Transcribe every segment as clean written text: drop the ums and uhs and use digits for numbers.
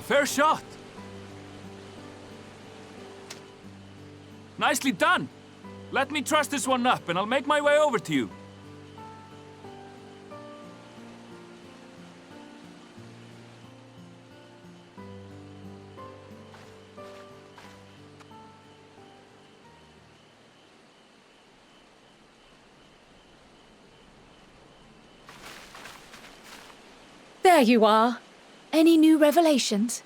fair shot. Nicely done. Let me truss this one up and I'll make my way over to you. There you are. Any new revelations?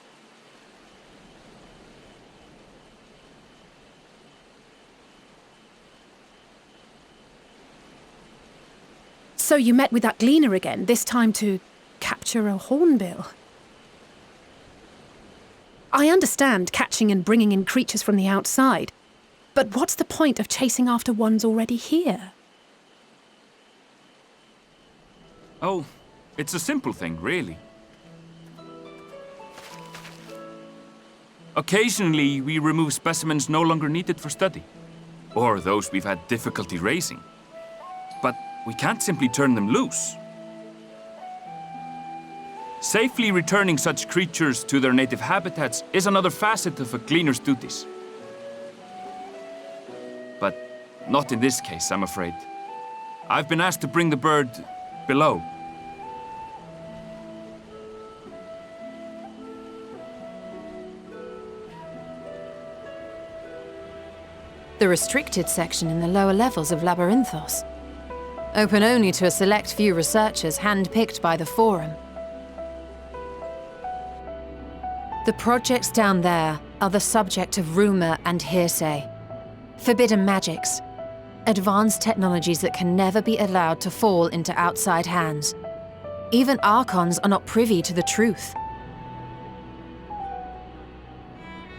So you met with that gleaner again, this time to capture a hornbill. I understand catching and bringing in creatures from the outside, but what's the point of chasing after ones already here? Oh, it's a simple thing, really. Occasionally, we remove specimens no longer needed for study, or those we've had difficulty raising. But we can't simply turn them loose. Safely returning such creatures to their native habitats is another facet of a gleaner's duties. But not in this case, I'm afraid. I've been asked to bring the bird below. The restricted section in the lower levels of Labyrinthos. Open only to a select few researchers handpicked by the Forum. The projects down there are the subject of rumor and hearsay. Forbidden magics. Advanced technologies that can never be allowed to fall into outside hands. Even Archons are not privy to the truth.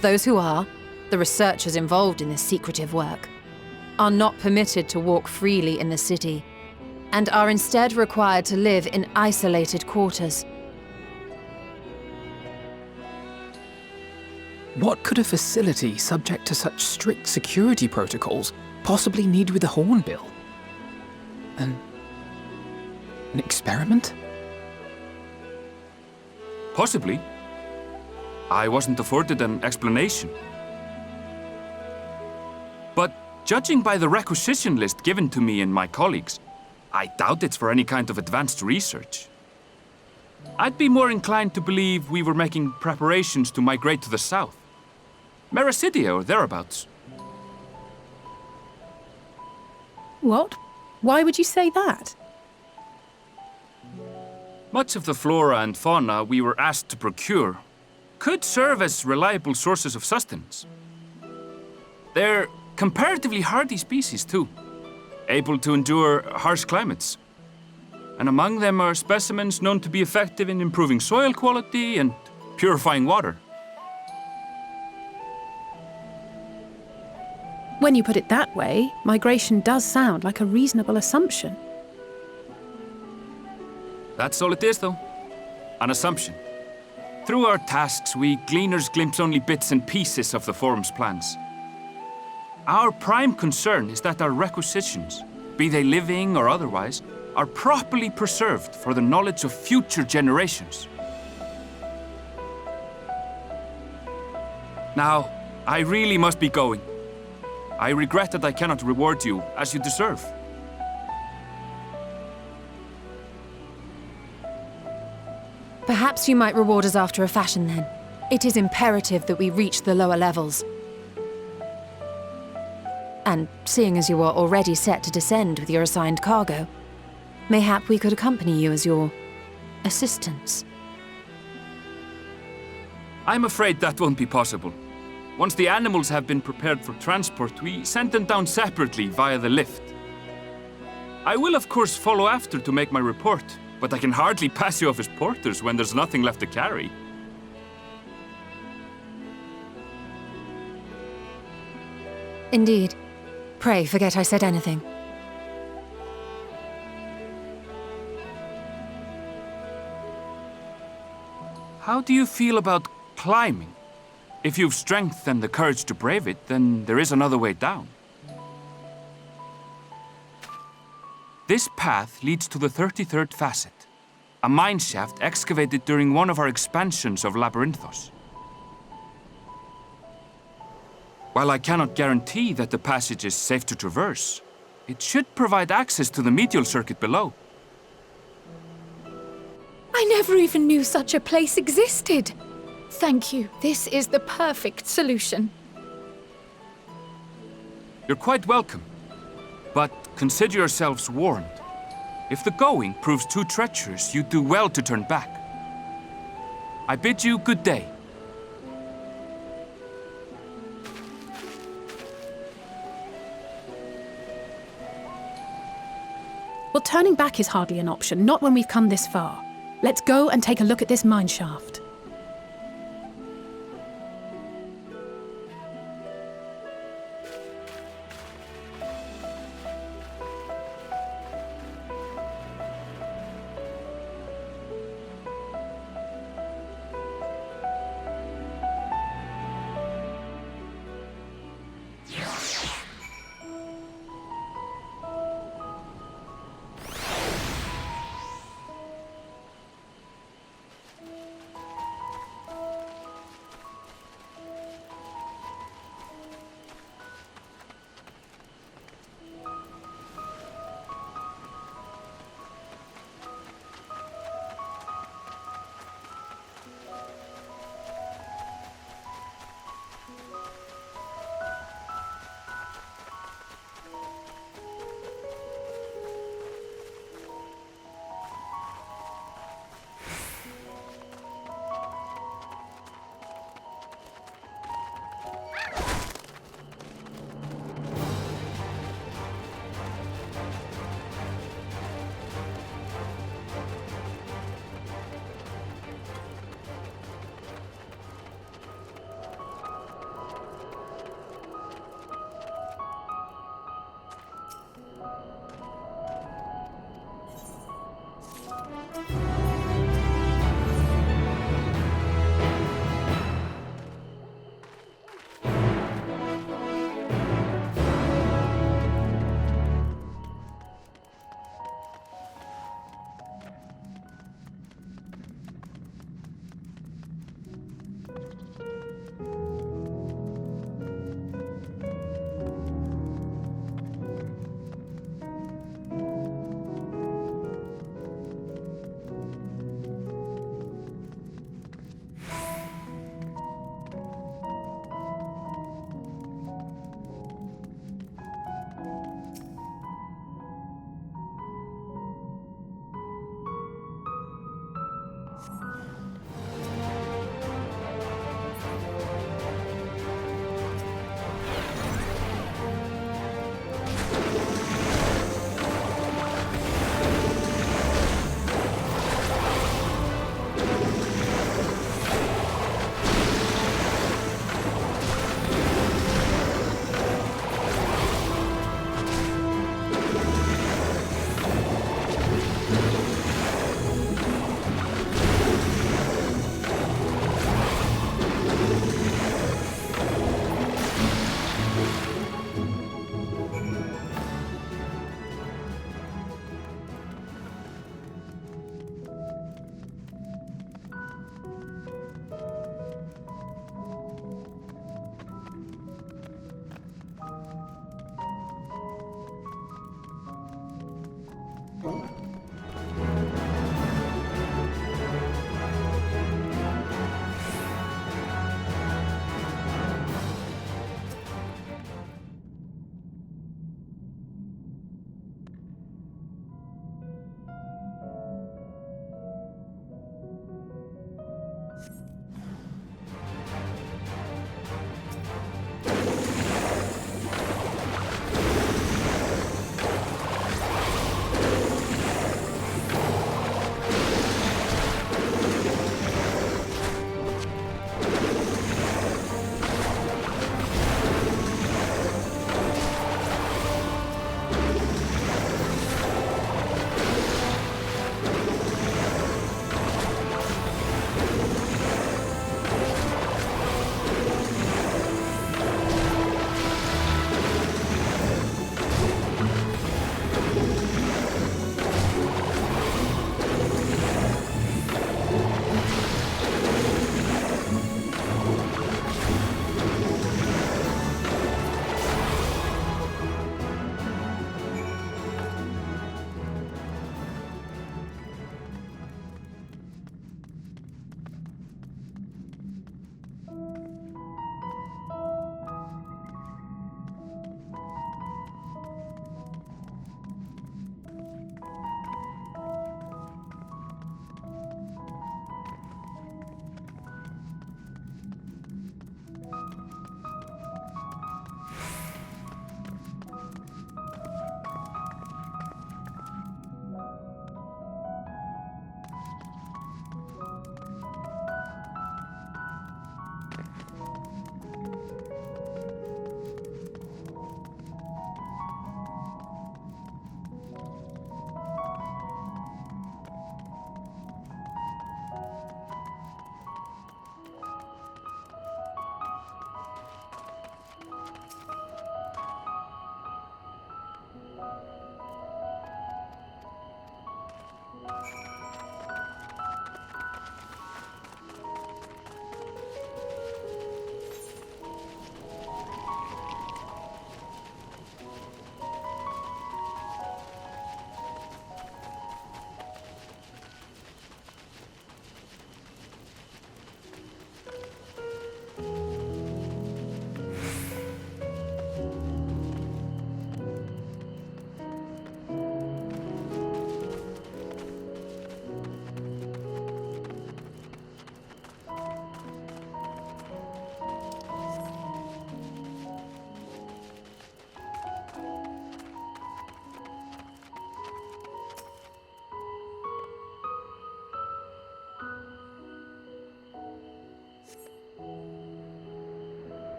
Those who are, the researchers involved in this secretive work, are not permitted to walk freely in the city, and are instead required to live in isolated quarters. What could a facility subject to such strict security protocols possibly need with a hornbill? An experiment? Possibly. I wasn't afforded an explanation. But judging by the requisition list given to me and my colleagues, I doubt it's for any kind of advanced research. I'd be more inclined to believe we were making preparations to migrate to the south. Mericidia or thereabouts. What? Why would you say that? Much of the flora and fauna we were asked to procure could serve as reliable sources of sustenance. They're comparatively hardy species, too, able to endure harsh climates. And among them are specimens known to be effective in improving soil quality and purifying water. When you put it that way, migration does sound like a reasonable assumption. That's all it is, though. An assumption. Through our tasks, we gleaners glimpse only bits and pieces of the Forum's plans. Our prime concern is that our requisitions, be they living or otherwise, are properly preserved for the knowledge of future generations. Now, I really must be going. I regret that I cannot reward you as you deserve. Perhaps you might reward us after a fashion then. It is imperative that we reach the lower levels. And seeing as you are already set to descend with your assigned cargo, mayhap we could accompany you as your assistants. I'm afraid that won't be possible. Once the animals have been prepared for transport, we send them down separately via the lift. I will, of course, follow after to make my report, but I can hardly pass you off as porters when there's nothing left to carry. Indeed. Pray forget I said anything. How do you feel about climbing? If you've strength and the courage to brave it, then there is another way down. This path leads to the 33rd facet, a mine shaft excavated during one of our expansions of Labyrinthos. While I cannot guarantee that the passage is safe to traverse, it should provide access to the medial circuit below. I never even knew such a place existed. Thank you. This is the perfect solution. You're quite welcome, but consider yourselves warned. If the going proves too treacherous, you'd do well to turn back. I bid you good day. Well, turning back is hardly an option, not when we've come this far. Let's go and take a look at this mine shaft.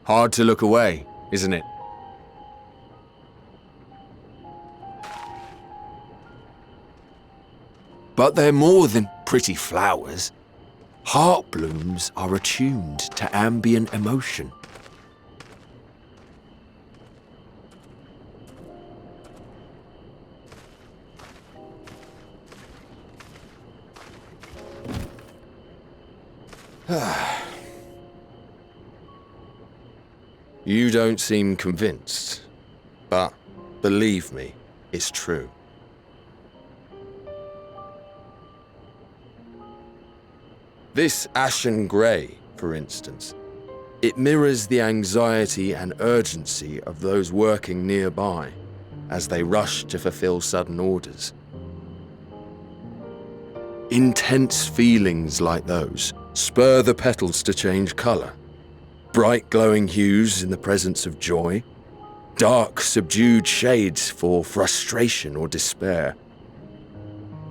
Hard to look away, isn't it? But they're more than pretty flowers. Heart blooms are attuned to ambient emotion. You don't seem convinced, but believe me, it's true. This ashen grey, for instance, it mirrors the anxiety and urgency of those working nearby as they rush to fulfill sudden orders. Intense feelings like those spur the petals to change colour. Bright glowing hues in the presence of joy, dark subdued shades for frustration or despair.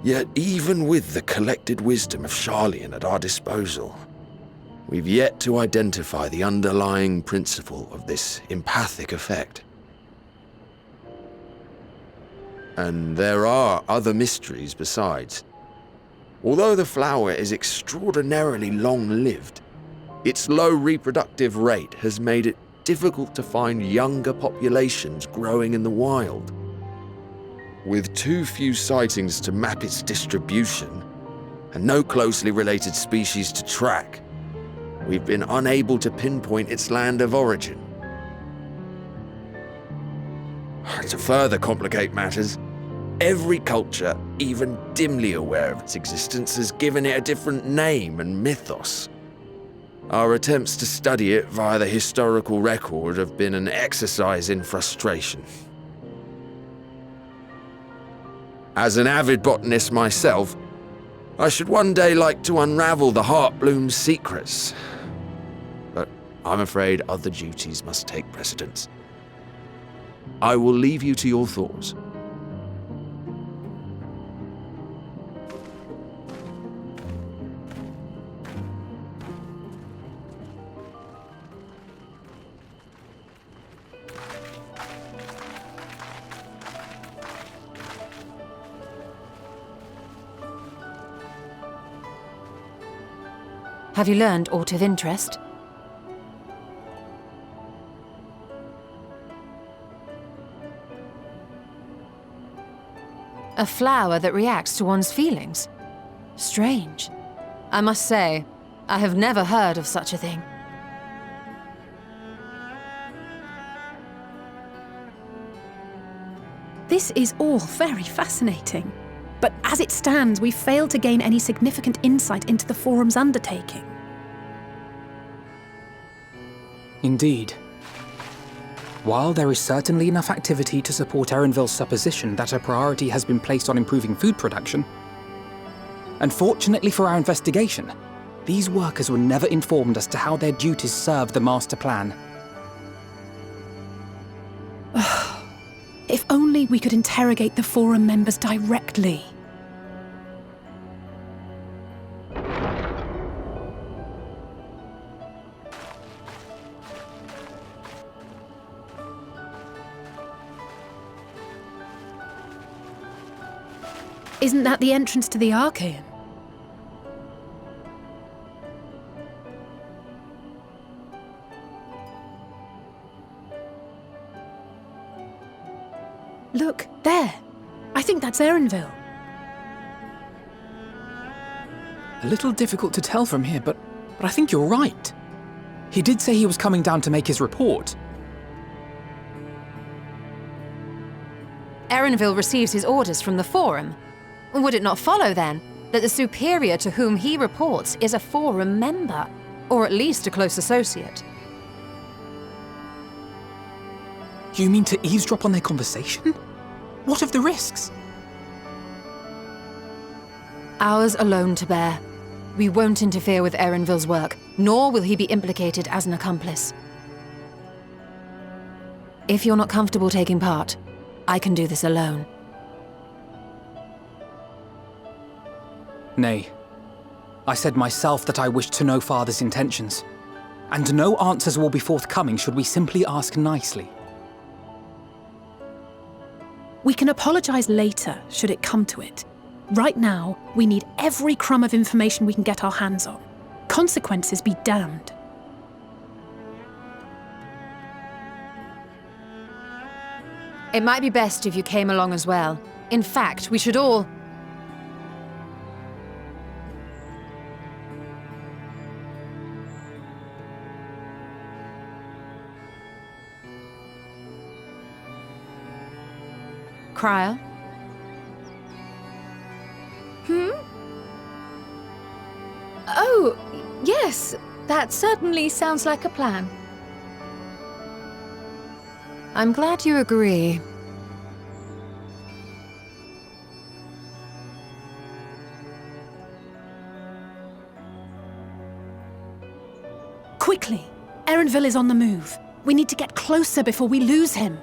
Yet even with the collected wisdom of Charlian at our disposal, we've yet to identify the underlying principle of this empathic effect. And there are other mysteries besides. Although the flower is extraordinarily long-lived, its low reproductive rate has made it difficult to find younger populations growing in the wild. With too few sightings to map its distribution, and no closely related species to track, we've been unable to pinpoint its land of origin. To further complicate matters, every culture, even dimly aware of its existence, has given it a different name and mythos. Our attempts to study it via the historical record have been an exercise in frustration. As an avid botanist myself, I should one day like to unravel the Heartbloom's secrets. But I'm afraid other duties must take precedence. I will leave you to your thoughts. Have you learned aught of interest? A flower that reacts to one's feelings? Strange. I must say, I have never heard of such a thing. This is all very fascinating. But as it stands, we've failed to gain any significant insight into the Forum's undertaking. Indeed. While there is certainly enough activity to support Erenville's supposition that a priority has been placed on improving food production, unfortunately for our investigation, these workers were never informed as to how their duties serve the master plan. If only we could interrogate the Forum members directly. Isn't that the entrance to the Archaeum? Look, there. I think that's Erenville. A little difficult to tell from here, but I think you're right. He did say he was coming down to make his report. Erenville receives his orders from the Forum. Would it not follow, then, that the superior to whom he reports is a Forum member, or at least a close associate? You mean to eavesdrop on their conversation? What of the risks? Ours alone to bear. We won't interfere with Erenville's work, nor will he be implicated as an accomplice. If you're not comfortable taking part, I can do this alone. Nay. I said myself that I wished to know Father's intentions. And no answers will be forthcoming should we simply ask nicely. We can apologise later, should it come to it. Right now, we need every crumb of information we can get our hands on. Consequences be damned. It might be best if you came along as well. In fact, we should all... Cryer? Oh, yes. That certainly sounds like a plan. I'm glad you agree. Quickly! Erenville is on the move. We need to get closer before we lose him.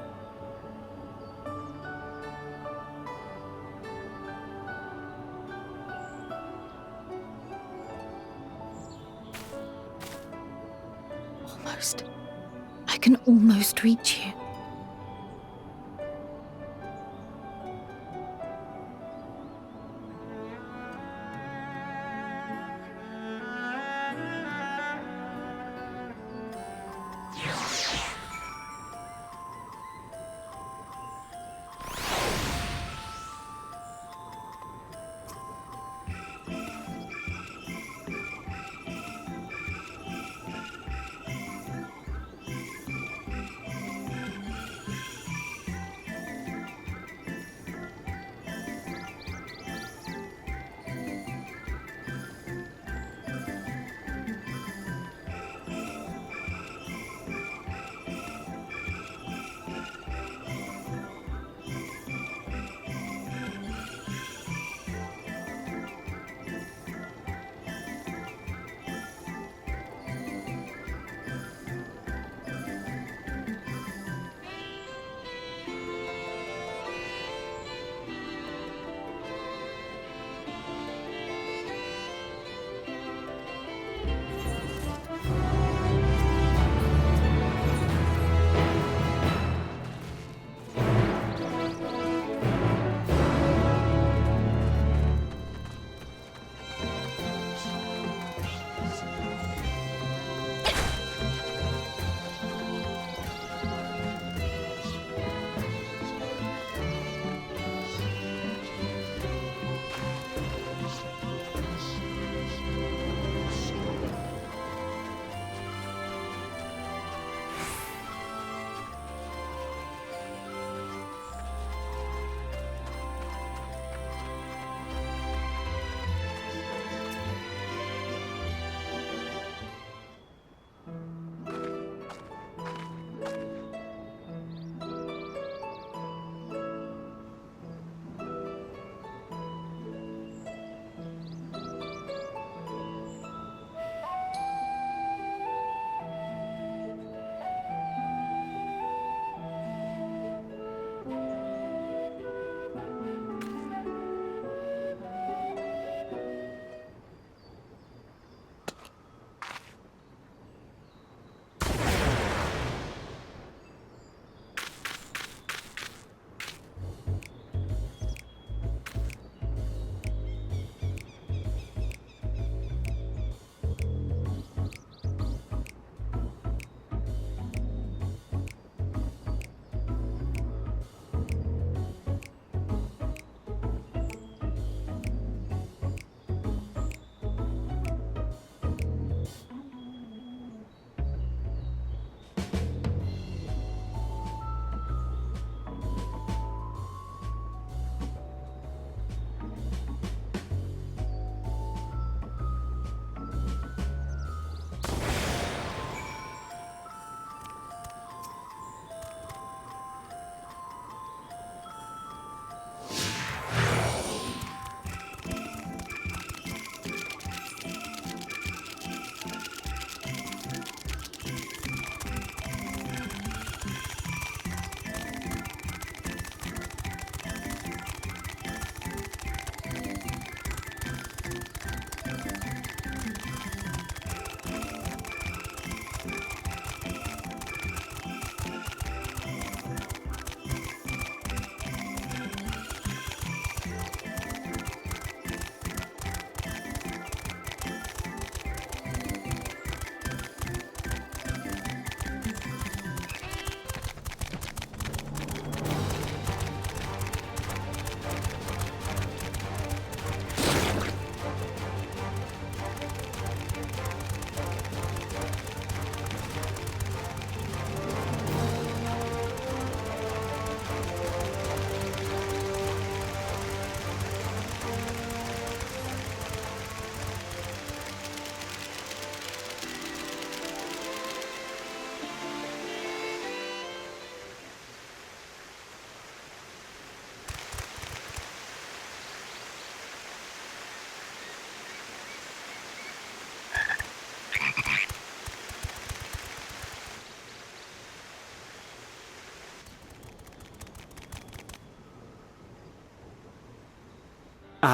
Almost. I can almost reach you.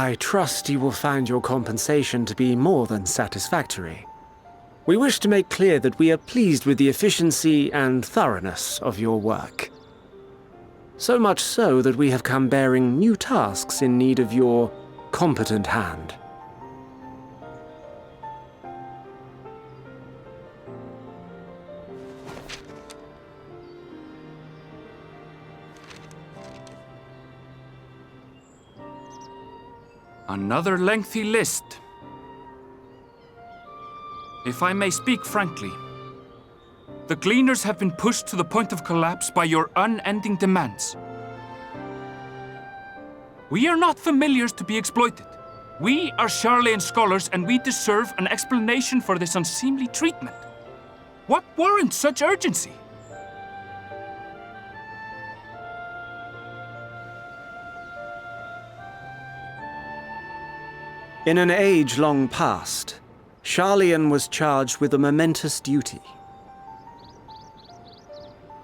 I trust you will find your compensation to be more than satisfactory. We wish to make clear that we are pleased with the efficiency and thoroughness of your work. So much so that we have come bearing new tasks in need of your competent hand. Another lengthy list. If I may speak frankly, the Gleaners have been pushed to the point of collapse by your unending demands. We are not familiars to be exploited. We are Sharlayan scholars and we deserve an explanation for this unseemly treatment. What warrants such urgency? In an age long past, Sharlayan was charged with a momentous duty.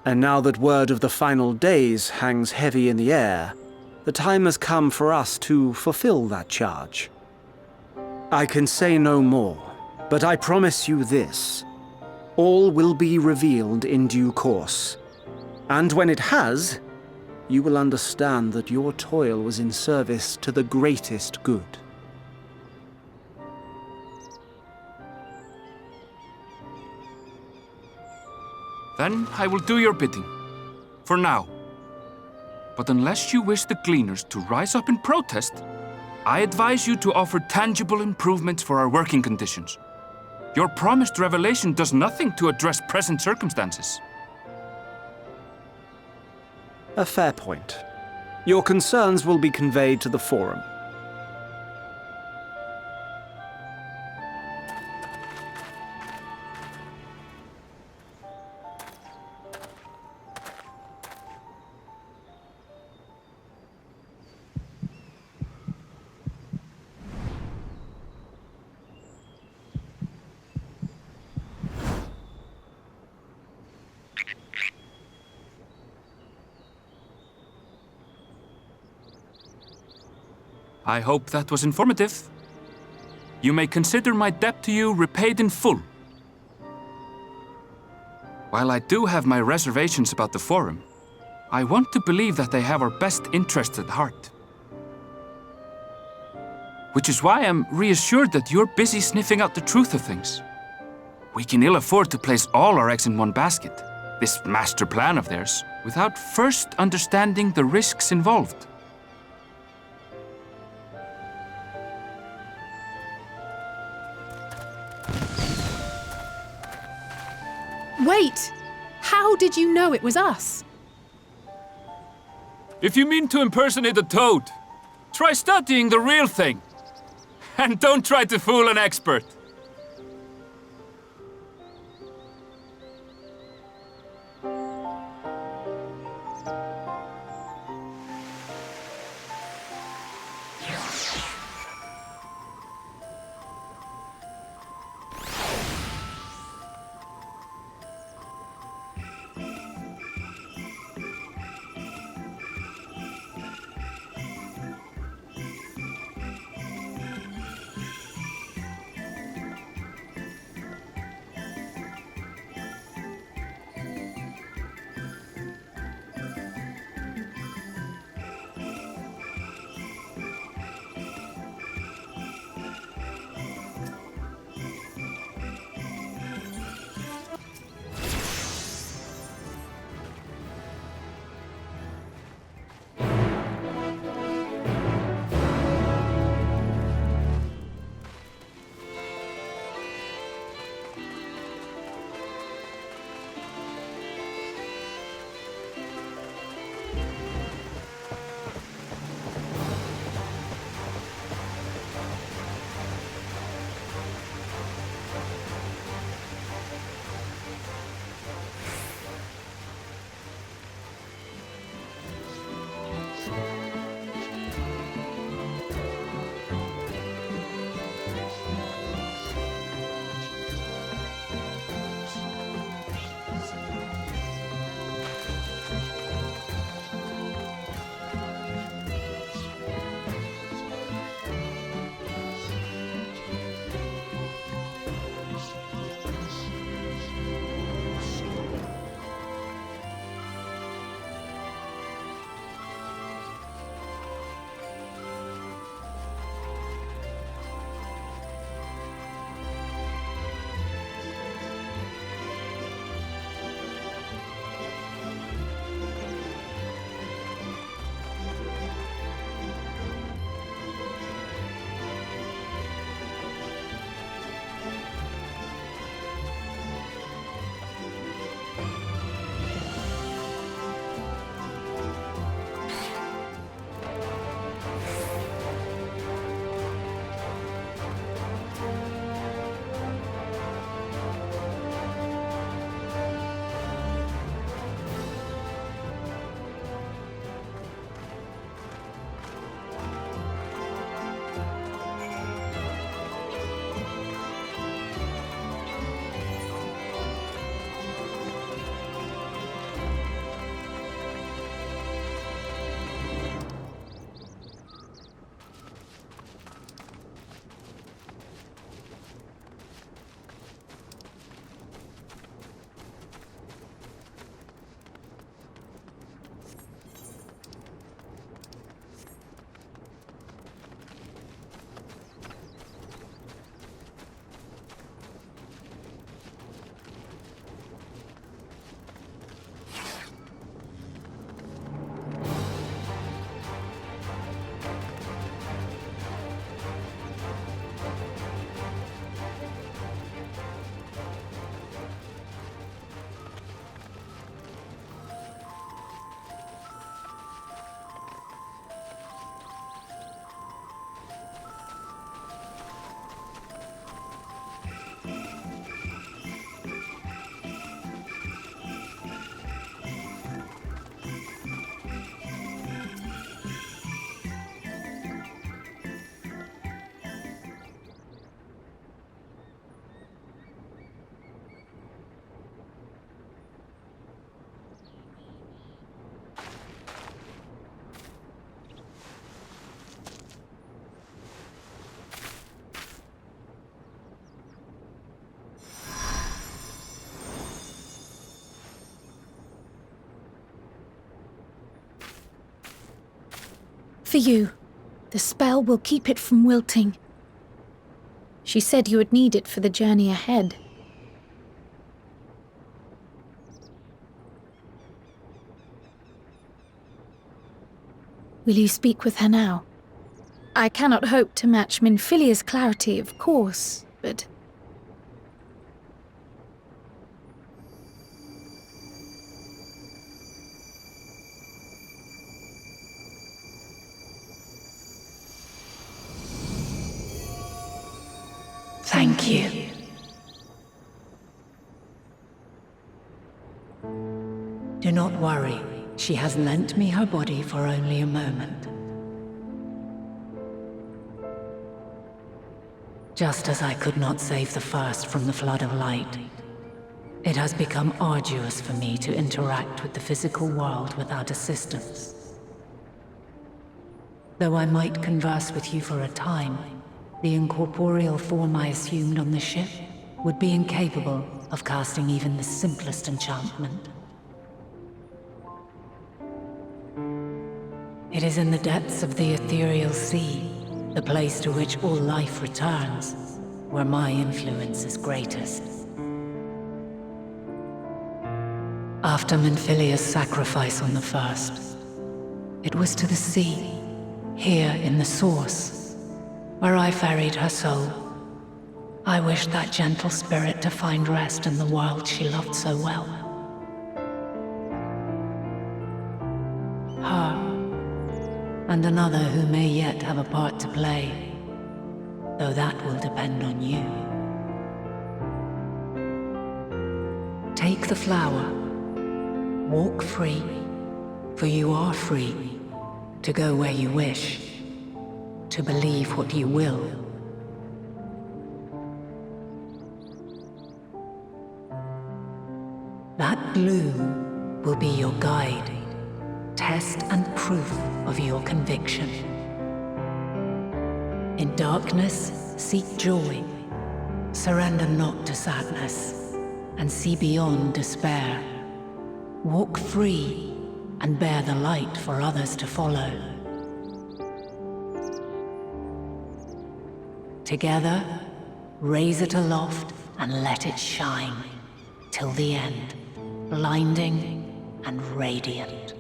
And now that word of the final days hangs heavy in the air, the time has come for us to fulfill that charge. I can say no more, but I promise you this. All will be revealed in due course. And when it has, you will understand that your toil was in service to the greatest good. Then I will do your bidding. For now. But unless you wish the Gleaners to rise up in protest, I advise you to offer tangible improvements for our working conditions. Your promised revelation does nothing to address present circumstances. A fair point. Your concerns will be conveyed to the Forum. I hope that was informative. You may consider my debt to you repaid in full. While I do have my reservations about the Forum, I want to believe that they have our best interests at heart. Which is why I'm reassured that you're busy sniffing out the truth of things. We can ill afford to place all our eggs in one basket, this master plan of theirs, without first understanding the risks involved. Wait! How did you know it was us? If you mean to impersonate a toad, try studying the real thing. And don't try to fool an expert. for you. The spell will keep it from wilting. She said you would need it for the journey ahead. Will you speak with her now? I cannot hope to match Minfilia's clarity, of course, but... Thank you. Do not worry. She has lent me her body for only a moment. Just as I could not save the first from the flood of light, it has become arduous for me to interact with the physical world without assistance. Though I might converse with you for a time, the incorporeal form I assumed on the ship would be incapable of casting even the simplest enchantment. It is in the depths of the ethereal sea, the place to which all life returns, where my influence is greatest. After Minfilia's sacrifice on the first, it was to the sea, here in the source, where I ferried her soul. I wished that gentle spirit to find rest in the world she loved so well. Her, and another who may yet have a part to play, though that will depend on you. Take the flower, walk free, for you are free, to go where you wish, to believe what you will. That bloom will be your guide, test and proof of your conviction. In darkness, seek joy. Surrender not to sadness, and see beyond despair. Walk free, and bear the light for others to follow. Together, raise it aloft and let it shine, till the end, blinding and radiant.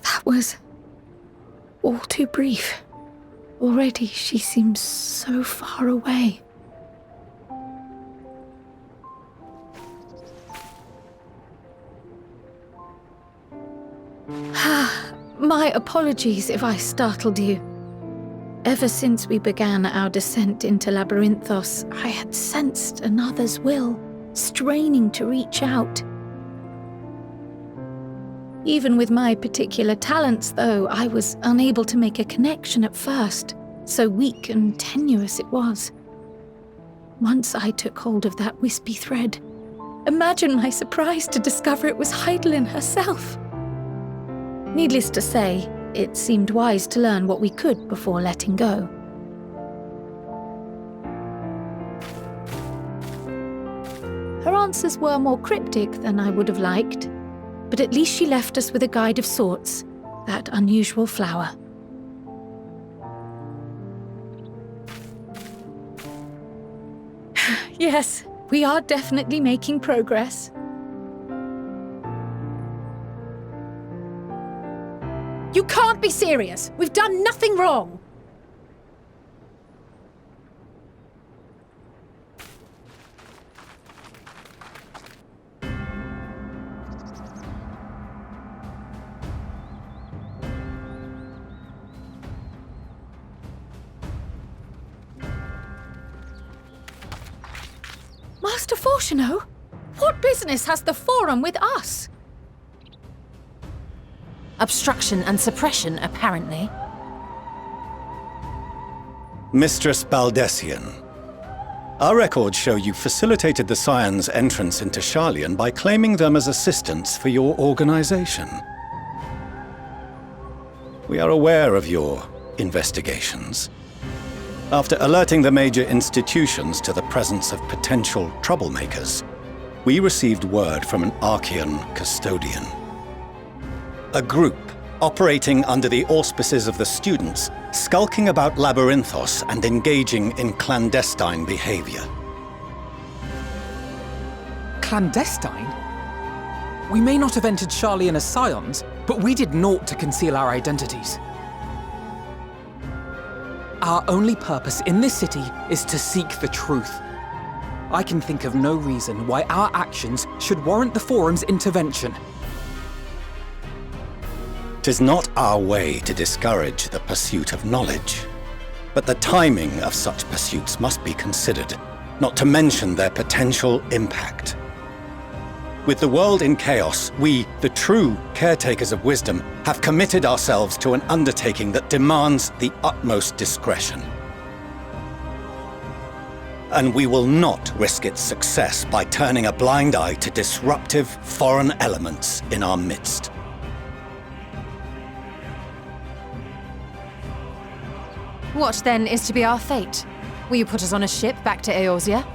That was all too brief. Already she seems so far away. My apologies if I startled you. Ever since we began our descent into Labyrinthos, I had sensed another's will, straining to reach out. Even with my particular talents, though, I was unable to make a connection at first, so weak and tenuous it was. Once I took hold of that wispy thread, imagine my surprise to discover it was Heidelin herself. Needless to say, it seemed wise to learn what we could before letting go. Her answers were more cryptic than I would have liked, but at least she left us with a guide of sorts, that unusual flower. Yes, we are definitely making progress. You can't be serious! We've done nothing wrong! Master Fortuno, what business has the Forum with us? Obstruction and suppression, apparently. Mistress Baldessian, our records show you facilitated the Scion's entrance into Sharlayan by claiming them as assistants for your organization. We are aware of your investigations. After alerting the major institutions to the presence of potential troublemakers, we received word from an Archean custodian. A group operating under the auspices of the students, skulking about Labyrinthos and engaging in clandestine behavior. Clandestine? We may not have entered Sharlayan as scions, but we did naught to conceal our identities. Our only purpose in this city is to seek the truth. I can think of no reason why our actions should warrant the Forum's intervention. 'Tis not our way to discourage the pursuit of knowledge, but the timing of such pursuits must be considered, not to mention their potential impact. With the world in chaos, we, the true caretakers of wisdom, have committed ourselves to an undertaking that demands the utmost discretion. And we will not risk its success by turning a blind eye to disruptive foreign elements in our midst. What then is to be our fate? Will you put us on a ship back to Eorzea?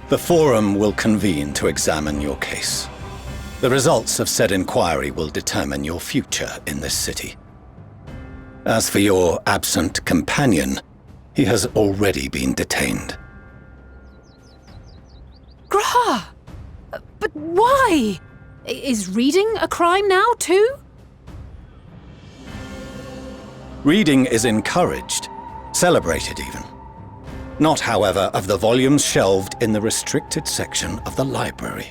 The Forum will convene to examine your case. The results of said inquiry will determine your future in this city. As for your absent companion, he has already been detained. Graha! But why? Is reading a crime now, too? Reading is encouraged, celebrated even. Not, however, of the volumes shelved in the restricted section of the library.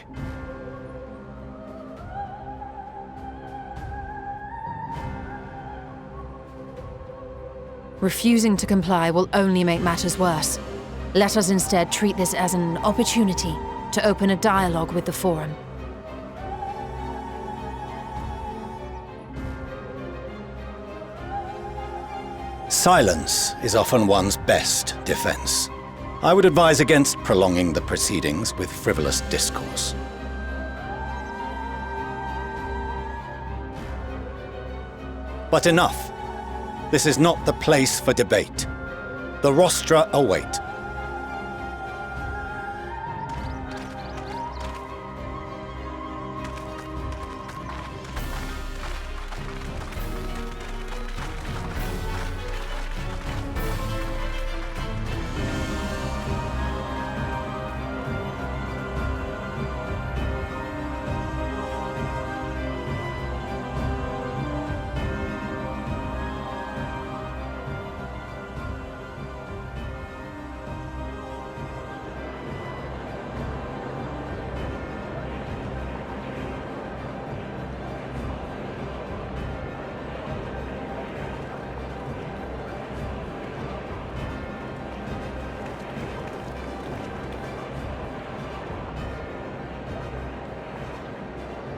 Refusing to comply will only make matters worse. Let us instead treat this as an opportunity to open a dialogue with the Forum. Silence is often one's best defense. I would advise against prolonging the proceedings with frivolous discourse. But enough. This is not the place for debate. The rostra await.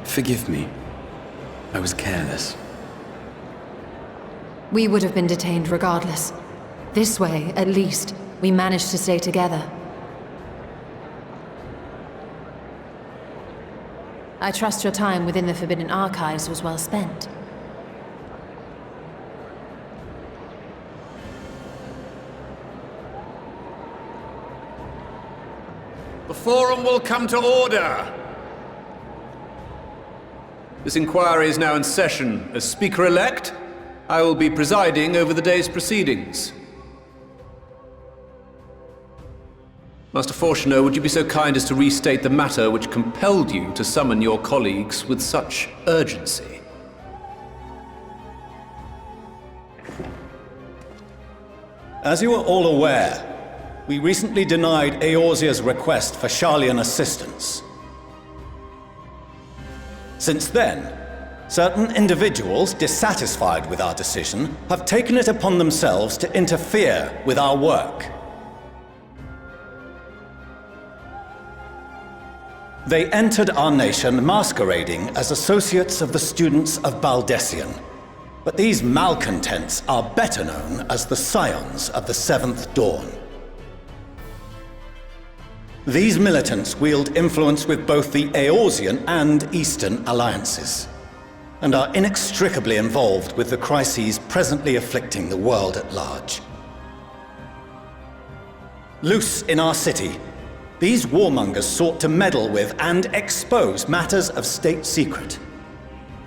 Forgive me. I was careless. We would have been detained regardless. This way, at least, we managed to stay together. I trust your time within the Forbidden Archives was well spent. The Forum will come to order! This inquiry is now in session. As Speaker-elect, I will be presiding over the day's proceedings. Master Fortuner, would you be so kind as to restate the matter which compelled you to summon your colleagues with such urgency? As you are all aware, we recently denied Eorzea's request for Sharlayan assistance. Since then, certain individuals dissatisfied with our decision have taken it upon themselves to interfere with our work. They entered our nation masquerading as associates of the students of Baldessian. But these malcontents are better known as the Scions of the Seventh Dawn. These militants wield influence with both the Eorzean and Eastern alliances. and are inextricably involved with the crises presently afflicting the world at large. Loose in our city, these warmongers sought to meddle with and expose matters of state secret.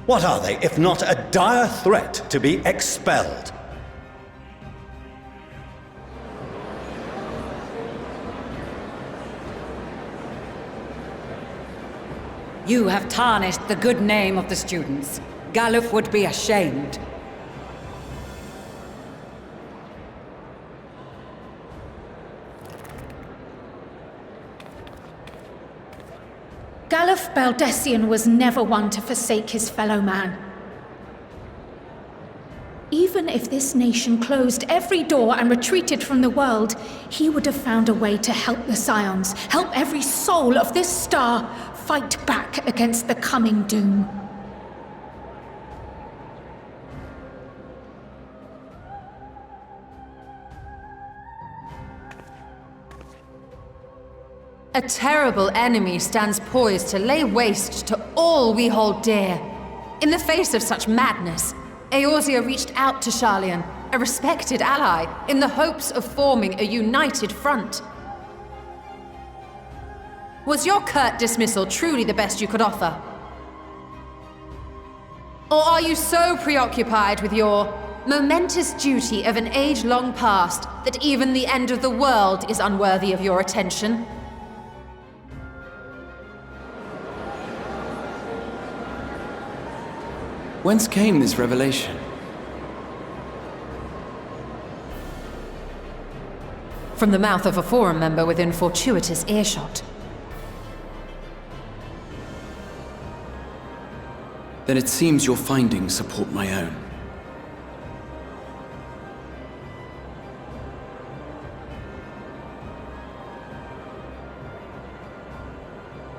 What are they, if not a dire threat to be expelled? You have tarnished the good name of the students. Galuf would be ashamed. Galuf Baldessian was never one to forsake his fellow man. Even if this nation closed every door and retreated from the world, he would have found a way to help the Scions, help every soul of this star fight back against the coming doom. A terrible enemy stands poised to lay waste to all we hold dear. In the face of such madness, Eorzea reached out to Sharlayan, a respected ally, in the hopes of forming a united front. Was your curt dismissal truly the best you could offer? Or are you so preoccupied with your momentous duty of an age long past that even the end of the world is unworthy of your attention? Whence came this revelation? From the mouth of a forum member within fortuitous earshot. Then it seems your findings support my own.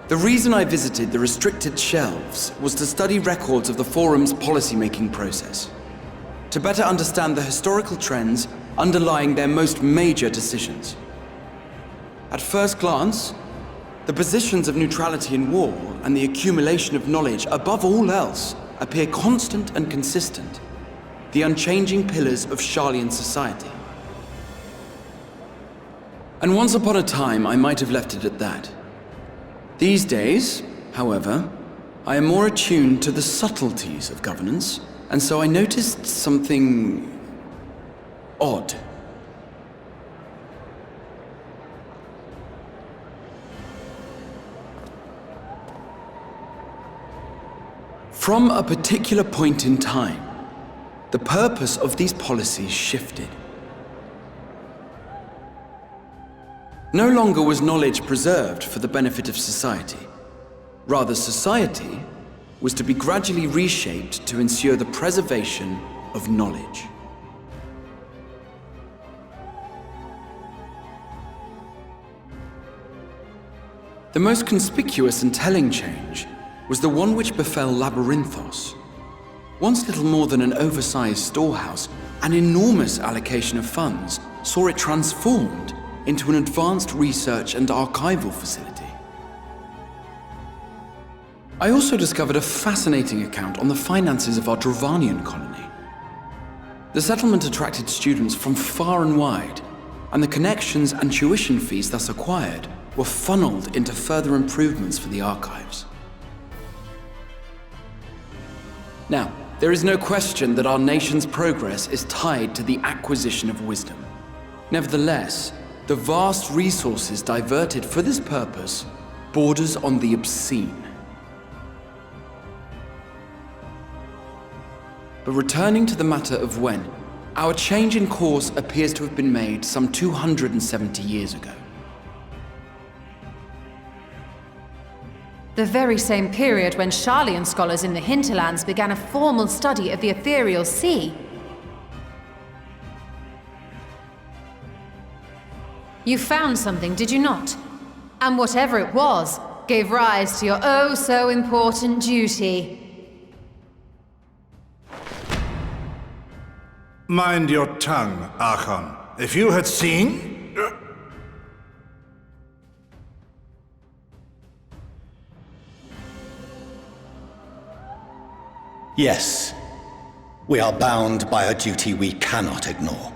The reason I visited the restricted shelves was to study records of the Forum's policy-making process, to better understand the historical trends underlying their most major decisions. At first glance, the positions of neutrality in war and the accumulation of knowledge above all else appear constant and consistent, the unchanging pillars of Sharlayan society. And once upon a time, I might have left it at that. These days, however, I am more attuned to the subtleties of governance, and so I noticed something odd. From a particular point in time, the purpose of these policies shifted. No longer was knowledge preserved for the benefit of society. Rather, society was to be gradually reshaped to ensure the preservation of knowledge. The most conspicuous and telling change was the one which befell Labyrinthos. Once little more than an oversized storehouse, an enormous allocation of funds saw it transformed into an advanced research and archival facility. I also discovered a fascinating account on the finances of our Dravanian colony. The settlement attracted students from far and wide, and the connections and tuition fees thus acquired were funneled into further improvements for the archives. Now, there is no question that our nation's progress is tied to the acquisition of wisdom. Nevertheless, the vast resources diverted for this purpose borders on the obscene. But returning to the matter of when, our change in course appears to have been made some 270 years ago. The very same period when Sharlayan scholars in the hinterlands began a formal study of the ethereal sea. You found something, did you not? And whatever it was, gave rise to your oh-so-important duty. Mind your tongue, Archon. If you had seen... Yes, we are bound by a duty we cannot ignore.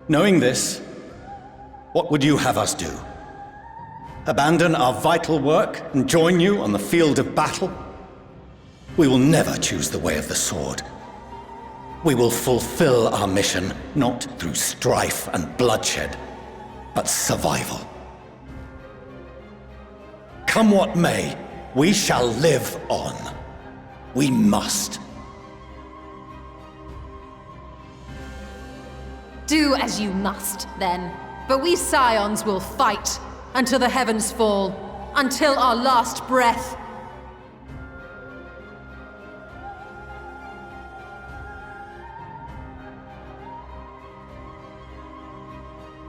Knowing this, what would you have us do? Abandon our vital work and join you on the field of battle? We will never choose the way of the sword. We will fulfill our mission not through strife and bloodshed, but survival. Come what may, we shall live on. We must. Do as you must, then. But we Scions will fight until the heavens fall, until our last breath.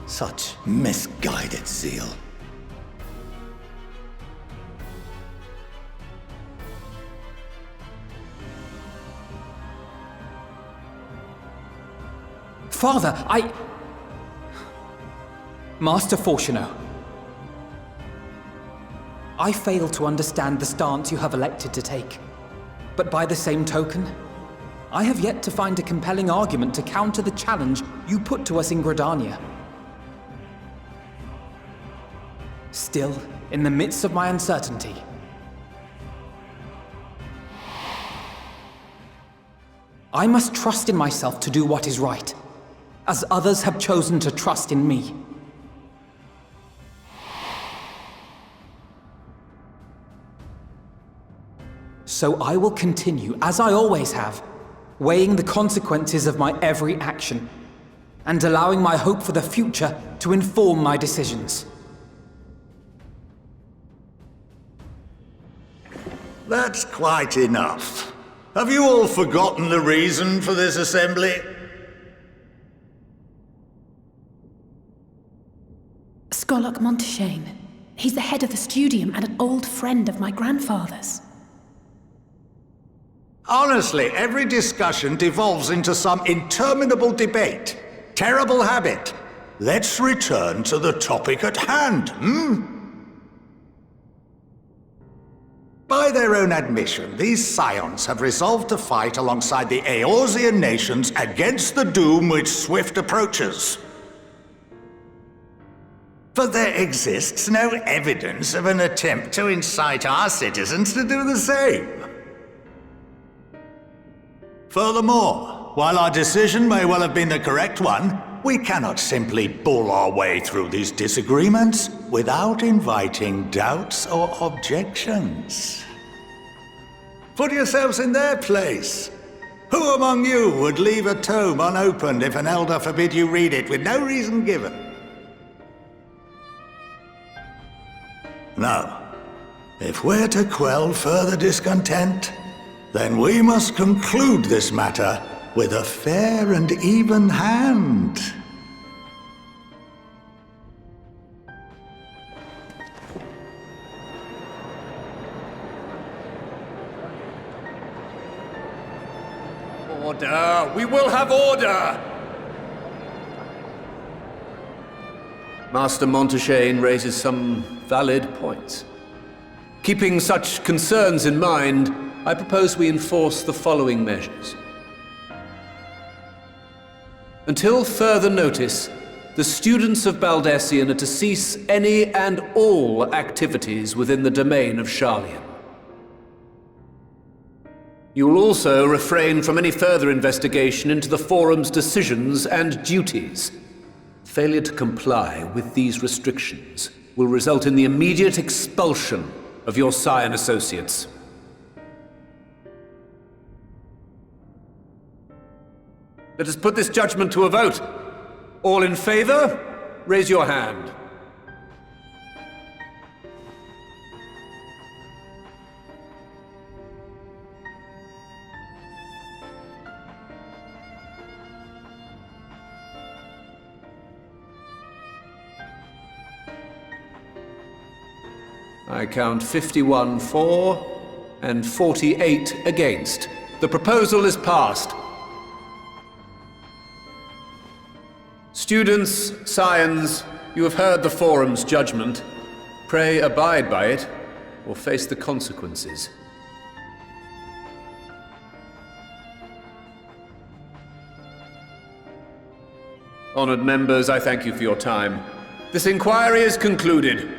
Such misguided zeal. Father, Master Fortuno, I fail to understand the stance you have elected to take. But by the same token, I have yet to find a compelling argument to counter the challenge you put to us in Gridania. Still, in the midst of my uncertainty, I must trust in myself to do what is right, as others have chosen to trust in me. So I will continue, as I always have, weighing the consequences of my every action, and allowing my hope for the future to inform my decisions. That's quite enough. Have you all forgotten the reason for this assembly? Skolok Monteshane. He's the head of the Studium and an old friend of my grandfather's. Honestly, every discussion devolves into some interminable debate. Terrible habit. Let's return to the topic at hand, By their own admission, these Scions have resolved to fight alongside the Eorzean nations against the doom which swift approaches. But there exists no evidence of an attempt to incite our citizens to do the same. Furthermore, while our decision may well have been the correct one, we cannot simply bull our way through these disagreements without inviting doubts or objections. Put yourselves in their place. Who among you would leave a tome unopened if an elder forbid you read it with no reason given? Now, if we're to quell further discontent, then we must conclude this matter with a fair and even hand. Order! We will have order! Master Monteshane raises some valid points. Keeping such concerns in mind, I propose we enforce the following measures. Until further notice, the students of Baldesion are to cease any and all activities within the domain of Sharlayan. You will also refrain from any further investigation into the Forum's decisions and duties. Failure to comply with these restrictions will result in the immediate expulsion of your Scion associates. Let us put this judgment to a vote. All in favor, raise your hand. I count 51 for and 48 against. The proposal is passed. Students, Scions, you have heard the Forum's judgment. Pray abide by it, or face the consequences. Honored members, I thank you for your time. This inquiry is concluded.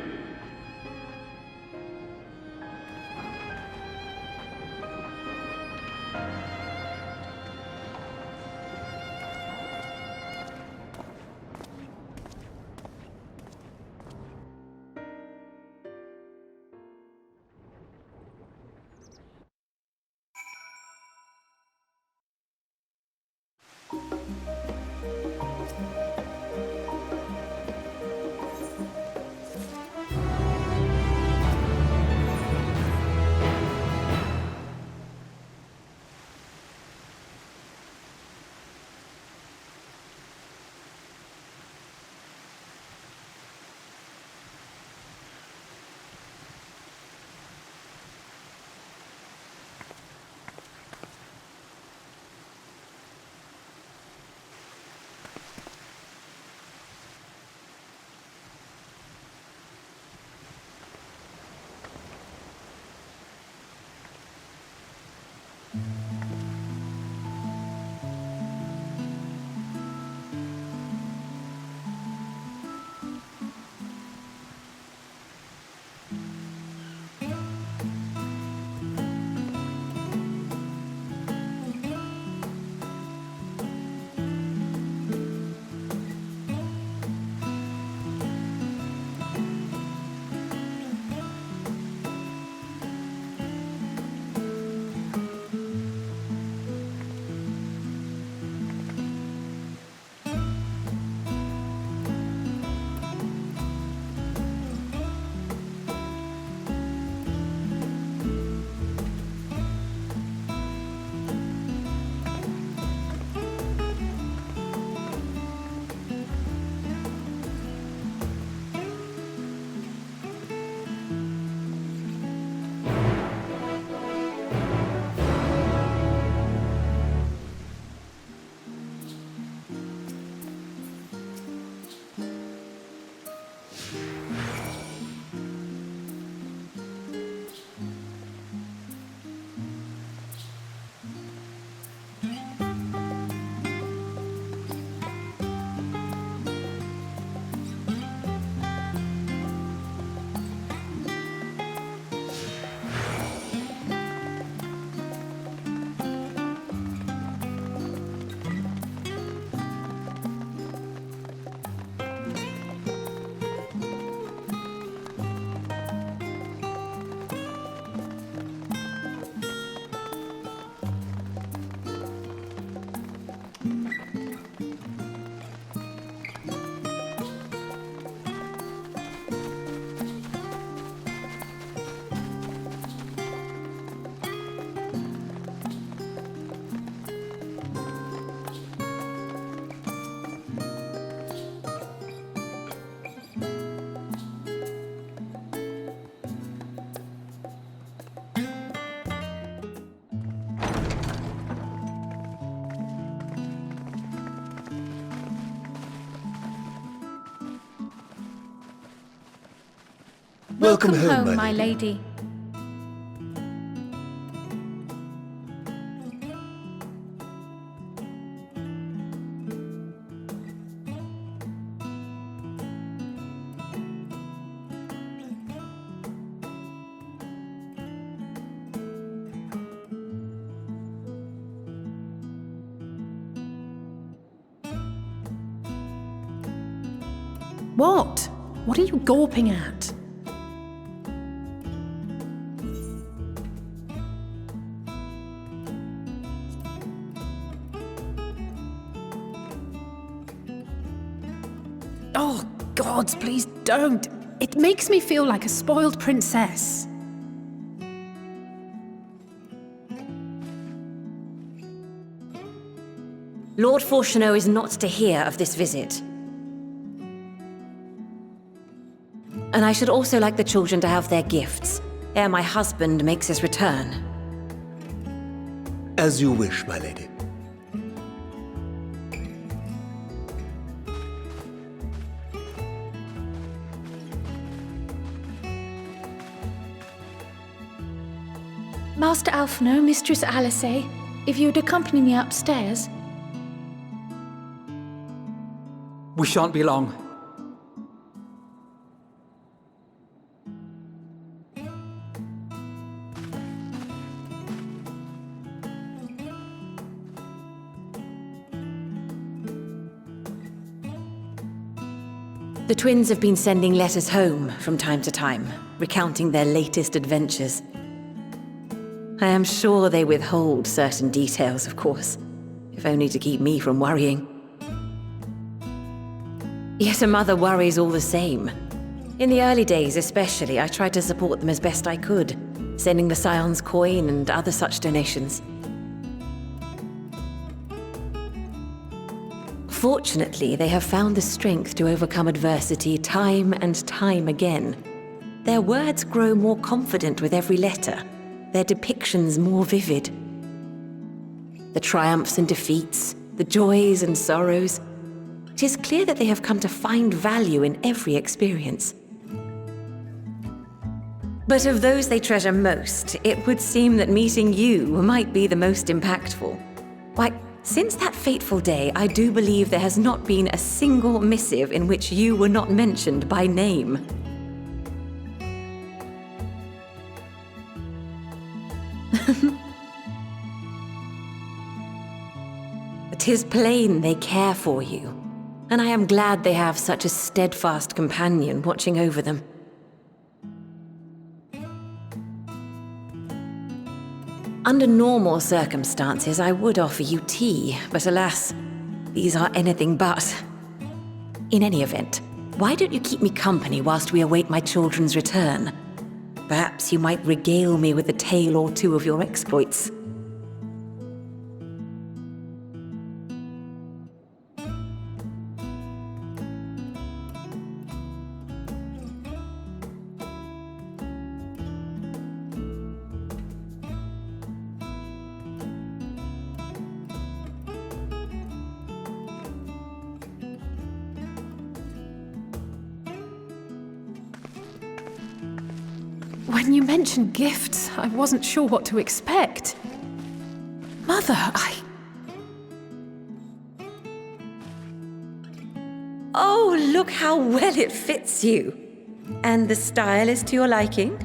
Welcome home, my lady. What? What are you gawping at? Oh, gods, please don't. It makes me feel like a spoiled princess. Lord Fourcheneau is not to hear of this visit. And I should also like the children to have their gifts, ere my husband makes his return. As you wish, my lady. Master Alphino, Mistress Alice, if you'd accompany me upstairs. We shan't be long. The twins have been sending letters home from time to time, recounting their latest adventures. I am sure they withhold certain details, of course, if only to keep me from worrying. Yet a mother worries all the same. In the early days especially, I tried to support them as best I could, sending the Scion's coin and other such donations. Fortunately, they have found the strength to overcome adversity time and time again. Their words grow more confident with every letter, their depictions more vivid. The triumphs and defeats, the joys and sorrows. It is clear that they have come to find value in every experience. But of those they treasure most, it would seem that meeting you might be the most impactful. Why, since that fateful day, I do believe there has not been a single missive in which you were not mentioned by name. It is plain they care for you, and I am glad they have such a steadfast companion watching over them. Under normal circumstances, I would offer you tea, but alas, these are anything but. In any event, why don't you keep me company whilst we await my children's return? Perhaps you might regale me with a tale or two of your exploits. When you mentioned gifts, I wasn't sure what to expect. Mother, Oh, look how well it fits you. And the style is to your liking?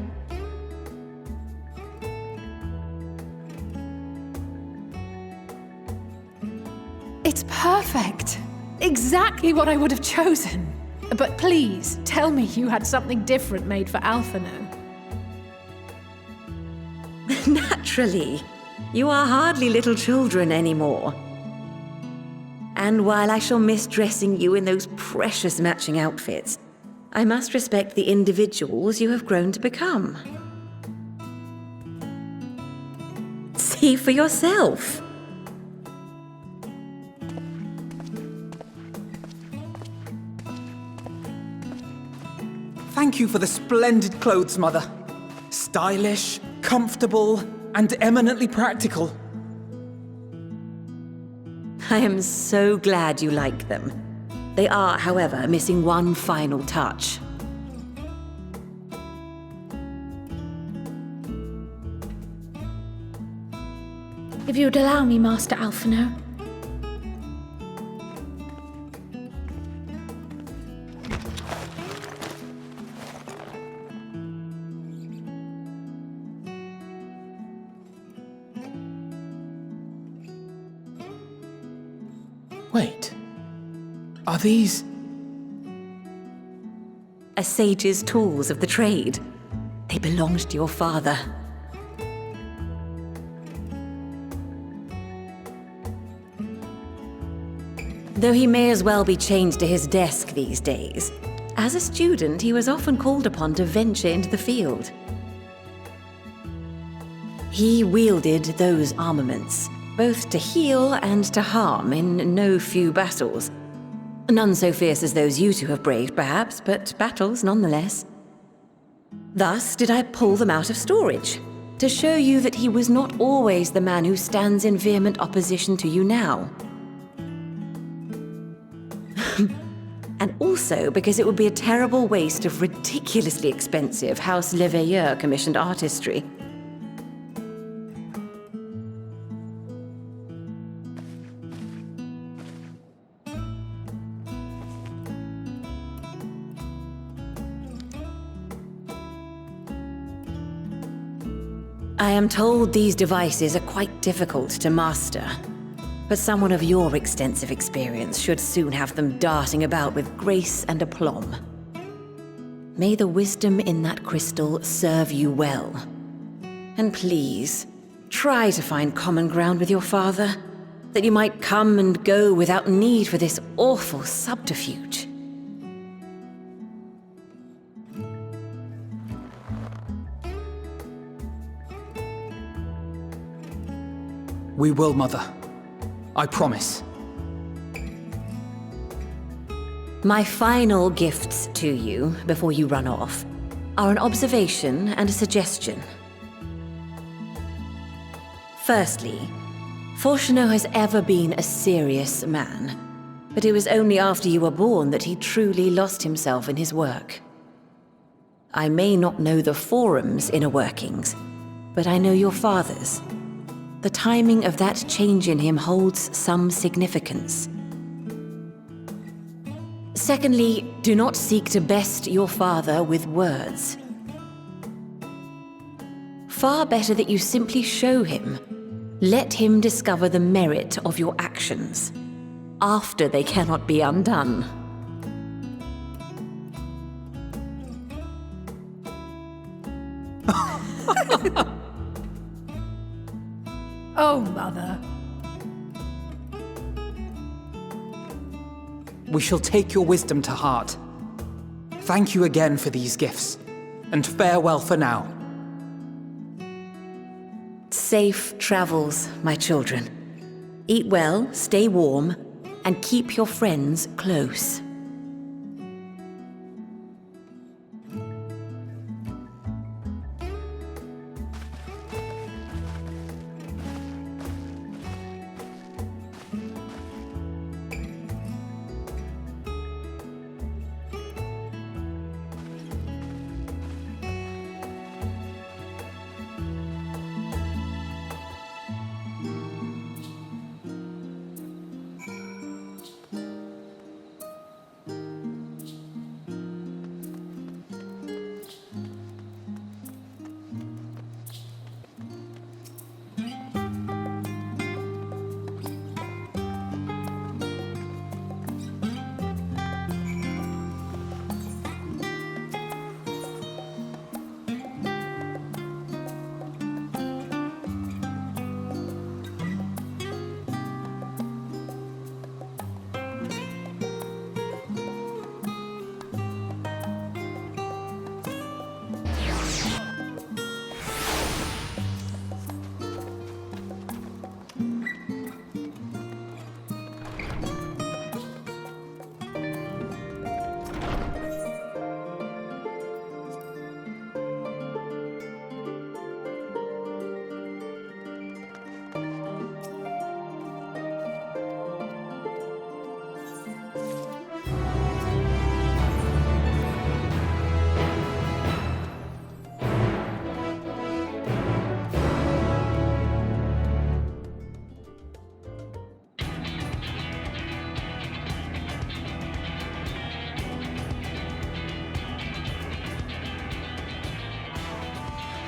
It's perfect. Exactly what I would have chosen. But please, tell me you had something different made for Alphino. Naturally. You are hardly little children anymore. And while I shall miss dressing you in those precious matching outfits, I must respect the individuals you have grown to become. See for yourself. Thank you for the splendid clothes, Mother. Stylish, comfortable, and eminently practical. I am so glad you like them. They are, however, missing one final touch. If you'd allow me, Master Alphino. Wait. Are these... A sage's tools of the trade. They belonged to your father. Though he may as well be chained to his desk these days, as a student he was often called upon to venture into the field. He wielded those armaments, both to heal and to harm in no few battles. None so fierce as those you two have braved, perhaps, but battles nonetheless. Thus did I pull them out of storage, to show you that he was not always the man who stands in vehement opposition to you now. And also because it would be a terrible waste of ridiculously expensive House Leveilleur commissioned artistry. I am told these devices are quite difficult to master, but someone of your extensive experience should soon have them darting about with grace and aplomb. May the wisdom in that crystal serve you well. And please, try to find common ground with your father, that you might come and go without need for this awful subterfuge. We will, Mother. I promise. My final gifts to you, before you run off, are an observation and a suggestion. Firstly, Fortunato has ever been a serious man, but it was only after you were born that he truly lost himself in his work. I may not know the Forum's inner workings, but I know your father's. The timing of that change in him holds some significance. Secondly, do not seek to best your father with words. Far better that you simply show him. Let him discover the merit of your actions, after they cannot be undone. Oh, Mother. We shall take your wisdom to heart. Thank you again for these gifts, and farewell for now. Safe travels, my children. Eat well, stay warm, and keep your friends close.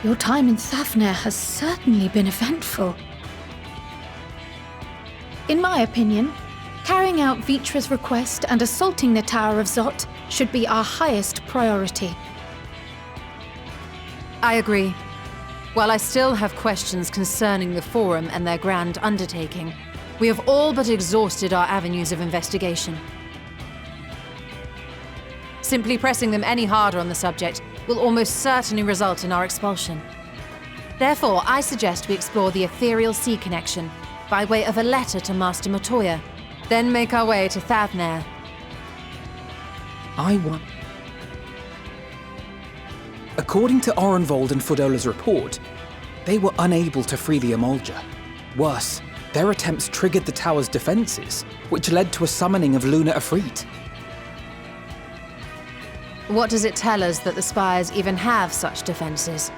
Your time in Thafnir has certainly been eventful. In my opinion, carrying out Vitra's request and assaulting the Tower of Zot should be our highest priority. I agree. While I still have questions concerning the Forum and their grand undertaking, we have all but exhausted our avenues of investigation. Simply pressing them any harder on the subject will almost certainly result in our expulsion. Therefore, I suggest we explore the ethereal sea connection by way of a letter to Master Matoya, then make our way to Thafnir. According to Orenvold and Fodola's report, they were unable to free the Emolja. Worse, their attempts triggered the tower's defenses, which led to a summoning of Luna Ifrit. What does it tell us that the Spires even have such defenses?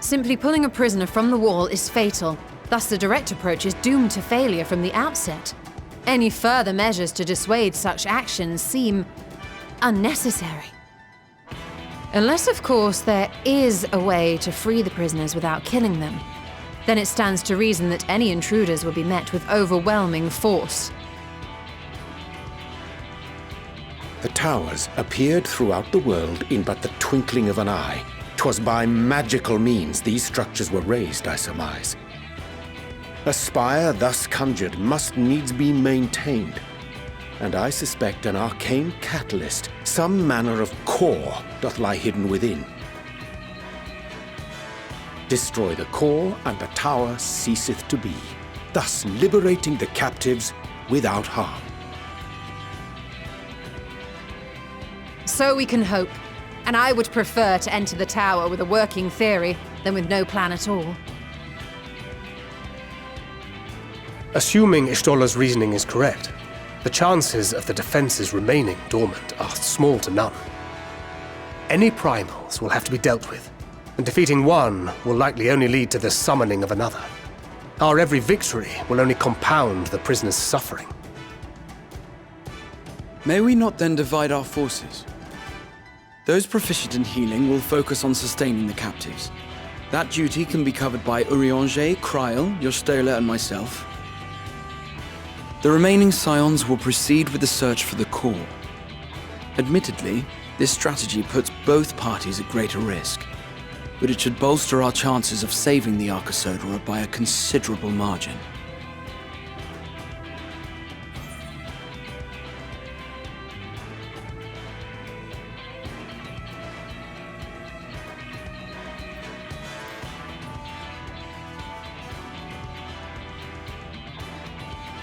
Simply pulling a prisoner from the wall is fatal, thus the direct approach is doomed to failure from the outset. Any further measures to dissuade such actions seem unnecessary. Unless, of course, there is a way to free the prisoners without killing them. Then it stands to reason that any intruders will be met with overwhelming force. The towers appeared throughout the world in but the twinkling of an eye. 'Twas by magical means these structures were raised, I surmise. A spire thus conjured must needs be maintained, and I suspect an arcane catalyst, some manner of core, doth lie hidden within. Destroy the core, and the tower ceaseth to be, thus liberating the captives without harm. So we can hope. And I would prefer to enter the tower with a working theory than with no plan at all. Assuming Ishtola's reasoning is correct, the chances of the defenses remaining dormant are small to none. Any primals will have to be dealt with, and defeating one will likely only lead to the summoning of another. Our every victory will only compound the prisoner's suffering. May we not then divide our forces? Those proficient in healing will focus on sustaining the captives. That duty can be covered by Urianger, Kryl, Yostola, and myself. The remaining scions will proceed with the search for the core. Admittedly, this strategy puts both parties at greater risk, but it should bolster our chances of saving the Arcosodora by a considerable margin.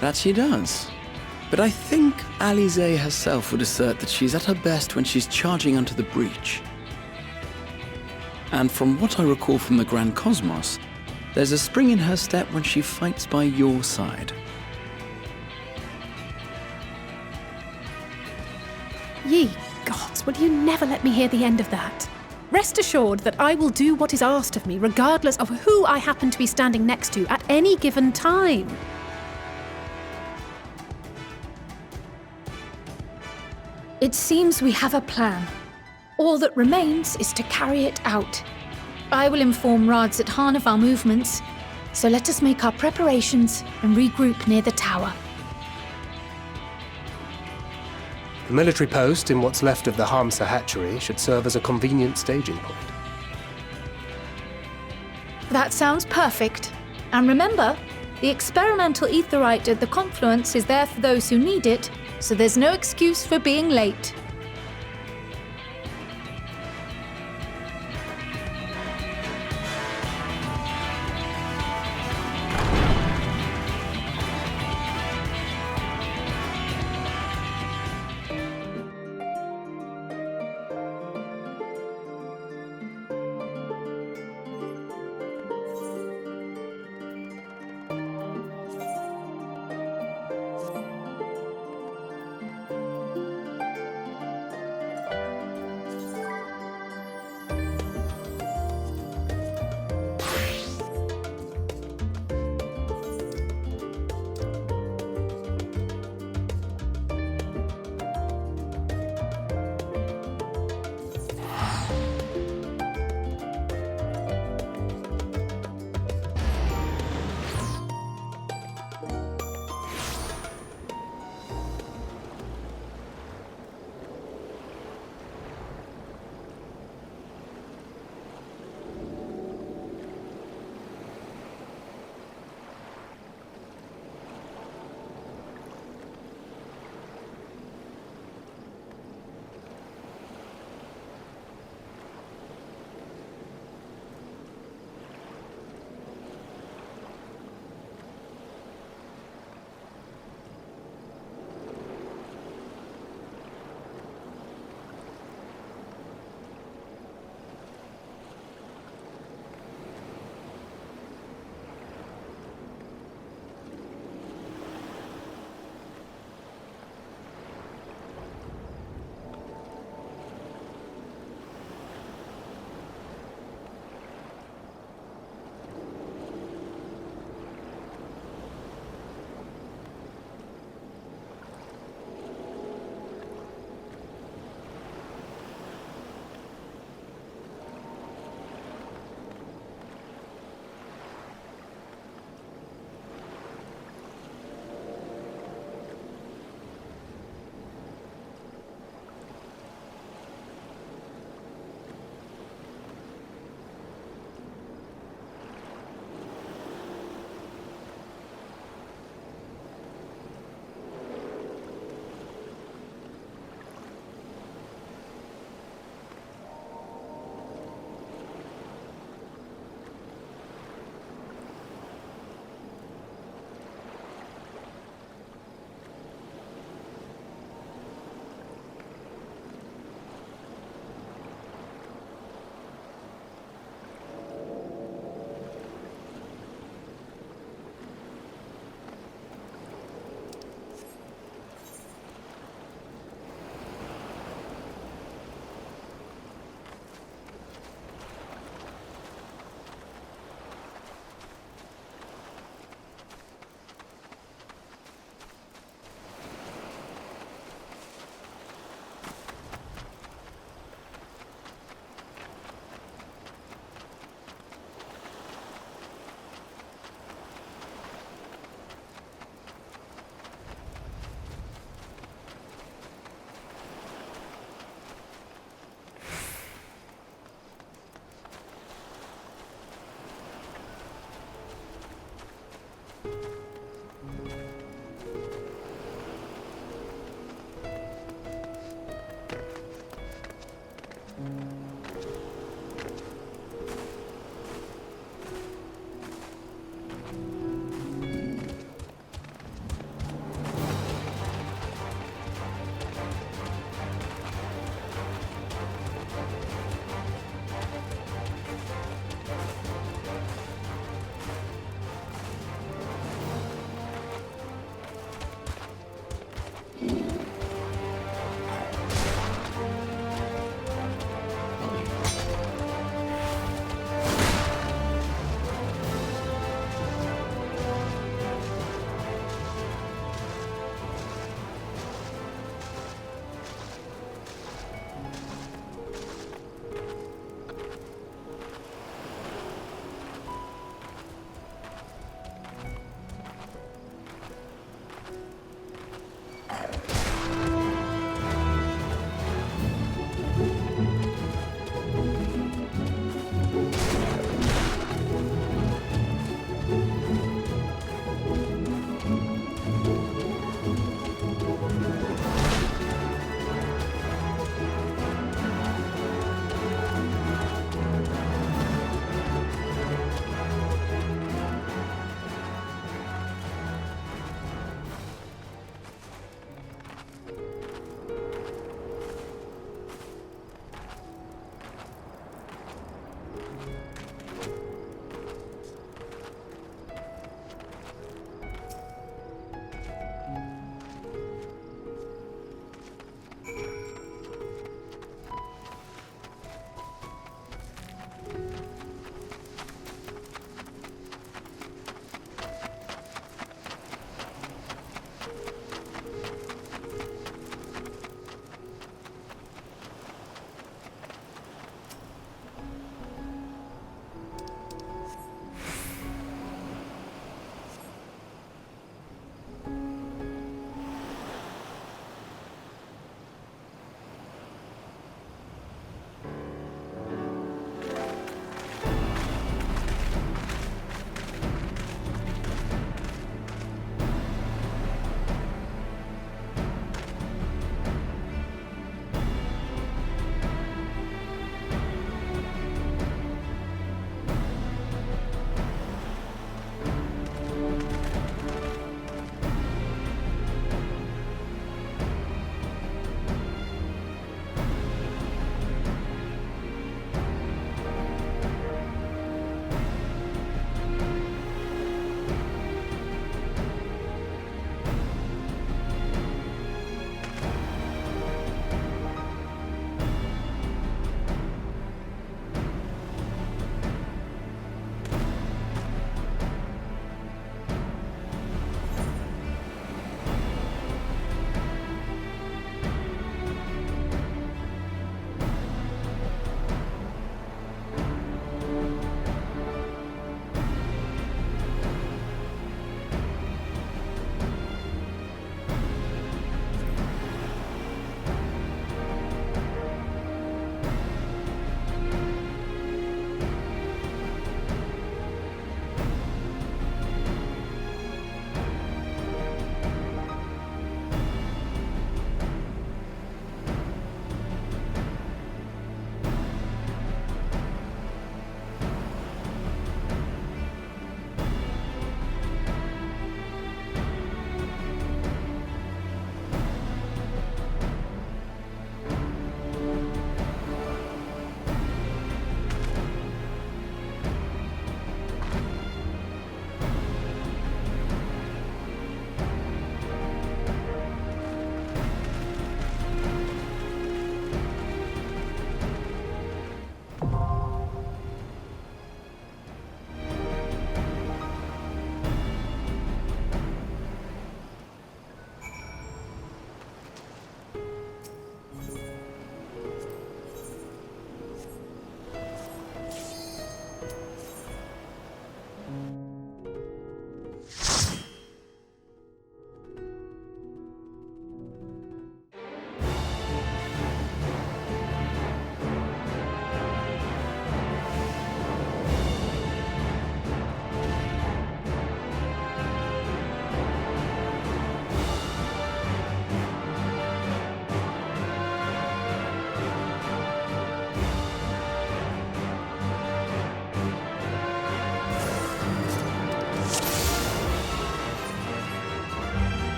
That she does. But I think Alize herself would assert that she's at her best when she's charging onto the breach. And from what I recall from the Grand Cosmos, there's a spring in her step when she fights by your side. Ye gods, will you never let me hear the end of that? Rest assured that I will do what is asked of me, regardless of who I happen to be standing next to at any given time. It seems we have a plan. All that remains is to carry it out. I will inform Rads at Han of our movements, so let us make our preparations and regroup near the tower. The military post in what's left of the Hamsa hatchery should serve as a convenient staging point. That sounds perfect. And remember, the experimental aetherite at the confluence is there for those who need it, so there's no excuse for being late.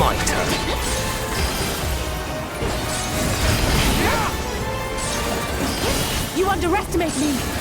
my turn. You underestimate me!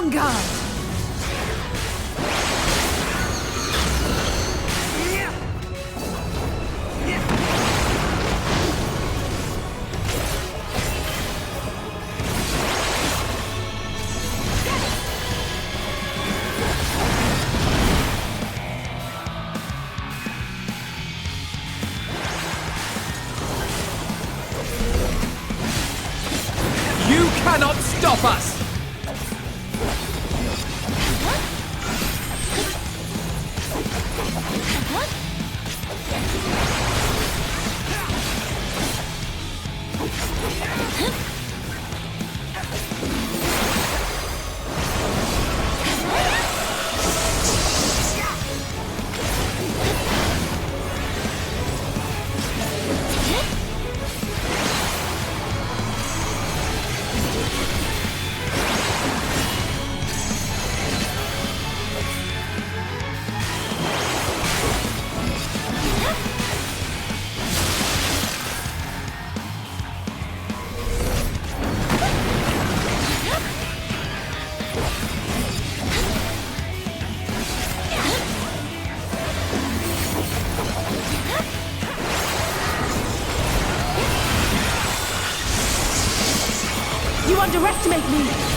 longer! You cannot stop us! You underestimate me!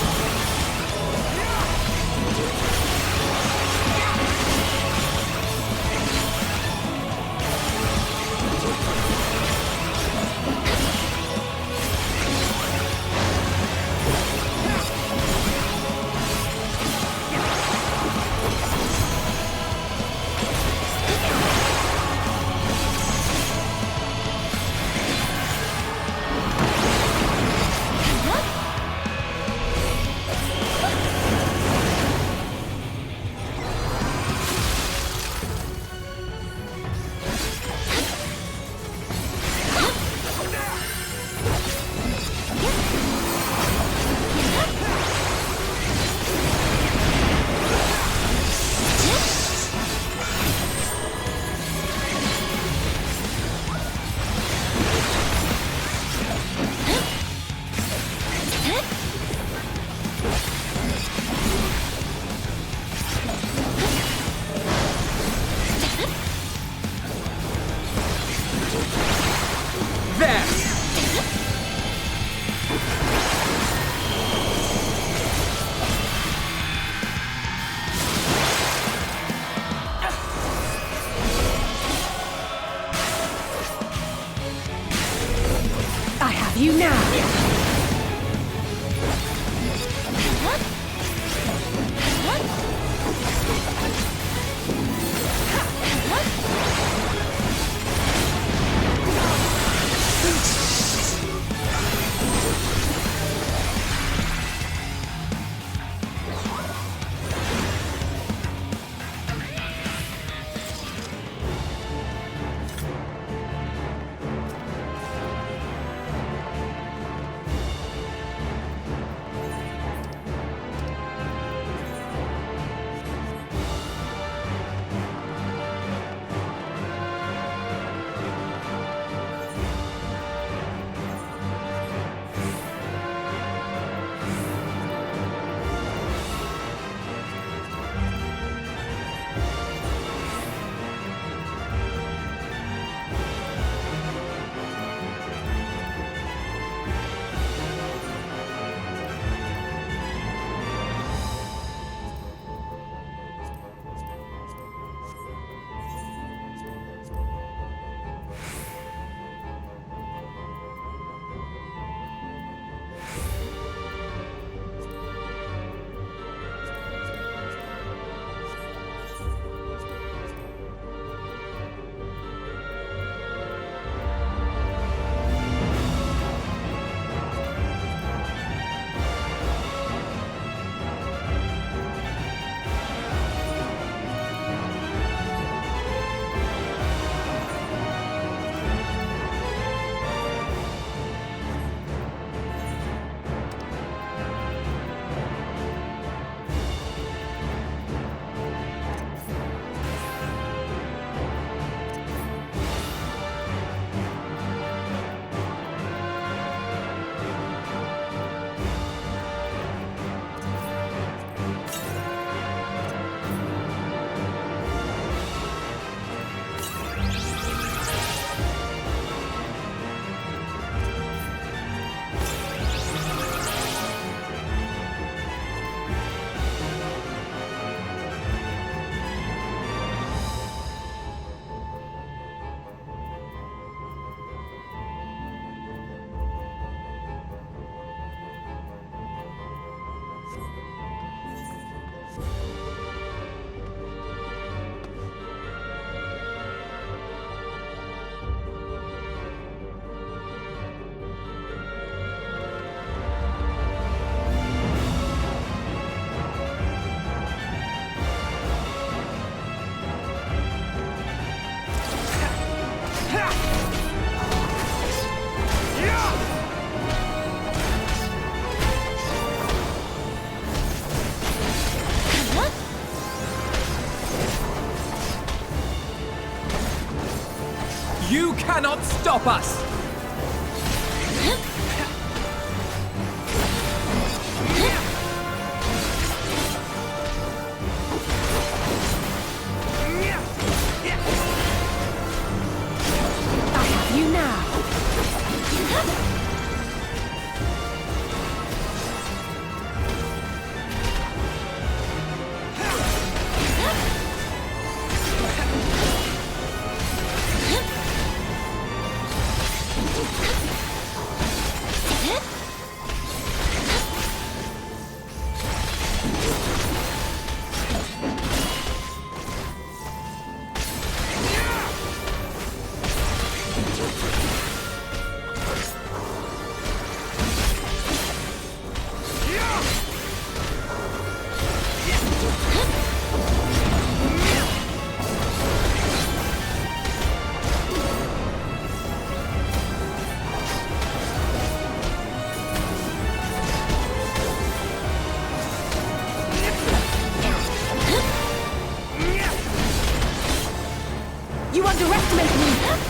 You cannot stop us! I have you now. You underestimate me!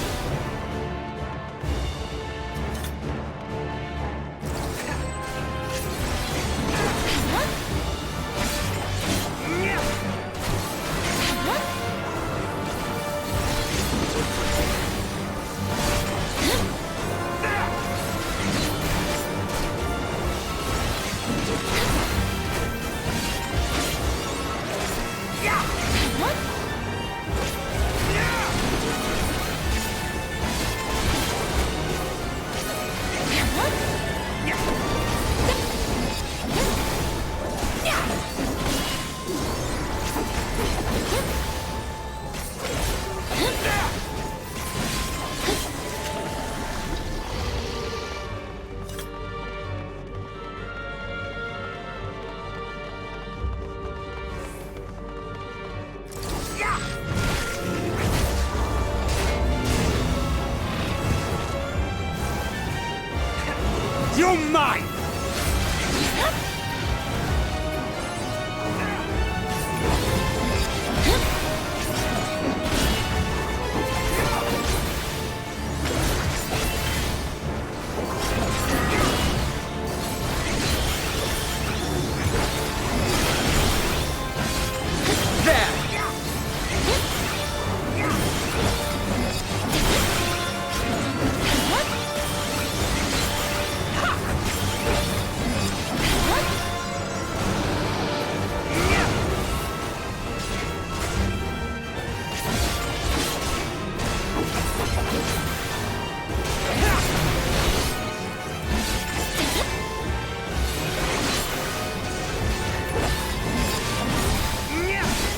You're mine!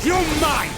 You're mine!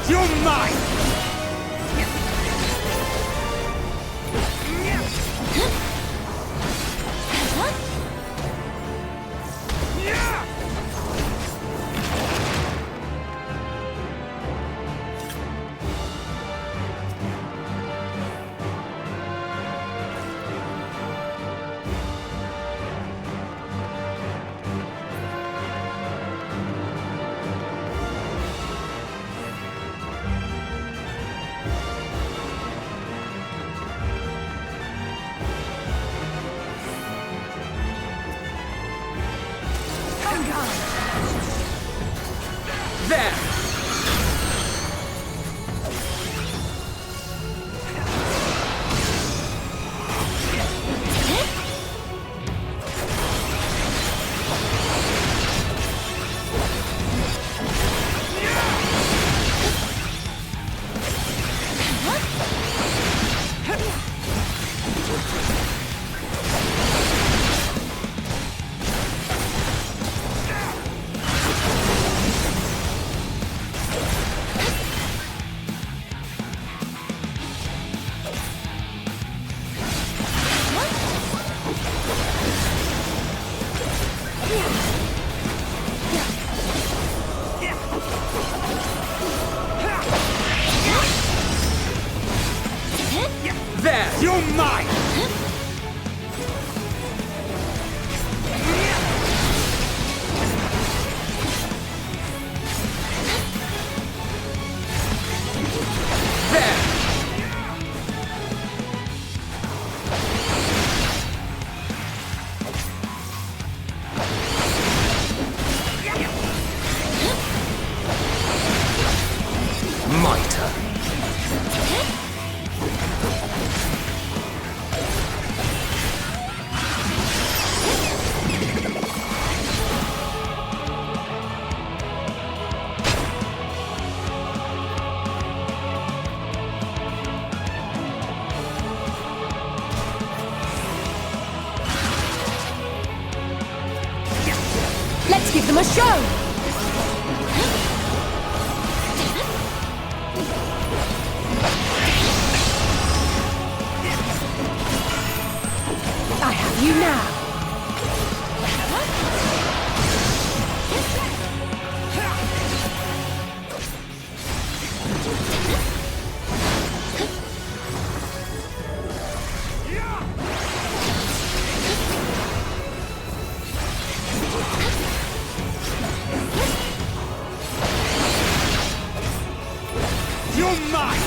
You're mine! There! There! You're mine! There! My turn. Let's give them a show! I have you now. You're mine!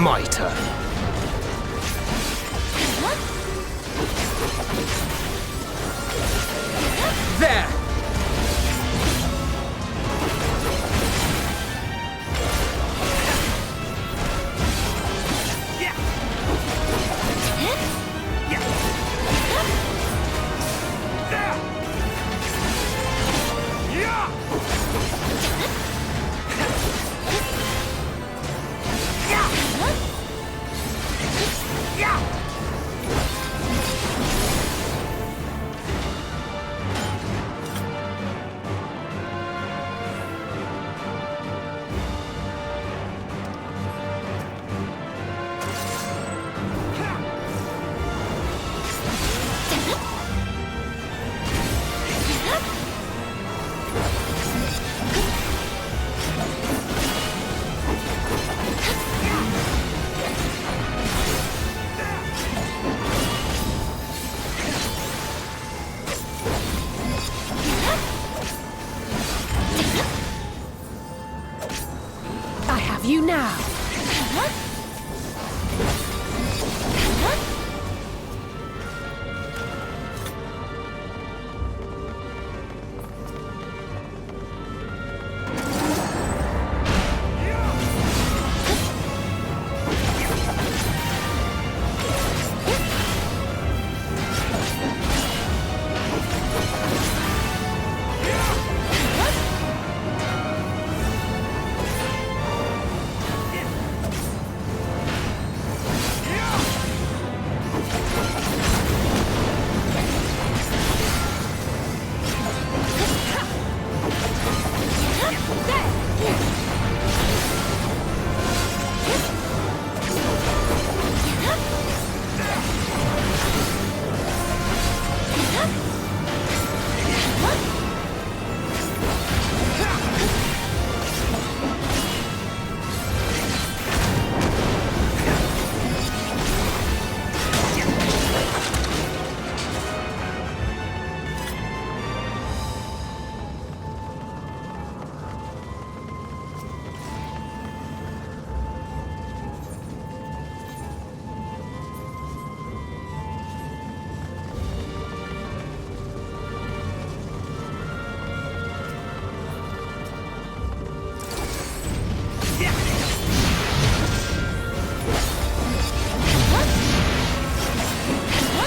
My turn. There! You now.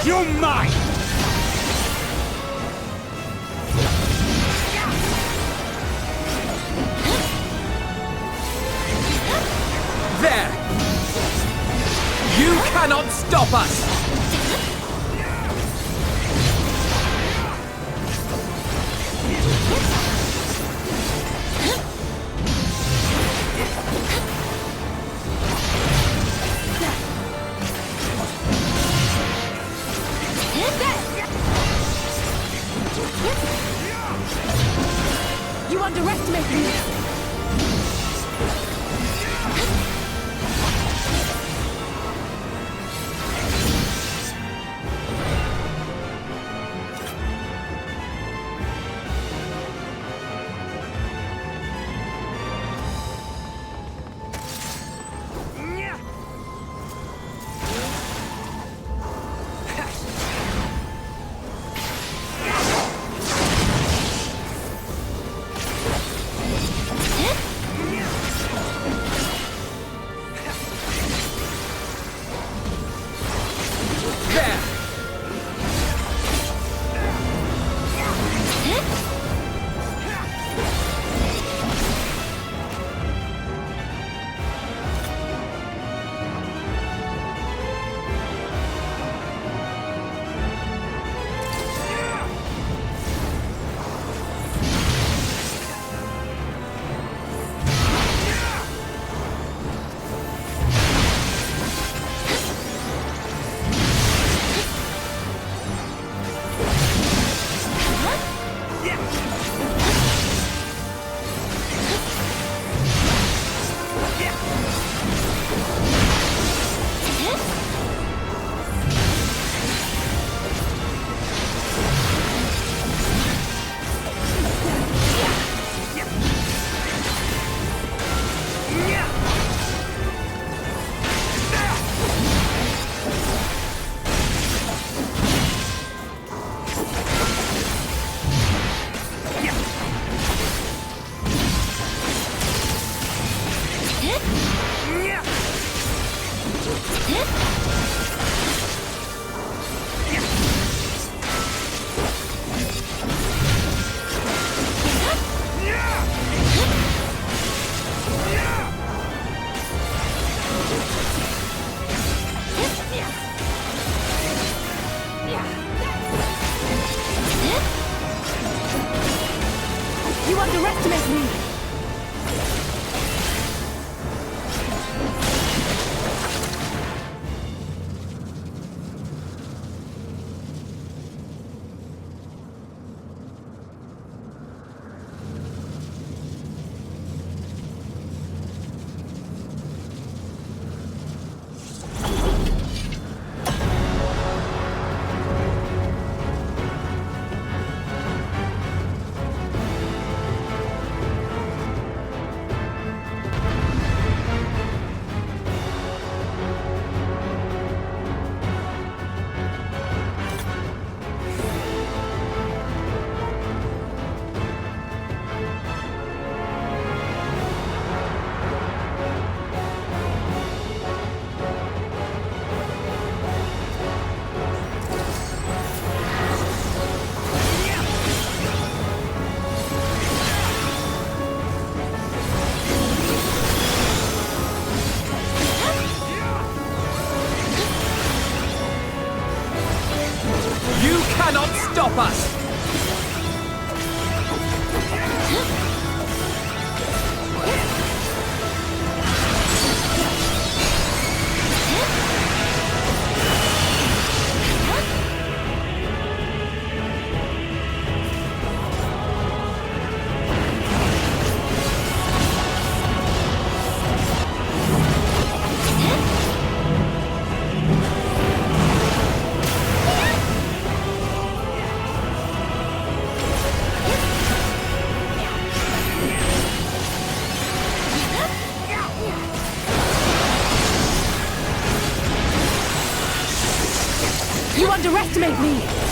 You're mine! There! You cannot stop us! You underestimate me! You underestimate me! Cannot stop us! You underestimate me!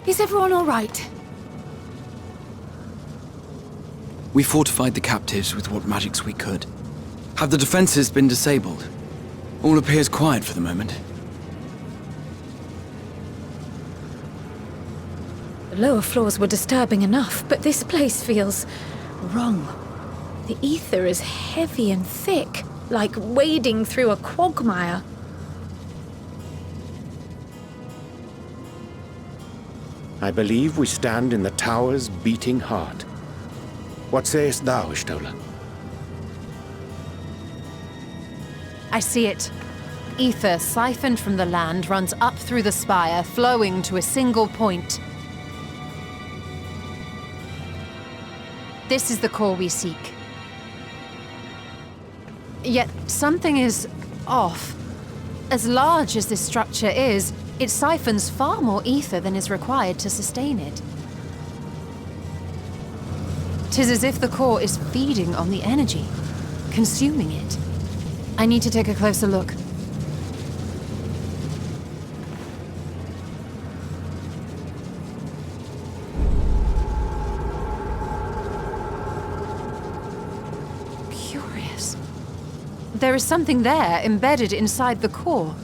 Is everyone all right? We fortified the captives with what magics we could. Have the defenses been disabled? All appears quiet for the moment. The lower floors were disturbing enough, but this place feels wrong. The ether is heavy and thick, like wading through a quagmire. I believe we stand in the tower's beating heart. What sayest thou, Ishtola? I see it. Ether siphoned from the land runs up through the spire, flowing to a single point. This is the core we seek. Yet something is off. As large as this structure is, it siphons far more ether than is required to sustain it. 'Tis as if the core is feeding on the energy, consuming it. I need to take a closer look. Curious. There is something there embedded inside the core.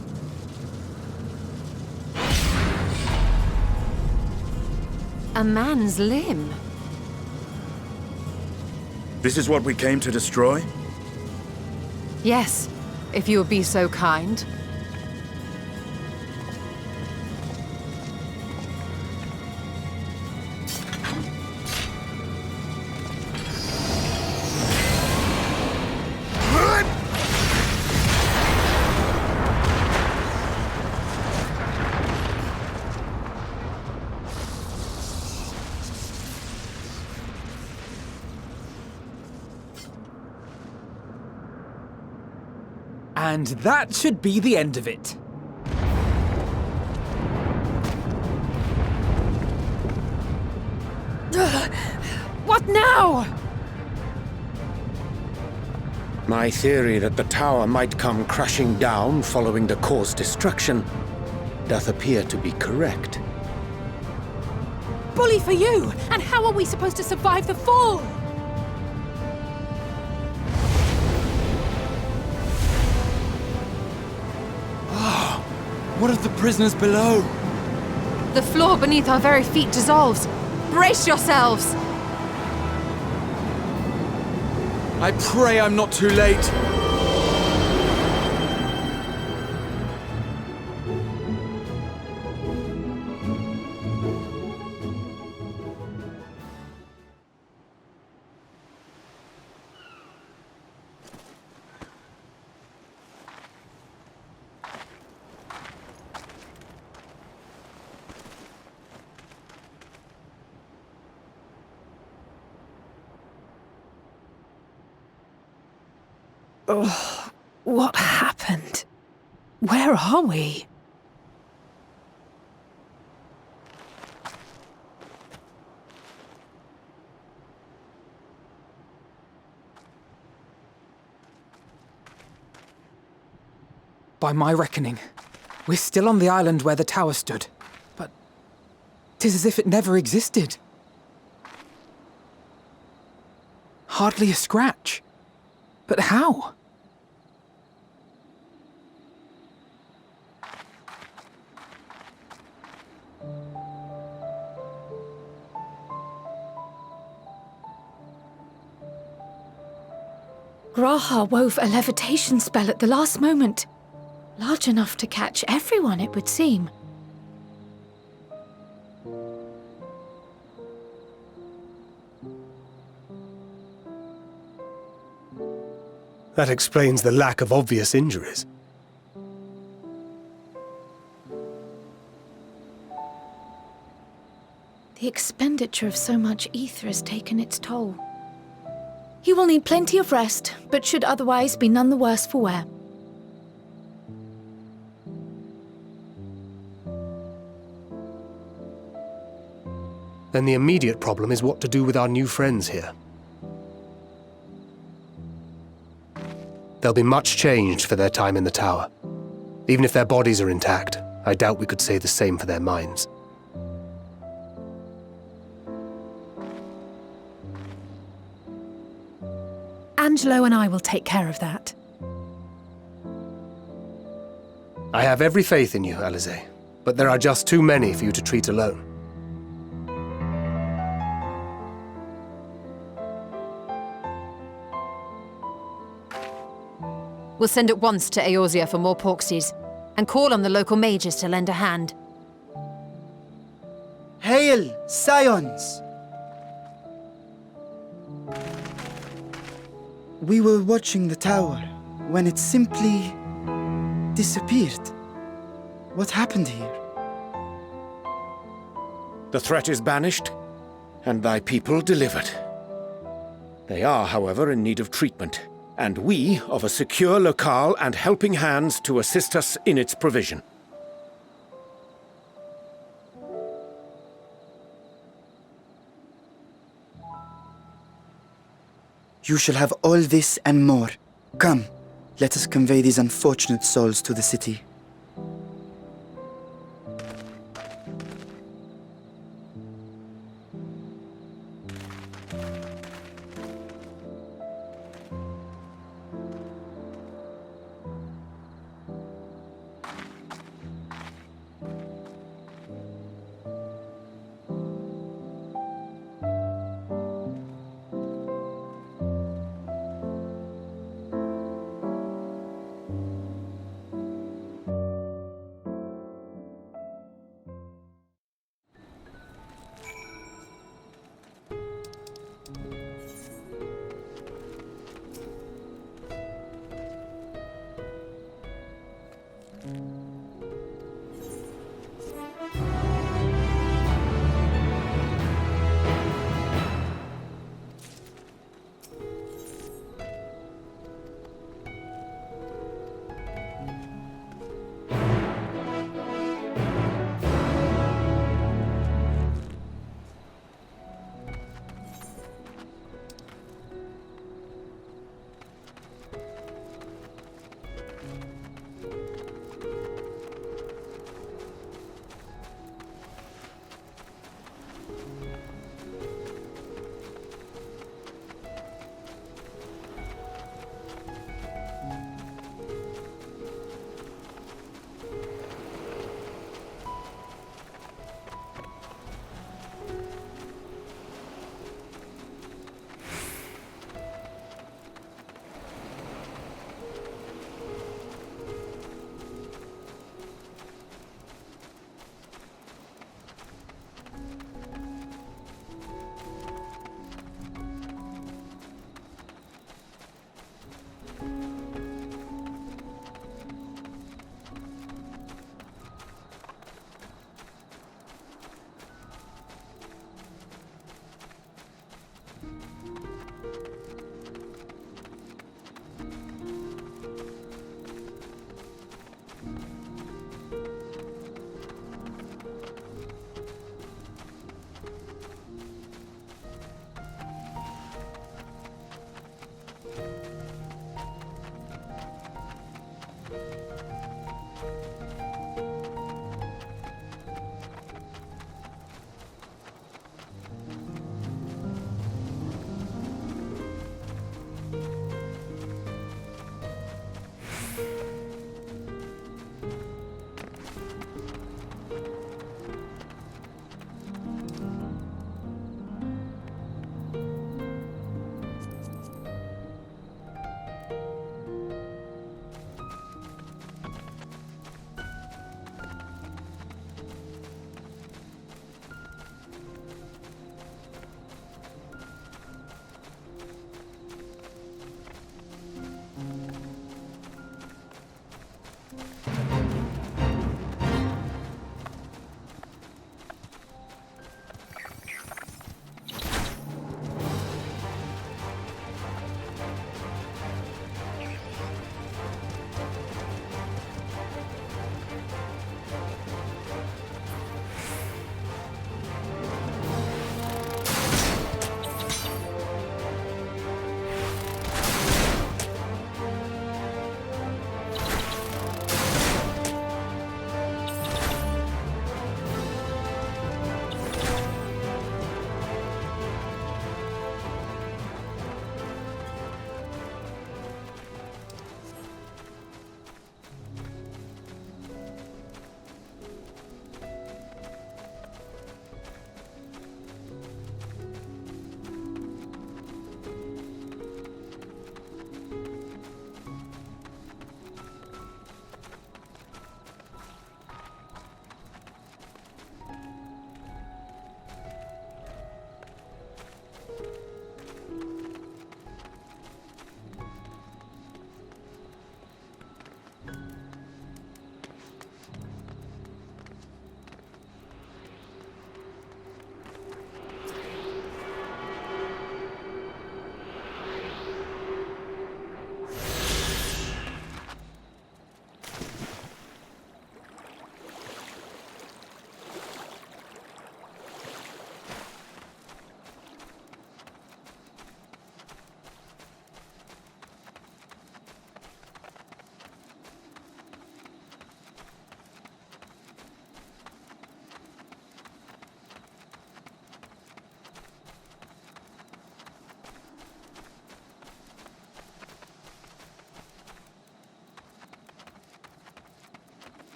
A man's limb. This is what we came to destroy? Yes, if you would be so kind. And that should be the end of it. What now? My theory that the tower might come crashing down following the core's destruction doth appear to be correct. Bully for you! And how are we supposed to survive the fall? What of the prisoners below? The floor beneath our very feet dissolves. Brace yourselves! I pray I'm not too late. Oh, what happened? Where are we? By my reckoning, we're still on the island where the tower stood. But 'tis as if it never existed. Hardly a scratch. But how? Graha wove a levitation spell at the last moment. Large enough to catch everyone, it would seem. That explains the lack of obvious injuries. The expenditure of so much ether has taken its toll. He will need plenty of rest, but should otherwise be none the worse for wear. Then the immediate problem is what to do with our new friends here. They'll be much changed for their time in the tower. Even if their bodies are intact, I doubt we could say the same for their minds. Angelo and I will take care of that. I have every faith in you, Alize, but there are just too many for you to treat alone. We'll send at once to Eorzea for more Porxies, and call on the local mages to lend a hand. Hail, Scions! We were watching the tower when it simply disappeared. What happened here? The threat is banished, and thy people delivered. They are, however, in need of treatment, and we of a secure locale and helping hands to assist us in its provision. You shall have all this and more. Come, let us convey these unfortunate souls to the city.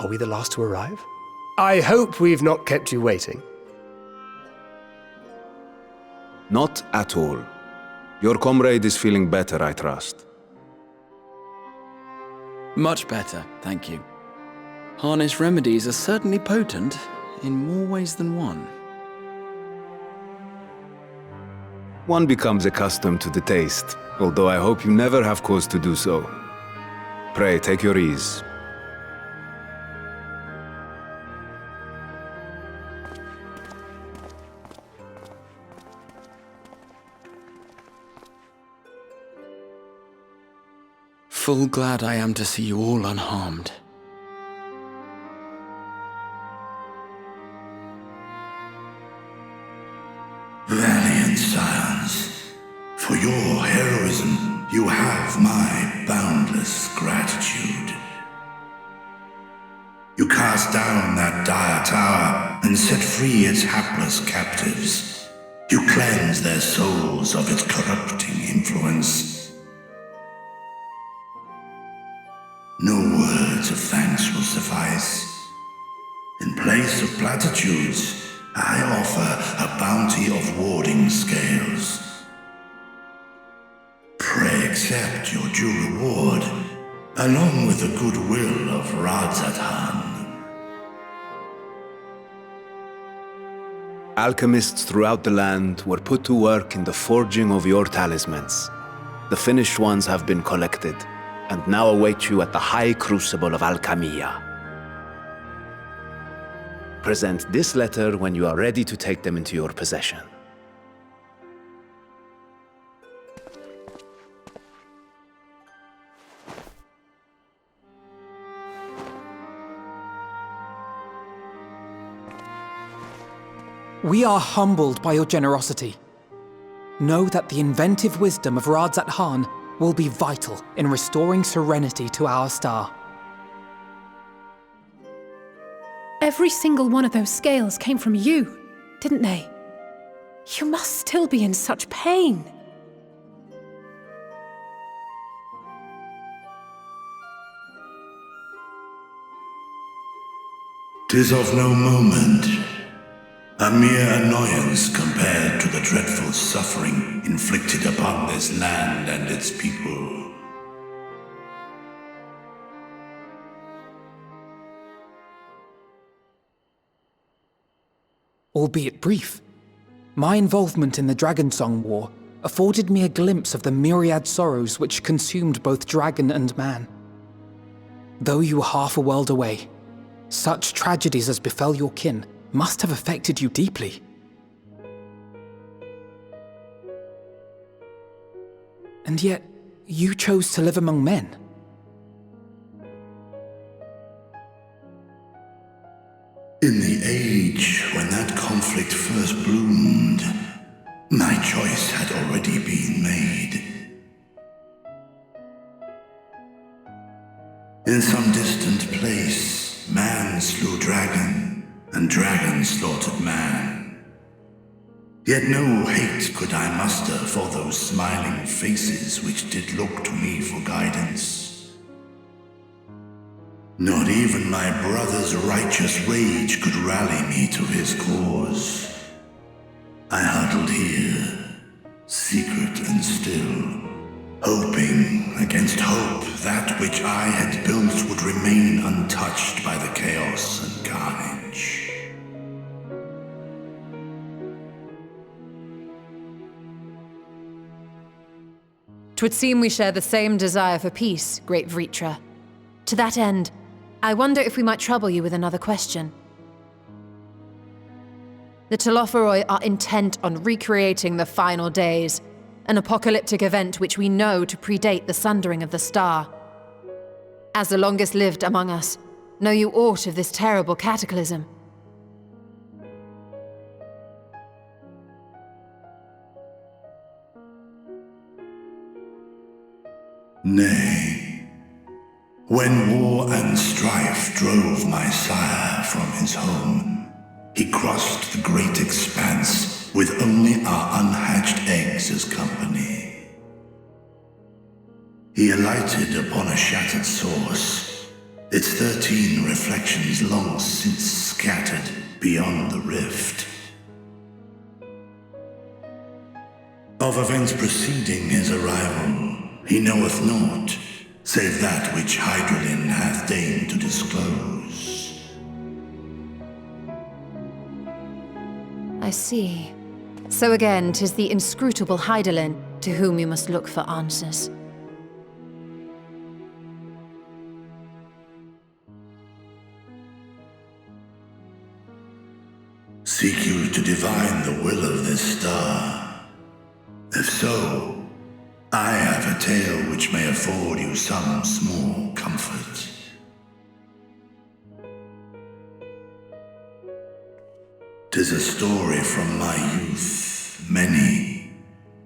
Are we the last to arrive? I hope we've not kept you waiting. Not at all. Your comrade is feeling better, I trust. Much better, thank you. Harness remedies are certainly potent in more ways than one. One becomes accustomed to the taste, although I hope you never have cause to do so. Pray, take your ease. Full glad I am to see you all unharmed. Valiant scions, for your heroism, you have my boundless gratitude. You cast down that dire tower and set free its hapless captives. You cleanse their souls of its corrupting influence. No words of thanks will suffice. In place of platitudes, I offer a bounty of warding scales. Pray accept your due reward, along with the goodwill of Radzat-Han. Alchemists throughout the land were put to work in the forging of your talismans. The finished ones have been collected, and now await you at the High Crucible of Alchemia. Present this letter when you are ready to take them into your possession. We are humbled by your generosity. Know that the inventive wisdom of Radzat-Han will be vital in restoring serenity to our star. Every single one of those scales came from you, didn't they? You must still be in such pain. "'Tis of no moment, a mere annoyance compared to the dreadful suffering inflicted upon this land and its people. Albeit brief, my involvement in the Dragonsong War afforded me a glimpse of the myriad sorrows which consumed both dragon and man. Though you were half a world away, such tragedies as befell your kin must have affected you deeply. And yet, you chose to live among men. In the age when that conflict first bloomed, my choice had already been made. In some distant place, man slew dragon, and dragon slaughtered man. Yet no hate could I muster for those smiling faces which did look to me for guidance. Not even my brother's righteous rage could rally me to his cause. I huddled here, secret and still, hoping against hope that which I had built would remain untouched by the chaos and carnage. Twould seem we share the same desire for peace, great Vritra. To that end, I wonder if we might trouble you with another question. The Telophoroi are intent on recreating the final days, an apocalyptic event which we know to predate the sundering of the star. As the longest lived among us, know you aught of this terrible cataclysm? Nay. When war and strife drove my sire from his home, he crossed the great expanse with only our unhatched eggs as company. He alighted upon a shattered source, its 13 reflections long since scattered beyond the rift. Of events preceding his arrival, he knoweth naught, save that which Hydralin hath deigned to disclose. I see. So again, 'tis the inscrutable Hydralin to whom you must look for answers. Seek you to divine the will of this star? If so, I have a tale which may afford you some small comfort. 'Tis a story from my youth, many,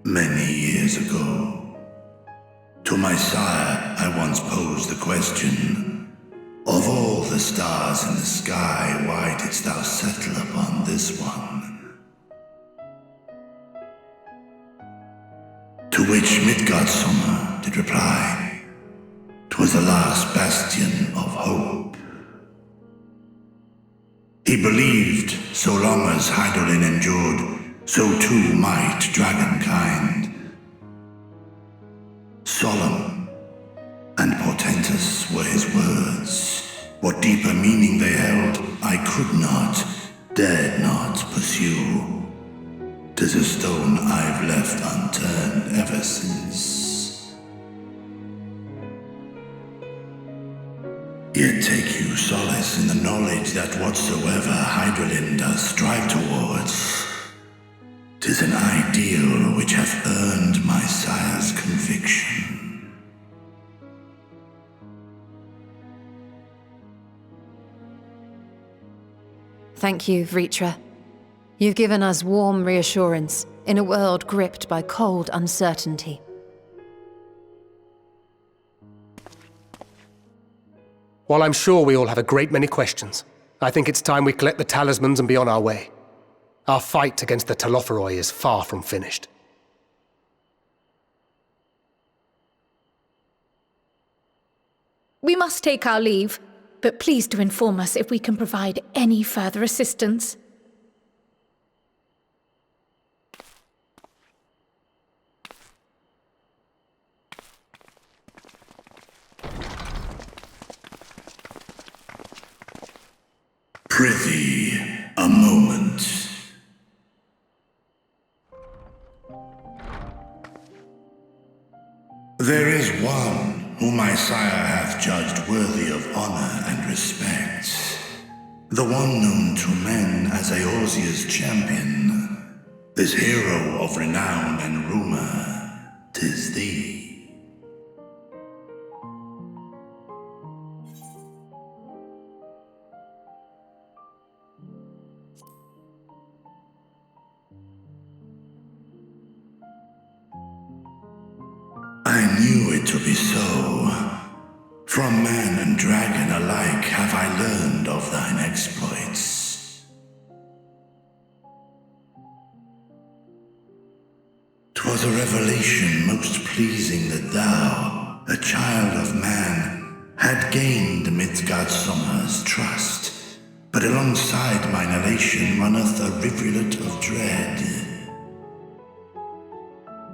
many years ago. To my sire, I once posed the question, of all the stars in the sky, why didst thou settle upon this one? To which Midgardsummer did reply, 'twas the last bastion of hope. He believed so long as Hydralin endured, so too might dragonkind. Solemn and portentous were his words. What deeper meaning they held, I could not, dared not pursue. 'Tis a stone I've left unturned ever since. Yet take you solace in the knowledge that whatsoever Hydralin does strive towards, 'tis an ideal which hath earned my sire's conviction. Thank you, Vritra. You've given us warm reassurance in a world gripped by cold uncertainty. While I'm sure we all have a great many questions, I think it's time we collect the talismans and be on our way. Our fight against the Telophoroi is far from finished. We must take our leave, but please do inform us if we can provide any further assistance. Prithee, a moment. There is one whom my sire hath judged worthy of honor and respect. The one known to men as Eorzea's champion. This hero of renown and rumor, 'tis thee. I knew it to be so. From man and dragon alike have I learned of thine exploits. 'Twas a revelation most pleasing that thou, a child of man, had gained Midgardsummer's trust. But alongside mine elation runneth a rivulet of dread.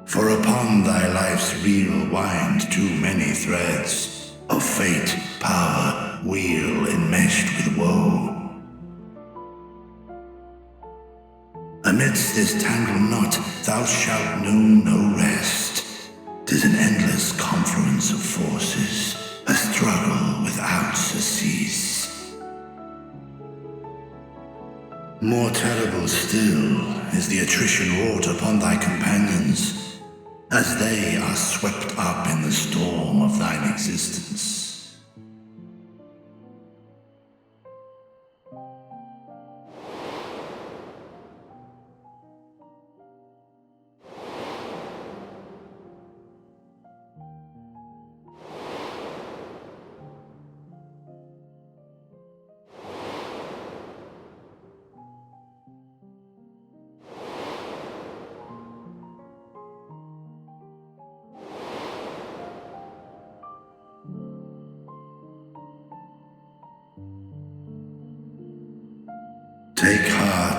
For upon thy life's reel wind too many threads of fate, power, wheel enmeshed with woe. Amidst this tangled knot thou shalt know no rest. 'Tis an endless confluence of forces, a struggle without surcease. More terrible still is the attrition wrought upon thy companions, as they are swept up in the storm of thine existence.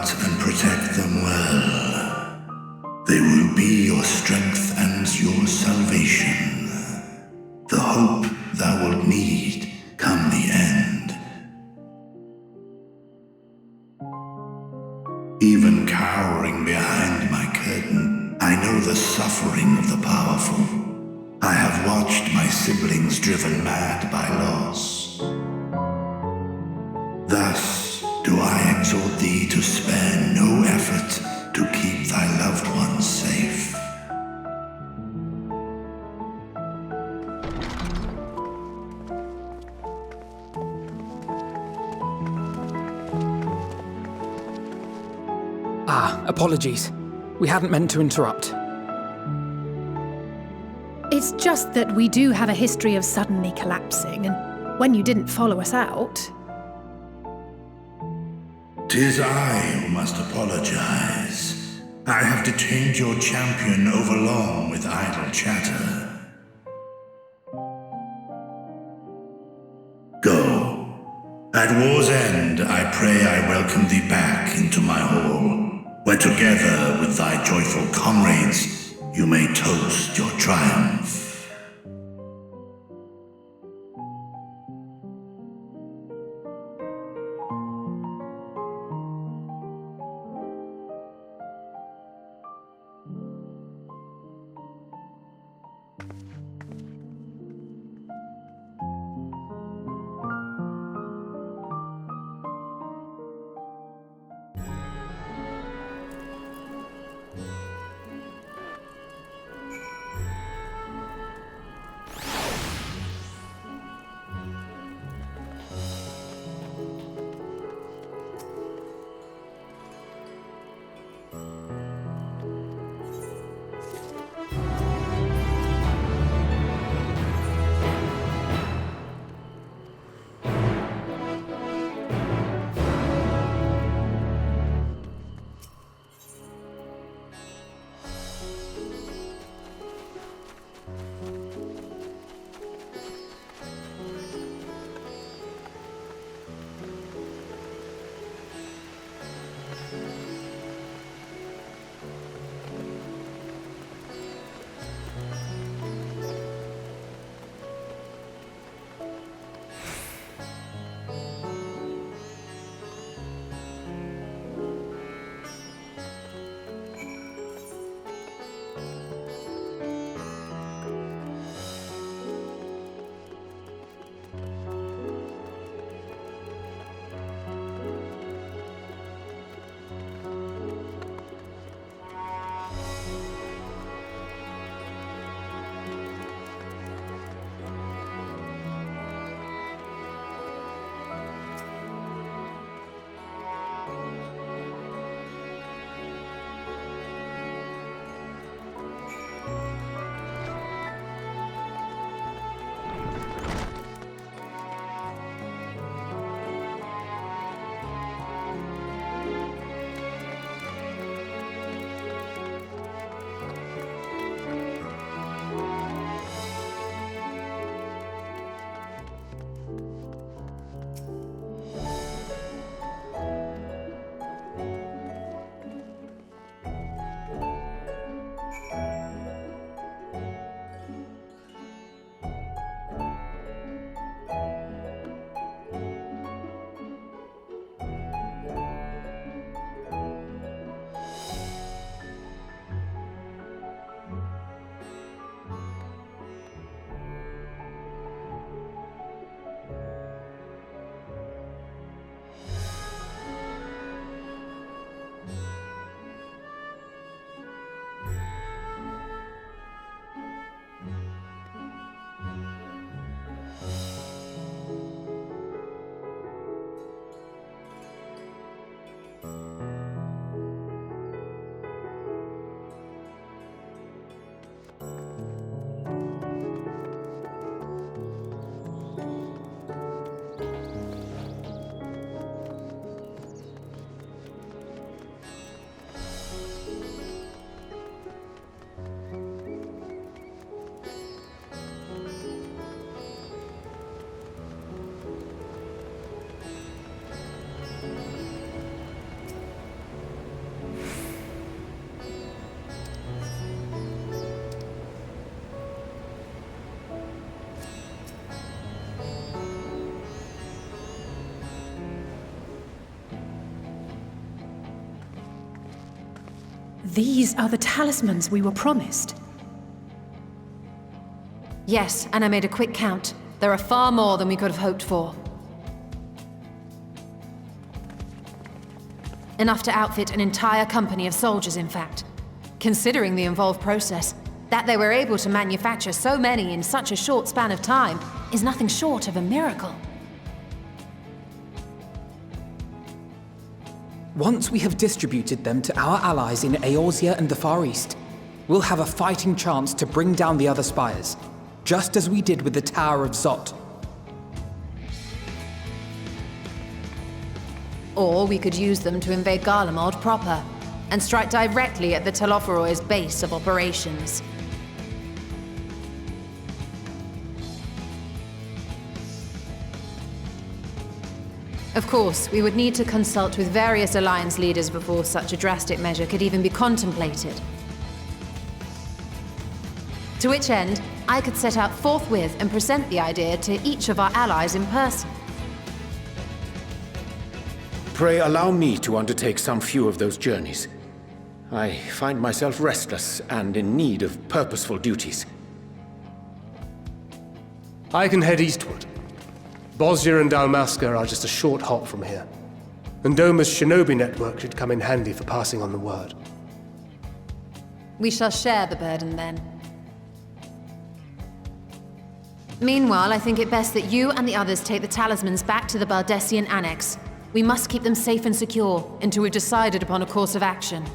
Guard and protect them well. They will be your strength and your salvation. The hope thou wilt need come the end. Even cowering behind my curtain, I know the suffering of the powerful. I have watched my siblings driven mad by loss. Thus do I exhort thee to spare no effort to keep thy loved ones safe. Apologies. We hadn't meant to interrupt. It's just that we do have a history of suddenly collapsing, and when you didn't follow us out... 'Tis I who must apologize. I have detained your champion overlong with idle chatter. Go. At war's end, I pray I welcome thee back into my hall, where together with thy joyful comrades, you may toast your triumph. These are the talismans we were promised. Yes, and I made a quick count. There are far more than we could have hoped for. Enough to outfit an entire company of soldiers, in fact. Considering the involved process, that they were able to manufacture so many in such a short span of time is nothing short of a miracle. Once we have distributed them to our allies in Eorzea and the Far East, we'll have a fighting chance to bring down the other spires, just as we did with the Tower of Zot. Or we could use them to invade Garlemald proper, and strike directly at the Telophoroid's base of operations. Of course, we would need to consult with various Alliance leaders before such a drastic measure could even be contemplated. To which end, I could set out forthwith and present the idea to each of our allies in person. Pray allow me to undertake some few of those journeys. I find myself restless and in need of purposeful duties. I can head eastward. Bosnia and Dalmasca are just a short hop from here. And Doma's shinobi network should come in handy for passing on the word. We shall share the burden then. Meanwhile, I think it best that you and the others take the talismans back to the Baldessian Annex. We must keep them safe and secure until we've decided upon a course of action.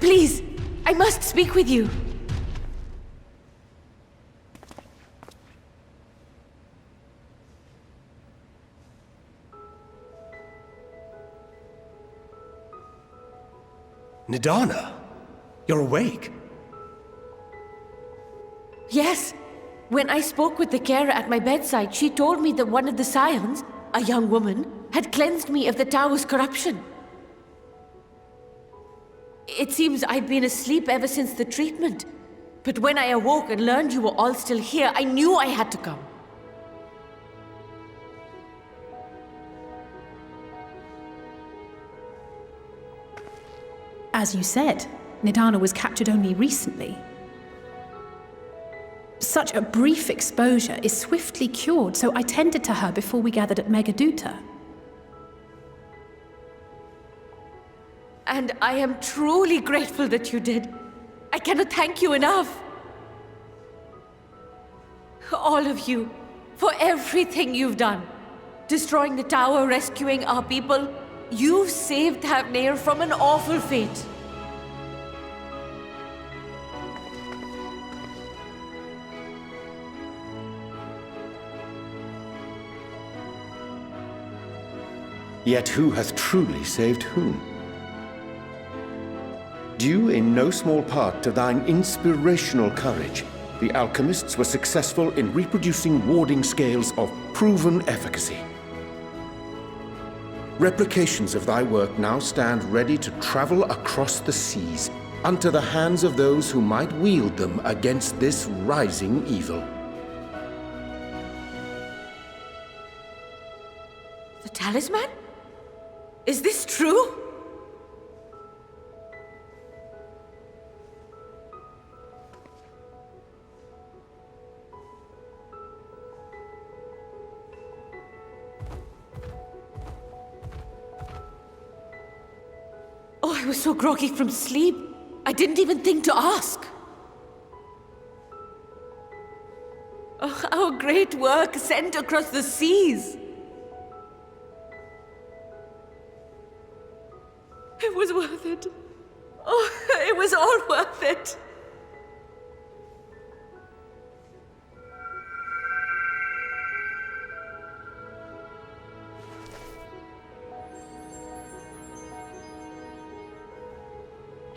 Please, I must speak with you. Nidana, you're awake. Yes. When I spoke with the carer at my bedside, she told me that one of the scions, a young woman, had cleansed me of the tower's corruption. It seems I'd been asleep ever since the treatment. But when I awoke and learned you were all still here, I knew I had to come. As you said, Nidana was captured only recently. Such a brief exposure is swiftly cured, so I tended to her before we gathered at Megaduta. And I am truly grateful that you did. I cannot thank you enough. All of you, for everything you've done. Destroying the tower, rescuing our people. You saved Thavnair from an awful fate. Yet who hath truly saved whom? Due in no small part to thine inspirational courage, the alchemists were successful in reproducing warding scales of proven efficacy. Replications of thy work now stand ready to travel across the seas, unto the hands of those who might wield them against this rising evil. The talisman? Is this true? Oh, I was so groggy from sleep. I didn't even think to ask. Oh, our great work sent across the seas. It was worth it. Oh, it was all worth it.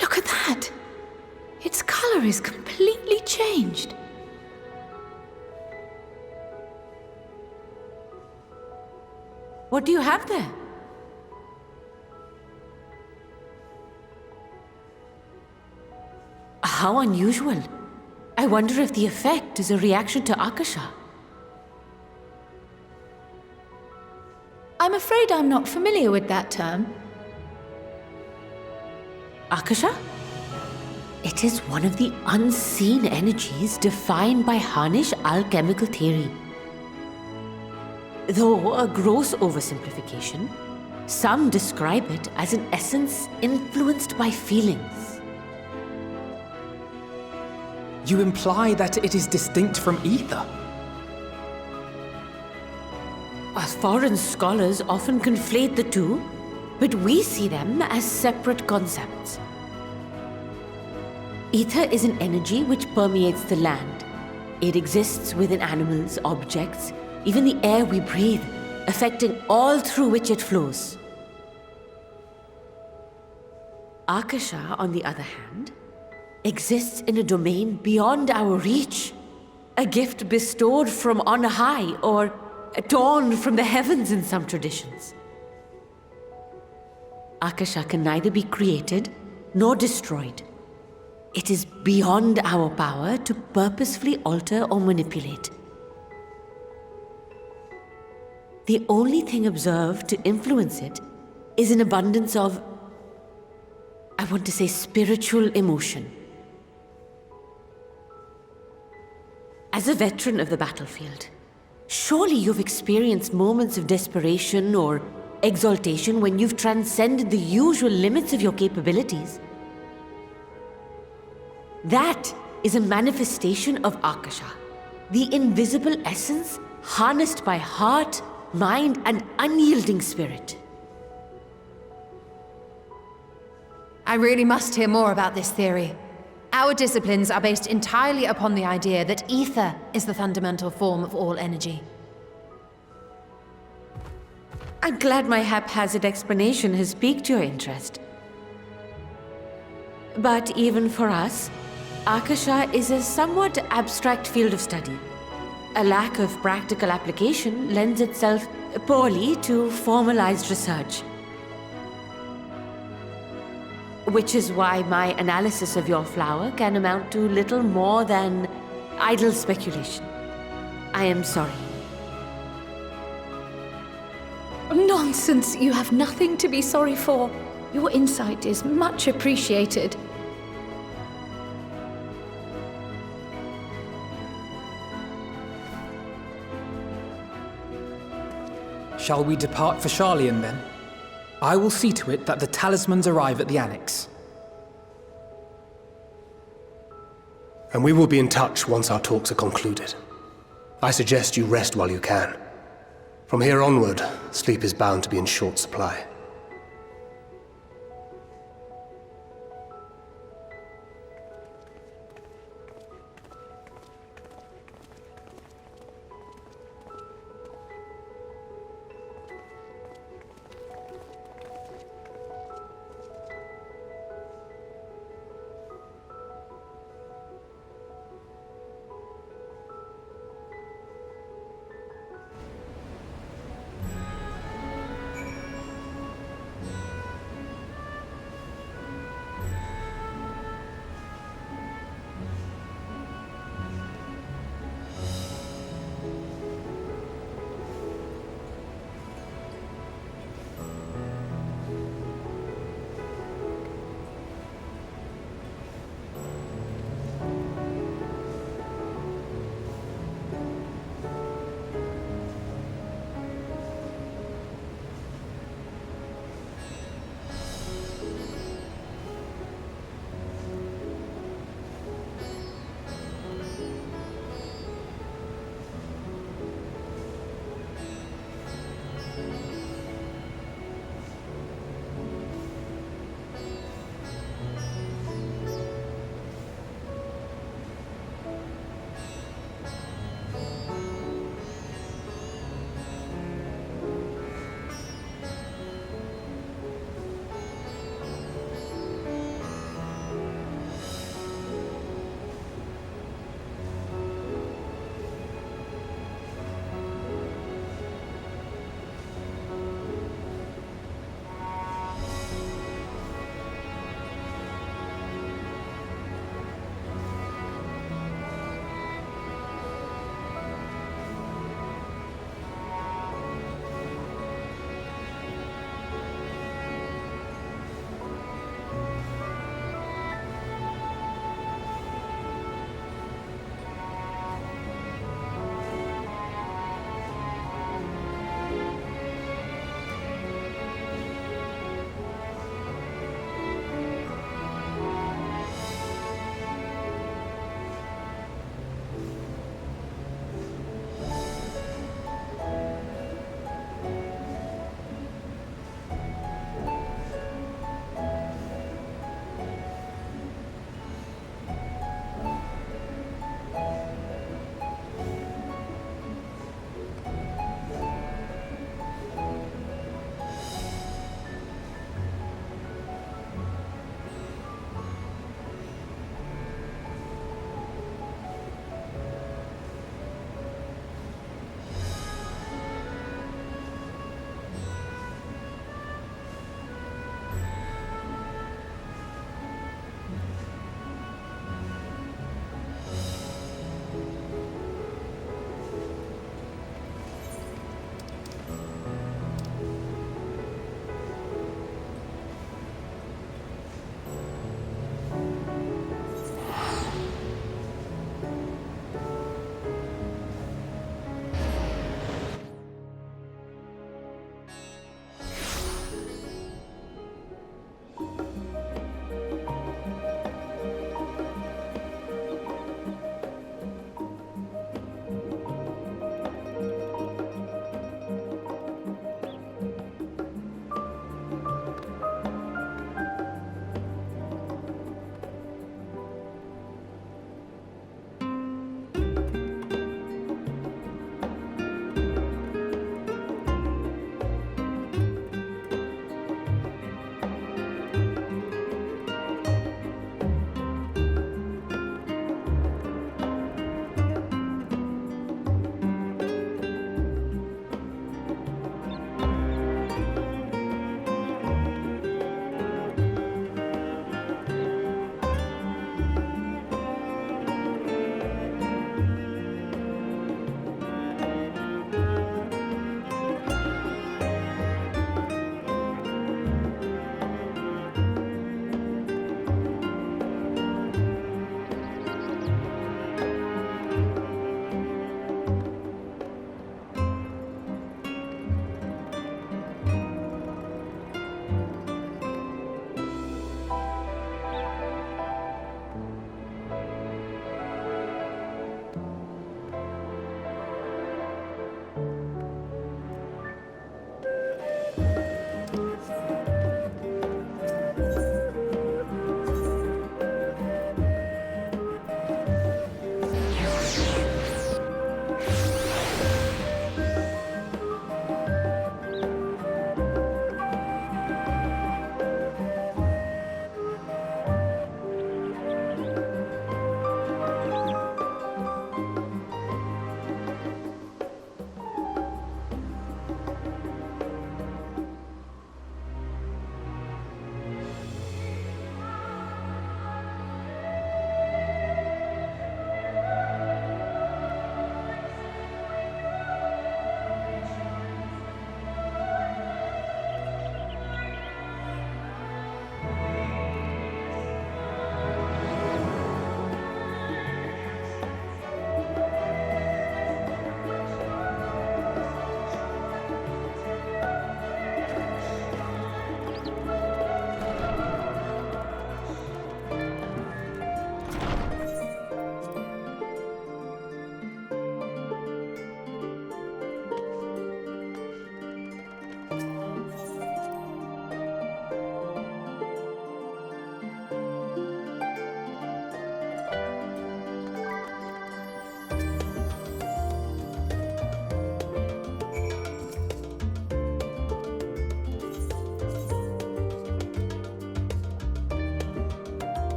Look at that. Its color is completely changed. What do you have there? How unusual. I wonder if the effect is a reaction to Akasha. I'm afraid I'm not familiar with that term. Akasha? It is one of the unseen energies defined by Harnish alchemical theory. Though a gross oversimplification, some describe it as an essence influenced by feelings. You imply that it is distinct from ether? Foreign scholars often conflate the two, but we see them as separate concepts. Ether is an energy which permeates the land. It exists within animals, objects, even the air we breathe, affecting all through which it flows. Akasha, on the other hand, exists in a domain beyond our reach, a gift bestowed from on high or torn from the heavens in some traditions. Akasha can neither be created nor destroyed. It is beyond our power to purposefully alter or manipulate. The only thing observed to influence it is an abundance of, I want to say, spiritual emotion. As a veteran of the battlefield, surely you've experienced moments of desperation or exaltation when you've transcended the usual limits of your capabilities. That is a manifestation of Akasha, the invisible essence harnessed by heart, mind, and unyielding spirit. I really must hear more about this theory. Our disciplines are based entirely upon the idea that ether is the fundamental form of all energy. I'm glad my haphazard explanation has piqued your interest. But even for us, Akasha is a somewhat abstract field of study. A lack of practical application lends itself poorly to formalized research. Which is why my analysis of your flower can amount to little more than idle speculation. I am sorry. Nonsense! You have nothing to be sorry for. Your insight is much appreciated. Shall we depart for Sharlayan then? I will see to it that the talismans arrive at the Annex. And we will be in touch once our talks are concluded. I suggest you rest while you can. From here onward, sleep is bound to be in short supply.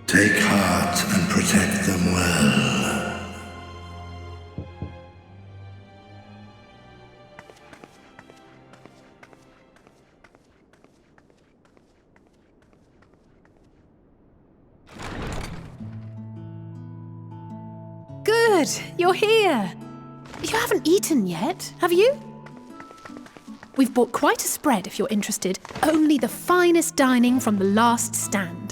Take heart and protect them well. Good, you're here. You haven't eaten yet, have you? We've bought quite a spread if you're interested. Only the finest dining from the last stand.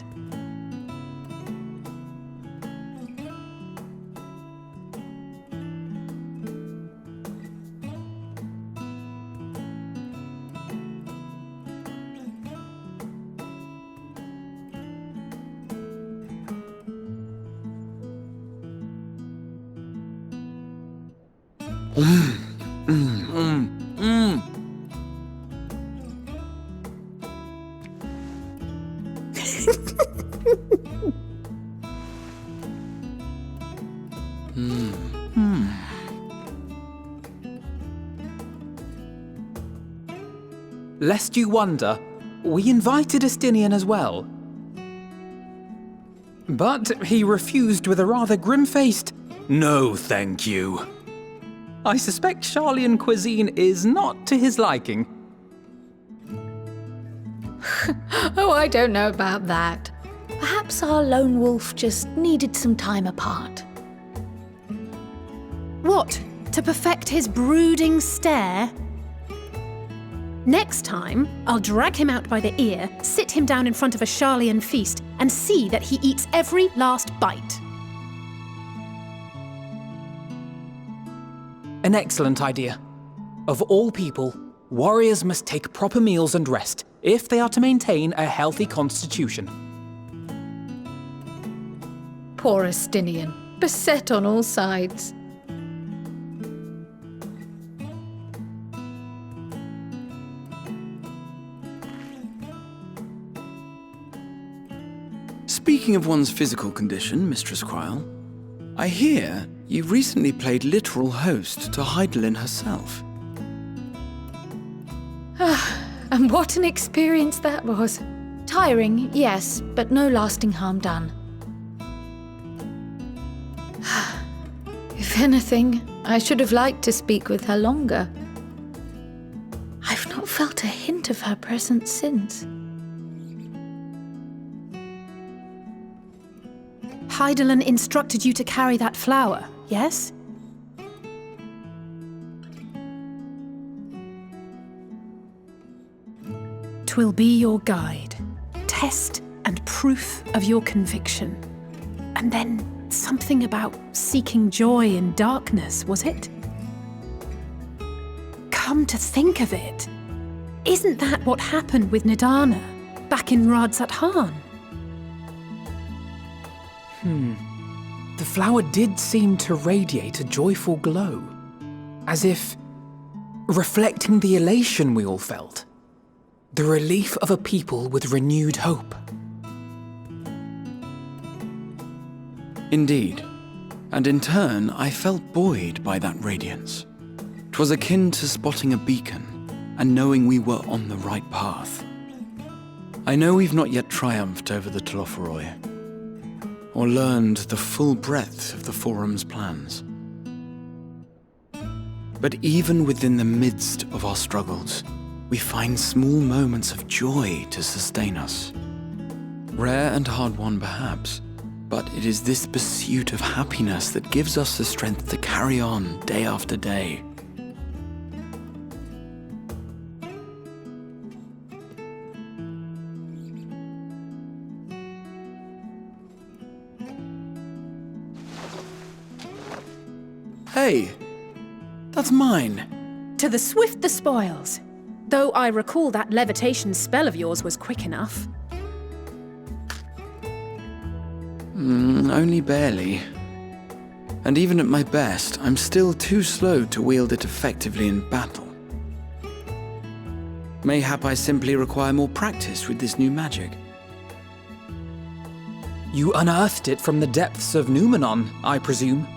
Lest you wonder, we invited Estinian as well. But he refused with a rather grim-faced, "No, thank you." I suspect Charlian cuisine is not to his liking. Oh, I don't know about that. Perhaps our lone wolf just needed some time apart. What? To perfect his brooding stare? Next time, I'll drag him out by the ear, sit him down in front of a Charlian feast, and see that he eats every last bite. An excellent idea. Of all people, warriors must take proper meals and rest if they are to maintain a healthy constitution. Poor Estinian, beset on all sides. Speaking of one's physical condition, Mistress Quile, I hear you recently played literal host to Heidelin herself. And what an experience that was. Tiring, yes, but no lasting harm done. If anything, I should have liked to speak with her longer. I've not felt a hint of her presence since. Heidelin instructed you to carry that flower, yes? Twill be your guide, test and proof of your conviction. And then something about seeking joy in darkness, was it? Come to think of it, isn't that what happened with Nidana back in Radzat-Han? The flower did seem to radiate a joyful glow, as if reflecting the elation we all felt, the relief of a people with renewed hope. Indeed, and in turn I felt buoyed by that radiance. 'Twas akin to spotting a beacon and knowing we were on the right path. I know we've not yet triumphed over the Telophoroi, or learned the full breadth of the Forum's plans. But even within the midst of our struggles, we find small moments of joy to sustain us. Rare and hard-won perhaps, but it is this pursuit of happiness that gives us the strength to carry on day after day. Hey, that's mine. To the swift the spoils. Though I recall that levitation spell of yours was quick enough. Only barely. And even at my best, I'm still too slow to wield it effectively in battle. Mayhap I simply require more practice with this new magic. You unearthed it from the depths of Numenon, I presume?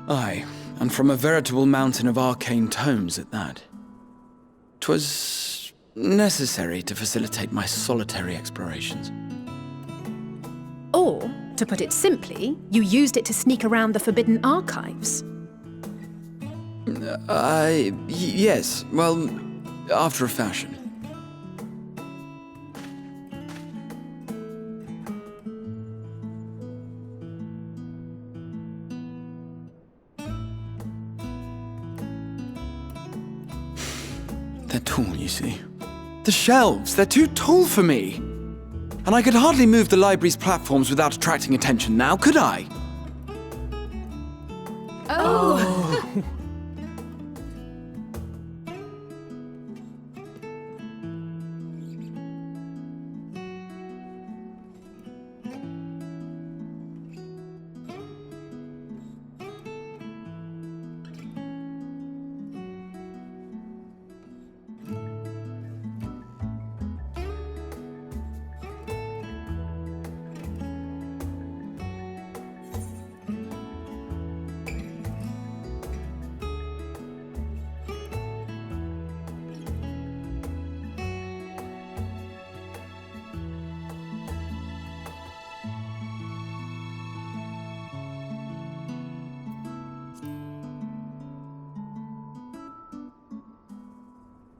Aye, and from a veritable mountain of arcane tomes at that. 'Twas necessary to facilitate my solitary explorations. Or, to put it simply, you used it to sneak around the Forbidden Archives. Yes, well, after a fashion. They're tall, you see. The shelves, they're too tall for me. And I could hardly move the library's platforms without attracting attention now, could I? Oh!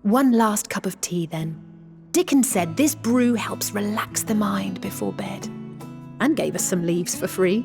One last cup of tea, then. Dickon said this brew helps relax the mind before bed. And gave us some leaves for free.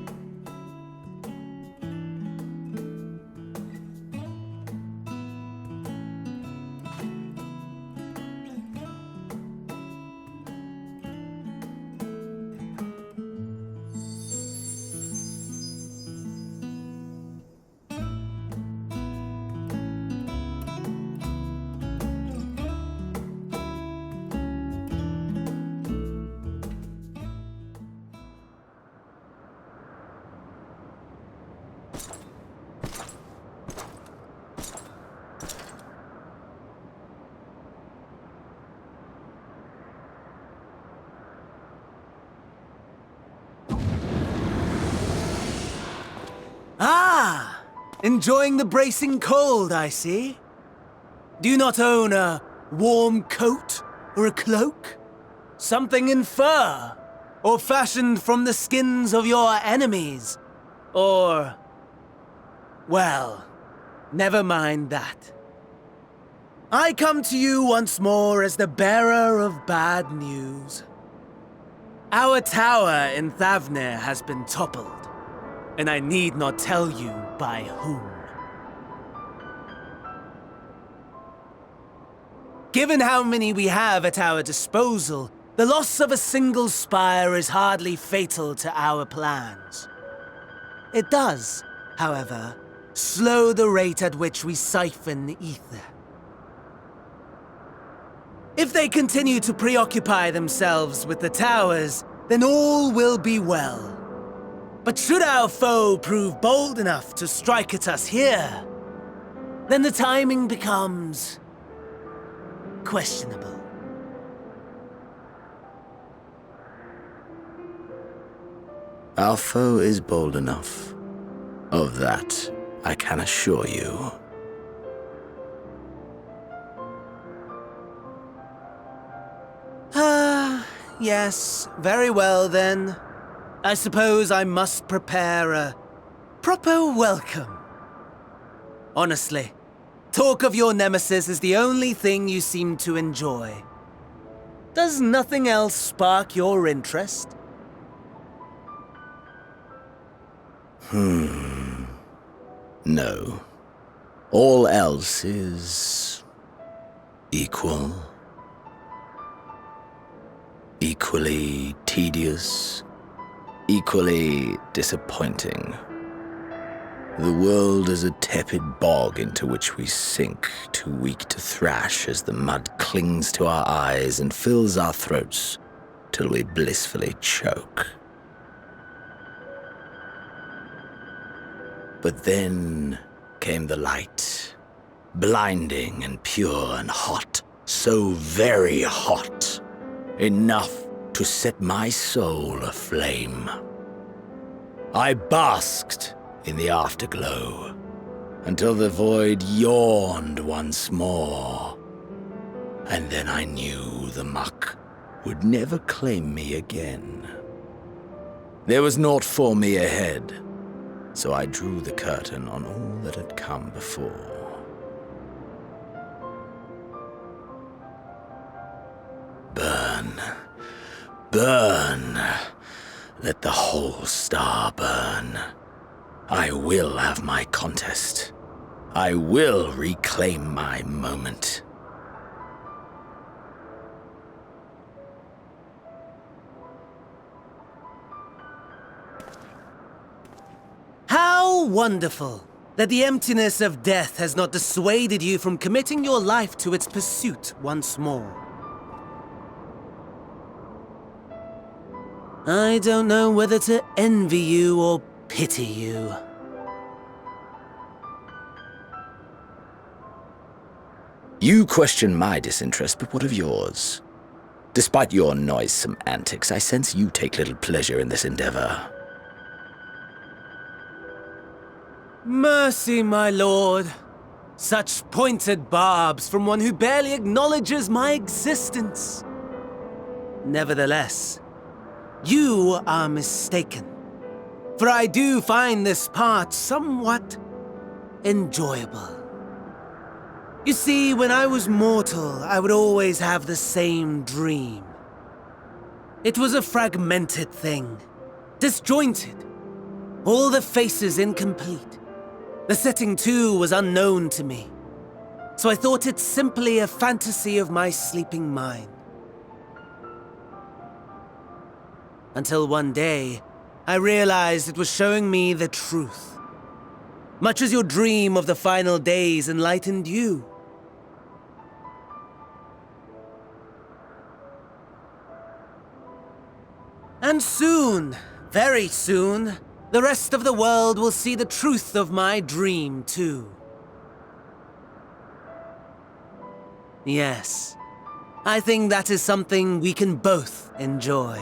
Ah! Enjoying the bracing cold, I see. Do you not own a warm coat or a cloak? Something in fur? Or fashioned from the skins of your enemies? Or... well, never mind that. I come to you once more as the bearer of bad news. Our tower in Thavnir has been toppled. And I need not tell you by whom. Given how many we have at our disposal, the loss of a single spire is hardly fatal to our plans. It does, however, slow the rate at which we siphon ether. If they continue to preoccupy themselves with the towers, then all will be well. But should our foe prove bold enough to strike at us here, then the timing becomes questionable. Our foe is bold enough. Of that, I can assure you. Yes, very well then. I suppose I must prepare a proper welcome. Honestly, talk of your nemesis is the only thing you seem to enjoy. Does nothing else spark your interest? No. All else is... equal. Equally tedious. Equally disappointing. The world is a tepid bog into which we sink, too weak to thrash as the mud clings to our eyes and fills our throats till we blissfully choke. But then came the light, blinding and pure and hot, so very hot, enough to set my soul aflame. I basked in the afterglow until the void yawned once more, and then I knew the muck would never claim me again. There was naught for me ahead, so I drew the curtain on all that had come before. Burn, burn, let the whole star burn. I will have my contest. I will reclaim my moment. How wonderful that the emptiness of death has not dissuaded you from committing your life to its pursuit once more. I don't know whether to envy you or pity you. You question my disinterest, but what of yours? Despite your noisome antics, I sense you take little pleasure in this endeavor. Mercy, my lord. Such pointed barbs from one who barely acknowledges my existence. Nevertheless, you are mistaken. For I do find this part somewhat enjoyable. You see, when I was mortal, I would always have the same dream. It was a fragmented thing, disjointed, all the faces incomplete. The setting, too, was unknown to me, so I thought it simply a fantasy of my sleeping mind. Until one day, I realized it was showing me the truth, much as your dream of the final days enlightened you. And soon, very soon, the rest of the world will see the truth of my dream, too. Yes, I think that is something we can both enjoy.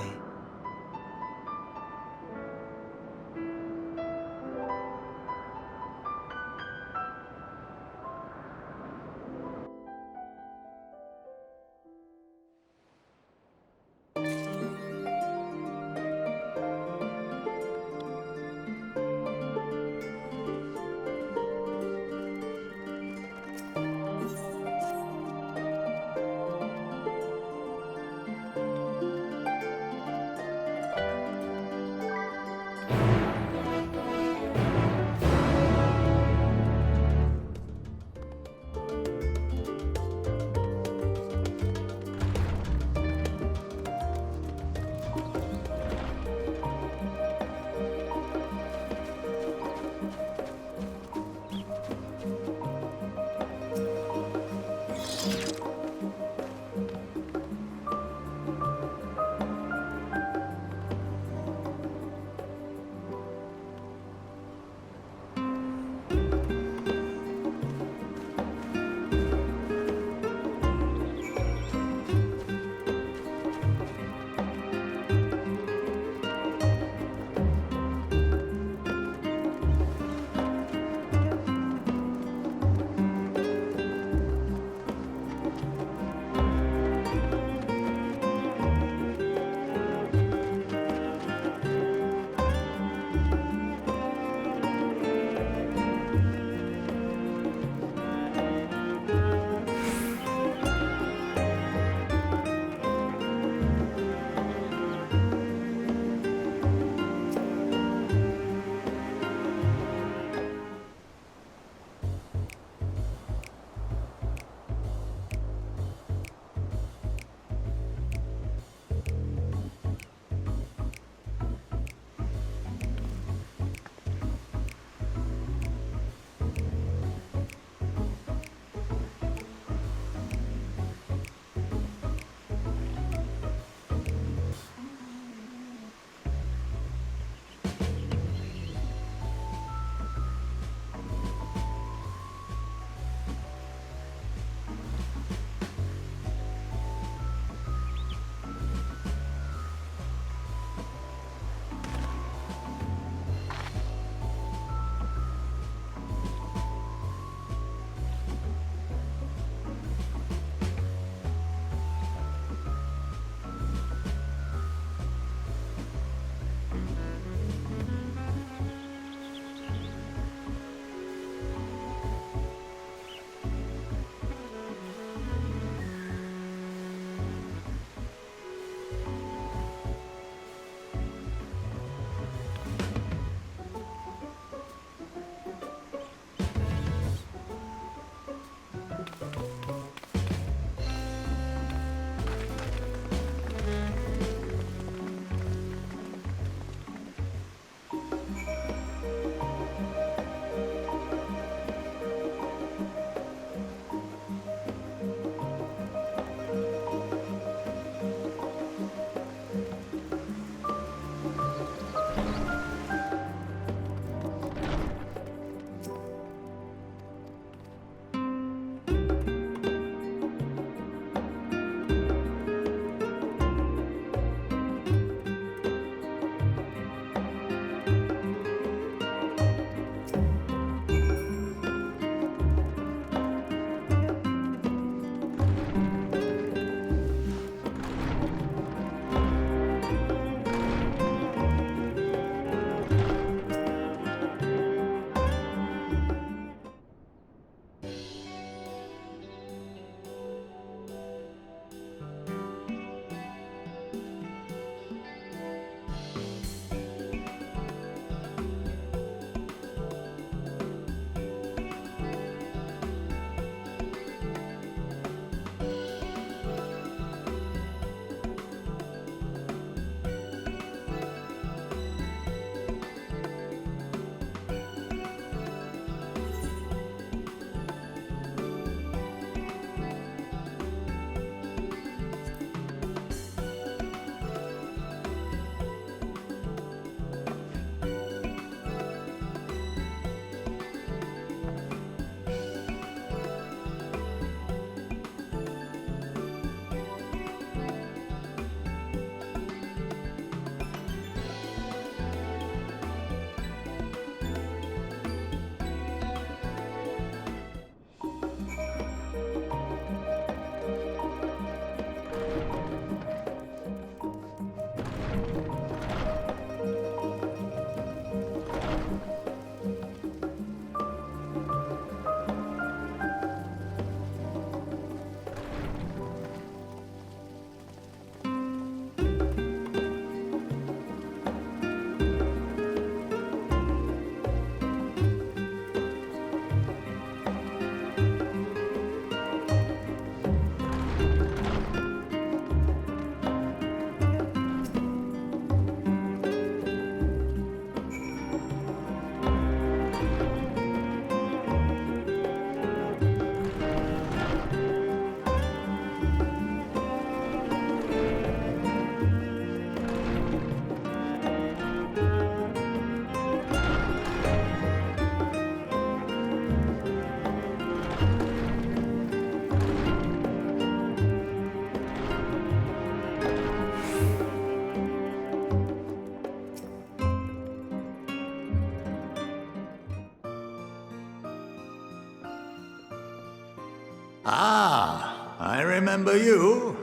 Ah, I remember you.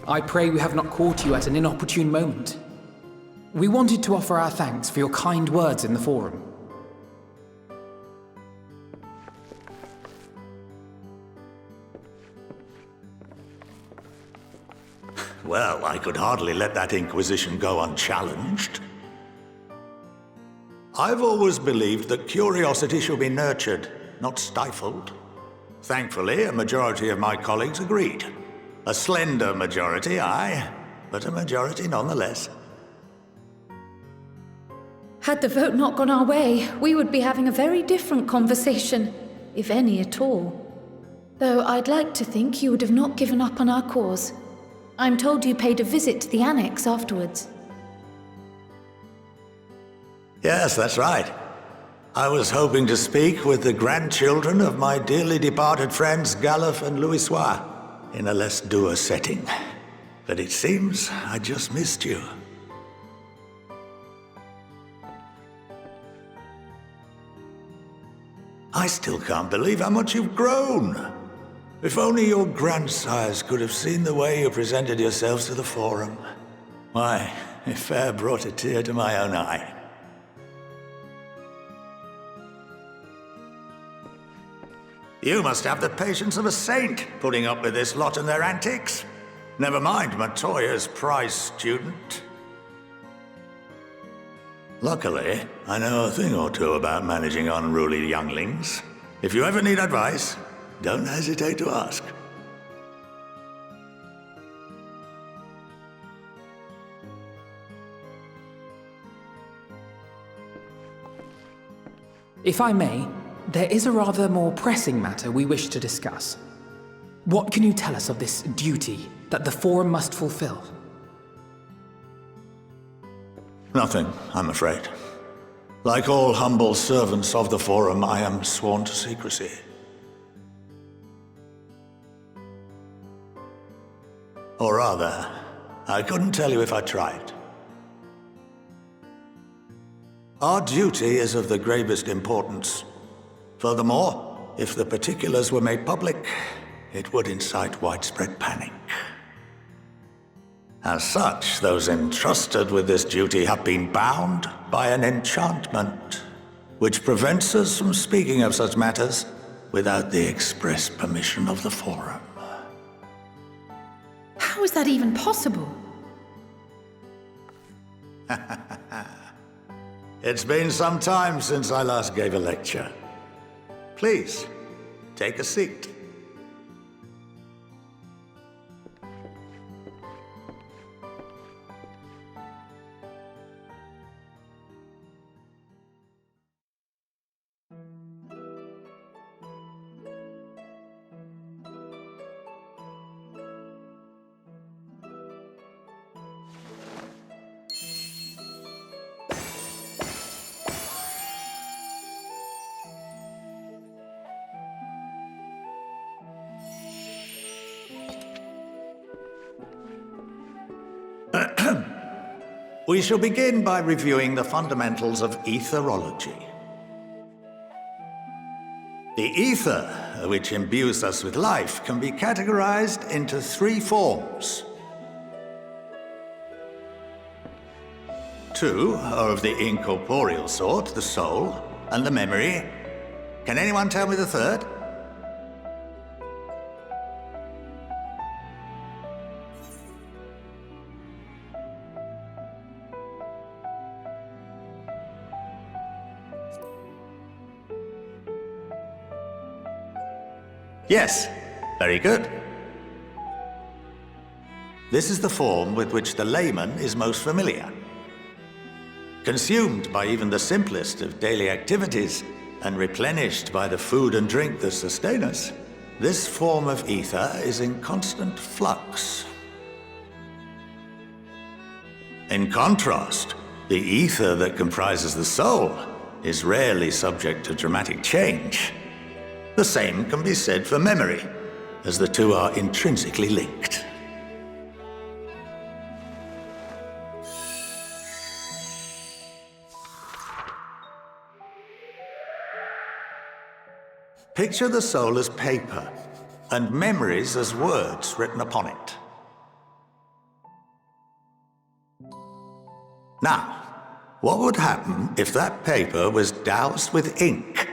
I pray we have not caught you at an inopportune moment. We wanted to offer our thanks for your kind words in the forum. Well, I could hardly let that inquisition go unchallenged. I've always believed that curiosity should be nurtured, not stifled. Thankfully, a majority of my colleagues agreed. A slender majority, aye, but a majority nonetheless. Had the vote not gone our way, we would be having a very different conversation, if any at all. Though I'd like to think you would have not given up on our cause. I'm told you paid a visit to the annex afterwards. Yes, that's right. I was hoping to speak with the grandchildren of my dearly departed friends Galuf and Louisoix in a less dour setting. But it seems I just missed you. I still can't believe how much you've grown. If only your grandsires could have seen the way you presented yourselves to the Forum. Why, it fair brought a tear to my own eye. You must have the patience of a saint, putting up with this lot and their antics. Never mind Matoya's prize student. Luckily, I know a thing or two about managing unruly younglings. If you ever need advice, don't hesitate to ask. If I may, there is a rather more pressing matter we wish to discuss. What can you tell us of this duty that the Forum must fulfill? Nothing, I'm afraid. Like all humble servants of the Forum, I am sworn to secrecy. Or rather, I couldn't tell you if I tried. Our duty is of the gravest importance. Furthermore, if the particulars were made public, it would incite widespread panic. As such, those entrusted with this duty have been bound by an enchantment, which prevents us from speaking of such matters without the express permission of the Forum. How is that even possible? It's been some time since I last gave a lecture. Please, take a seat. We shall begin by reviewing the fundamentals of etherology. The ether, which imbues us with life, can be categorized into three forms. Two are of the incorporeal sort, the soul and the memory. Can anyone tell me the third? Yes, very good. This is the form with which the layman is most familiar. Consumed by even the simplest of daily activities and replenished by the food and drink that sustain us, this form of ether is in constant flux. In contrast, the ether that comprises the soul is rarely subject to dramatic change. The same can be said for memory, as the two are intrinsically linked. Picture the soul as paper, and memories as words written upon it. Now, what would happen if that paper was doused with ink?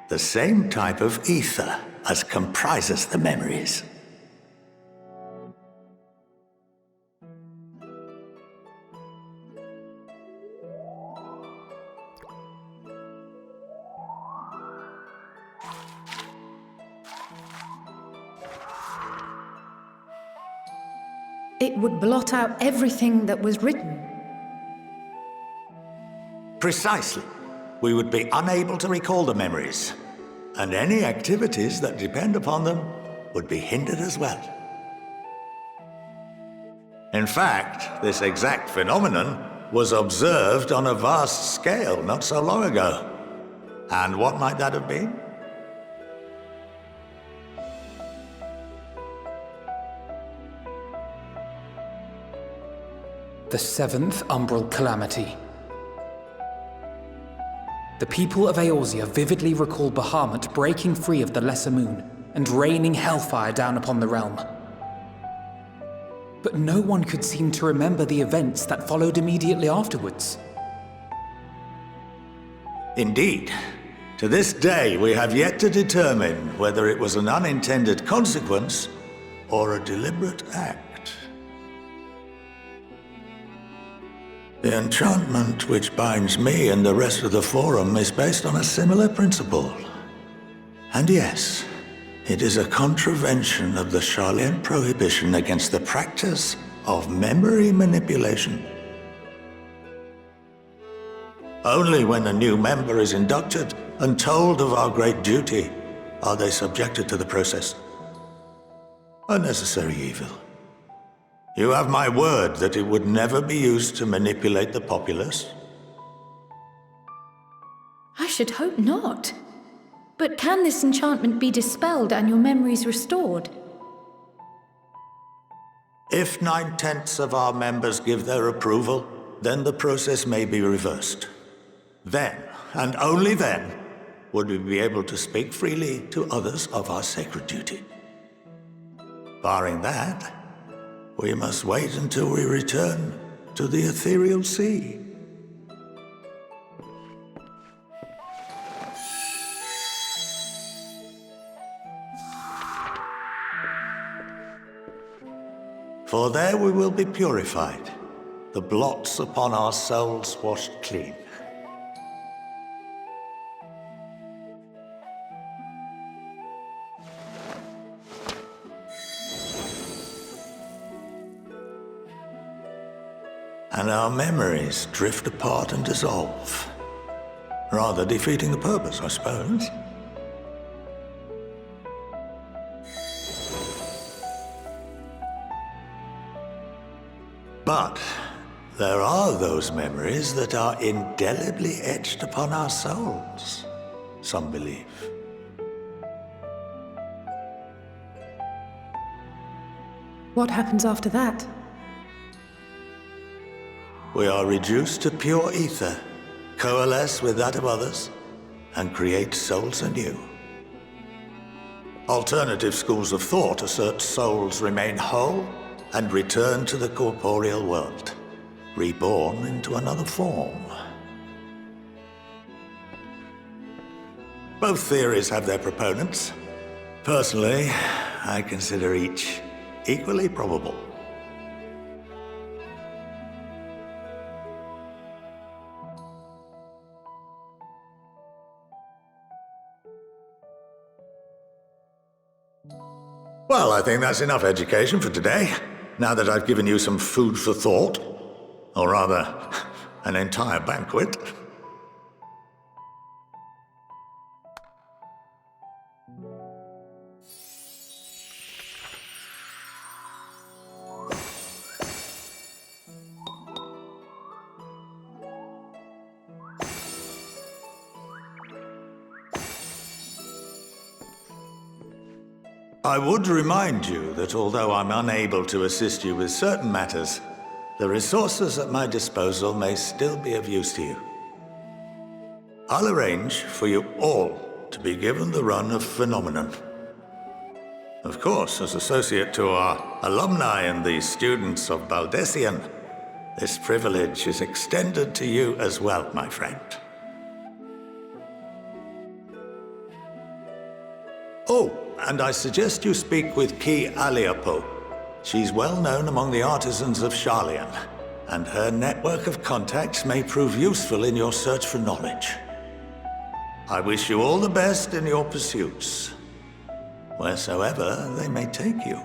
The same type of ether as comprises the memories. It would blot out everything that was written. Precisely. We would be unable to recall the memories, and any activities that depend upon them would be hindered as well. In fact, this exact phenomenon was observed on a vast scale not so long ago. And what might that have been? The seventh Umbral Calamity. The people of Eorzea vividly recall Bahamut breaking free of the Lesser Moon and raining hellfire down upon the realm. But no one could seem to remember the events that followed immediately afterwards. Indeed. To this day, we have yet to determine whether it was an unintended consequence or a deliberate act. The enchantment which binds me and the rest of the Forum is based on a similar principle. And yes, it is a contravention of the Sharlayan prohibition against the practice of memory manipulation. Only when a new member is inducted and told of our great duty are they subjected to the process. A necessary evil. You have my word that it would never be used to manipulate the populace? I should hope not. But can this enchantment be dispelled and your memories restored? If 9/10 of our members give their approval, then the process may be reversed. Then, and only then, would we be able to speak freely to others of our sacred duty. Barring that, we must wait until we return to the ethereal sea. For there we will be purified, the blots upon our souls washed clean. And our memories drift apart and dissolve. Rather defeating the purpose, I suppose. But there are those memories that are indelibly etched upon our souls, some believe. What happens after that? We are reduced to pure ether, coalesce with that of others, and create souls anew. Alternative schools of thought assert souls remain whole and return to the corporeal world, reborn into another form. Both theories have their proponents. Personally, I consider each equally probable. Well, I think that's enough education for today, now that I've given you some food for thought. Or rather, an entire banquet. I would remind you that although I'm unable to assist you with certain matters, the resources at my disposal may still be of use to you. I'll arrange for you all to be given the run of Phenomenon. Of course, as associate to our alumni and the students of Baldessian, this privilege is extended to you as well, my friend. Oh, and I suggest you speak with Ki Aliapo. She's well known among the artisans of Sharlayan, and her network of contacts may prove useful in your search for knowledge. I wish you all the best in your pursuits, wheresoever they may take you.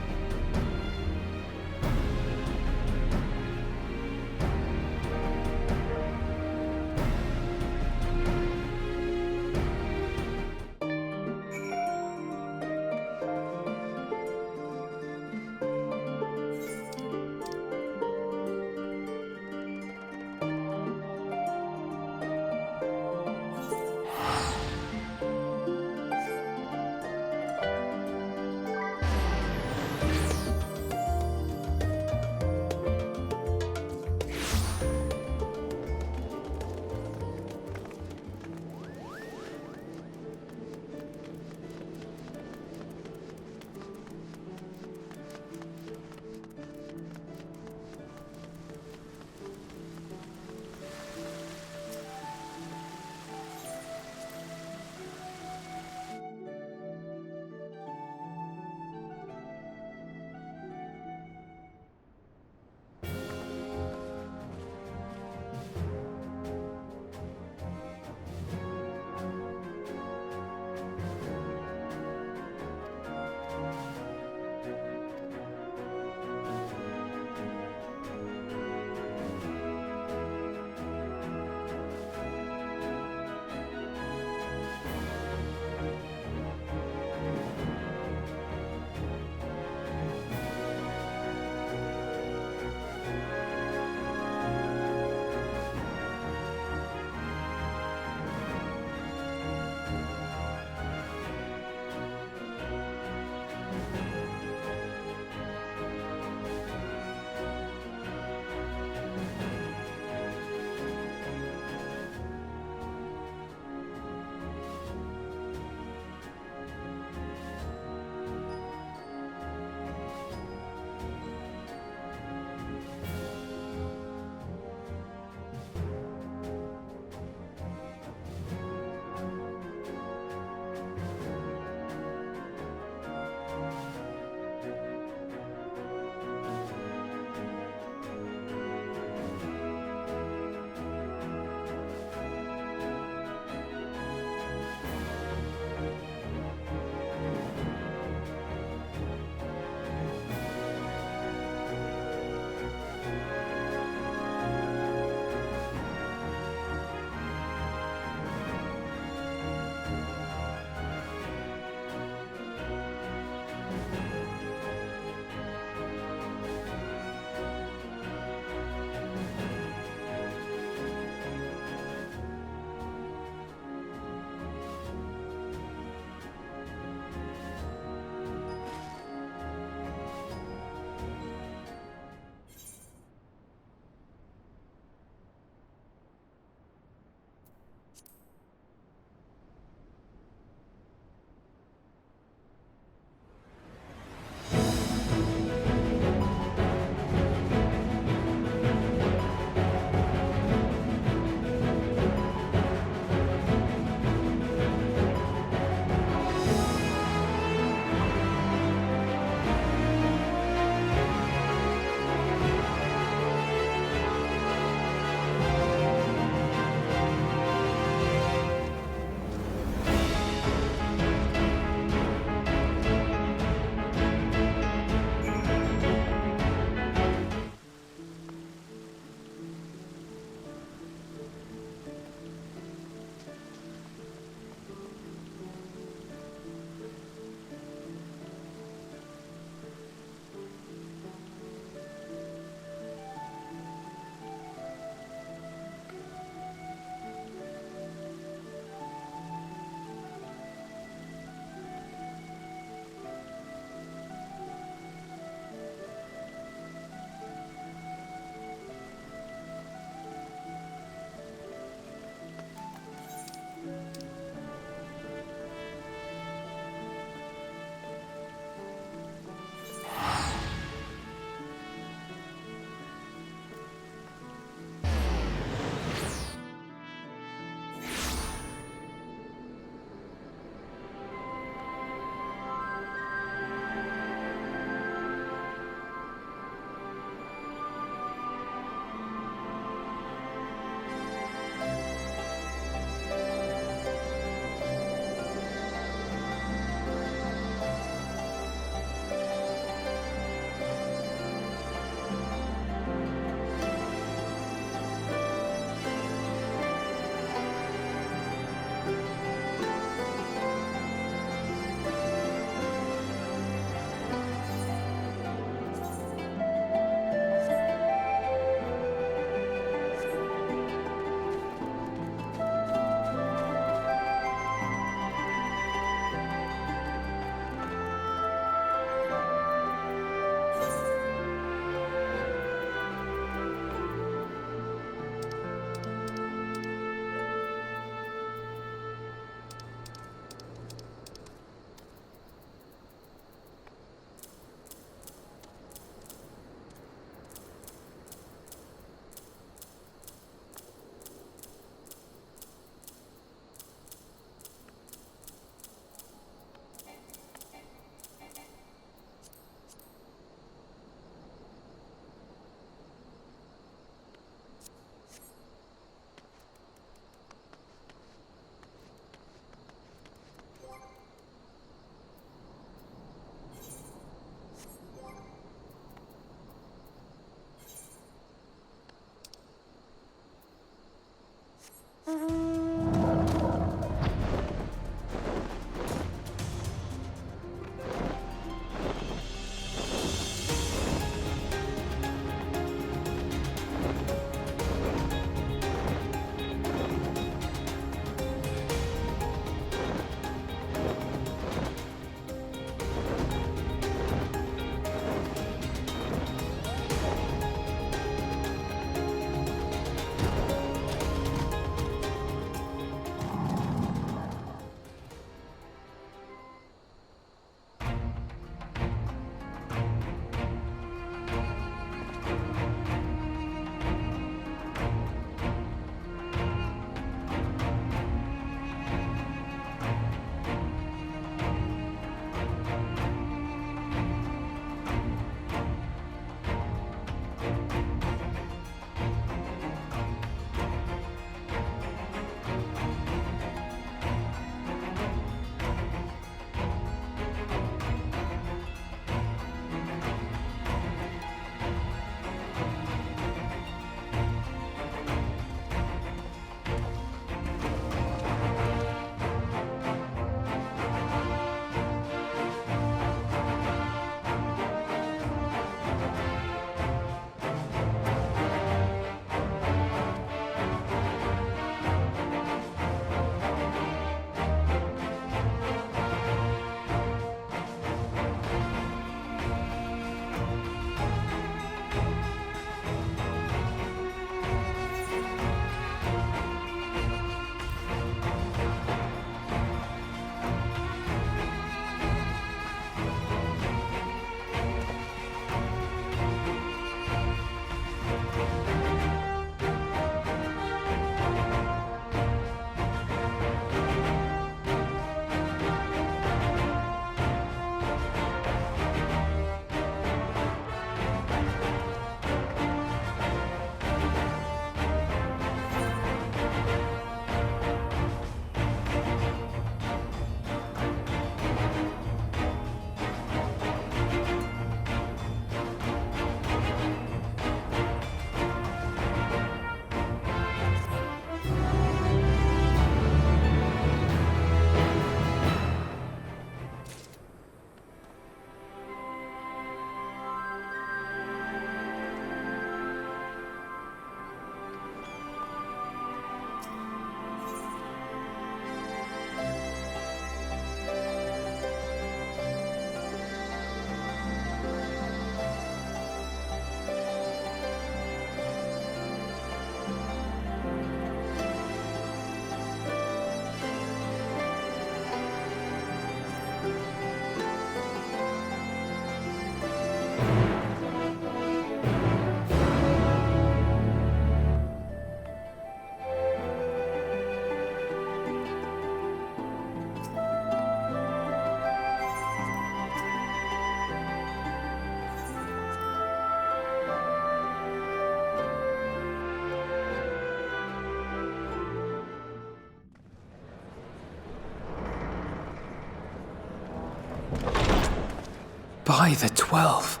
By the 12.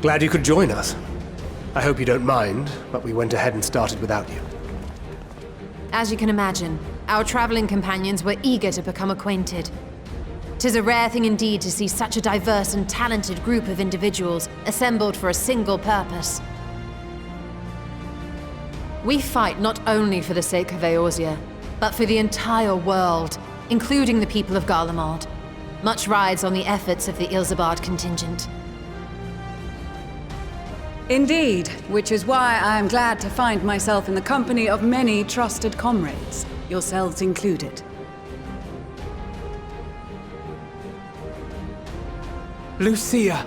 Glad you could join us. I hope you don't mind, but we went ahead and started without you. As you can imagine, our traveling companions were eager to become acquainted. 'Tis a rare thing indeed to see such a diverse and talented group of individuals assembled for a single purpose. We fight not only for the sake of Eorzea, but for the entire world, including the people of Garlemald. Much rides on the efforts of the Ilsabard contingent. Indeed, which is why I am glad to find myself in the company of many trusted comrades, yourselves included. Lucia!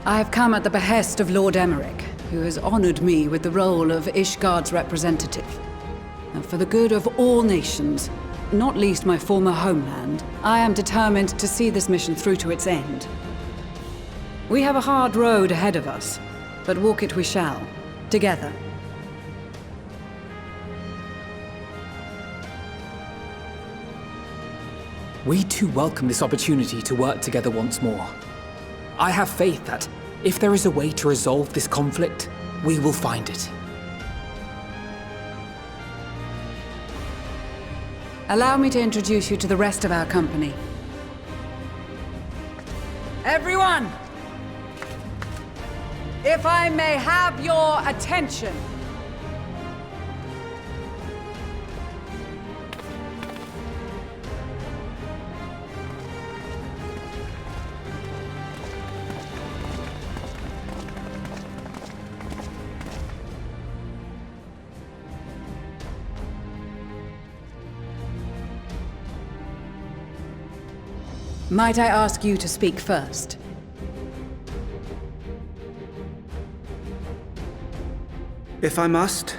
I have come at the behest of Lord Emmerich, who has honored me with the role of Ishgard's representative. And for the good of all nations, not least my former homeland, I am determined to see this mission through to its end. We have a hard road ahead of us, but walk it we shall, together. We too welcome this opportunity to work together once more. I have faith that, if there is a way to resolve this conflict, we will find it. Allow me to introduce you to the rest of our company. Everyone! If I may have your attention. Might I ask you to speak first? If I must.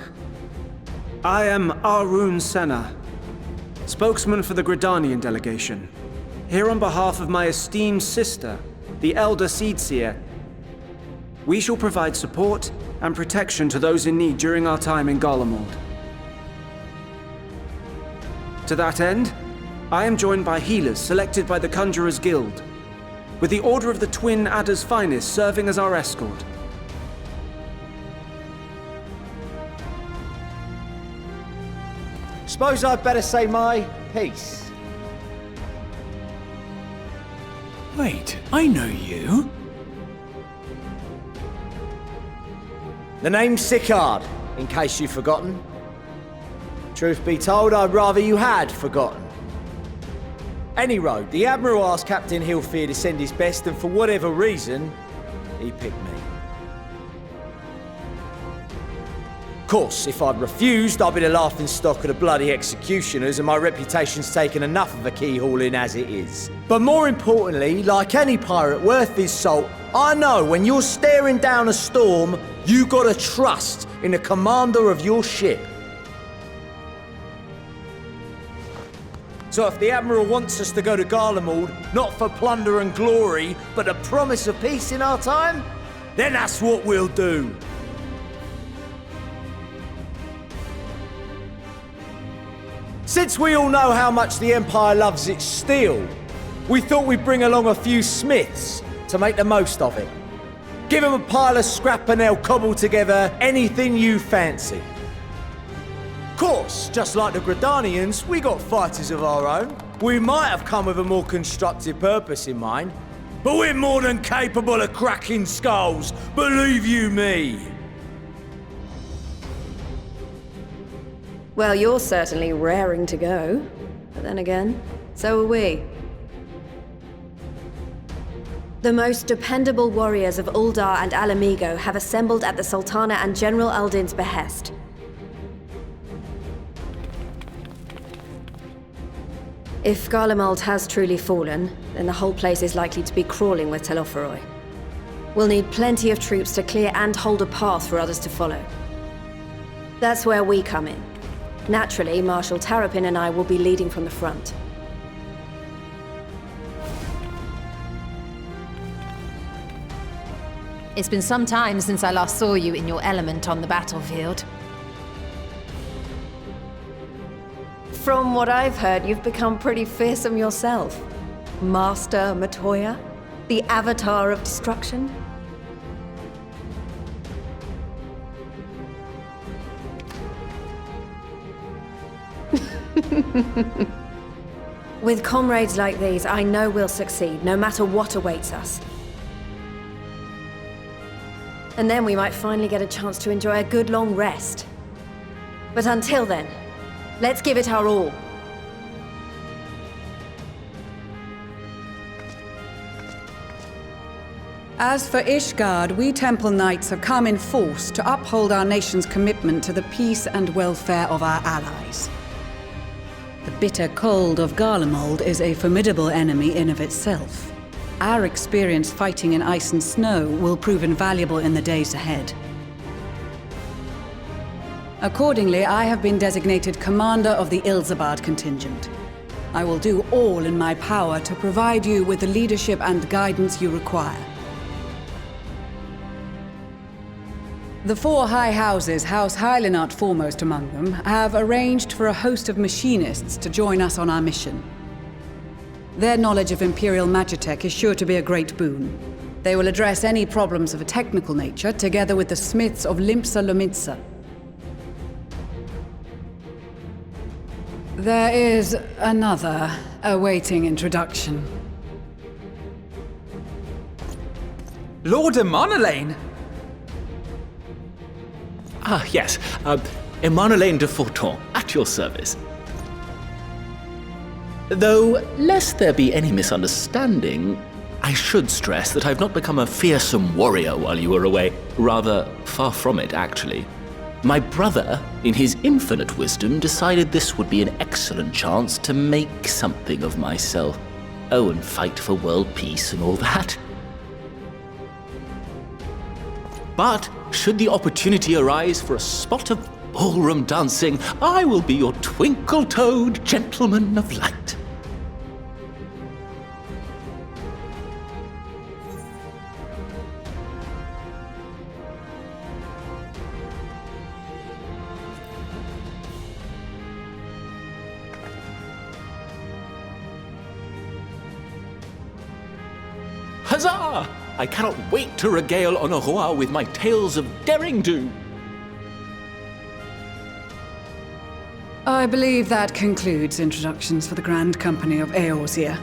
I am Arun Senna, spokesman for the Gridanian delegation, here on behalf of my esteemed sister, the Elder Seedseer. We shall provide support and protection to those in need during our time in Garlemald. To that end, I am joined by healers selected by the Conjurers Guild, with the Order of the Twin Adder's Finest serving as our escort. Suppose I'd better say my piece. Wait, I know you. The name's Sicard, in case you've forgotten. Truth be told, I'd rather you had forgotten. Any road, the Admiral asked Captain Hilfear to send his best, and for whatever reason, he picked me. Of course, if I'd refused, I'd be the laughingstock of the bloody executioners, and my reputation's taken enough of a keyhauling as it is. But more importantly, like any pirate worth his salt, I know when you're staring down a storm, you gotta trust in the commander of your ship. So if the Admiral wants us to go to Garlemald, not for plunder and glory, but a promise of peace in our time, then that's what we'll do. Since we all know how much the Empire loves its steel, we thought we'd bring along a few smiths to make the most of it. Give them a pile of scrap and they'll cobble together anything you fancy. Of course, just like the Gridanians, we got fighters of our own. We might have come with a more constructive purpose in mind, but we're more than capable of cracking skulls, believe you me. Well, you're certainly raring to go. But then again, so are we. The most dependable warriors of Uldar and Alamigo have assembled at the Sultana and General Aldin's behest. If Garlemald has truly fallen, then the whole place is likely to be crawling with Telophoroi. We'll need plenty of troops to clear and hold a path for others to follow. That's where we come in. Naturally, Marshal Tarapin and I will be leading from the front. It's been some time since I last saw you in your element on the battlefield. From what I've heard, you've become pretty fearsome yourself. Master Matoya? The avatar of destruction? With comrades like these, I know we'll succeed, no matter what awaits us. And then we might finally get a chance to enjoy a good long rest. But until then, let's give it our all. As for Ishgard, we Temple Knights have come in force to uphold our nation's commitment to the peace and welfare of our allies. The bitter cold of Garlemald is a formidable enemy in of itself. Our experience fighting in ice and snow will prove invaluable in the days ahead. Accordingly, I have been designated commander of the Ilzabard contingent. I will do all in my power to provide you with the leadership and guidance you require. The four high houses, House Hylinart foremost among them, have arranged for a host of machinists to join us on our mission. Their knowledge of Imperial Magitech is sure to be a great boon. They will address any problems of a technical nature, together with the smiths of Limpsa Lomitsa. There is another awaiting introduction. Lord Emanolain! Ah, yes. Emanolain de Forton, at your service. Though, lest there be any misunderstanding, I should stress that I've not become a fearsome warrior while you were away. Rather, far from it, actually. My brother, in his infinite wisdom, decided this would be an excellent chance to make something of myself. Oh, and fight for world peace and all that. But, should the opportunity arise for a spot of ballroom dancing, I will be your twinkle-toed gentleman of light. Huzzah! I cannot wait to regale Honoroa with my tales of daring-do. I believe that concludes introductions for the Grand Company of Eorzea.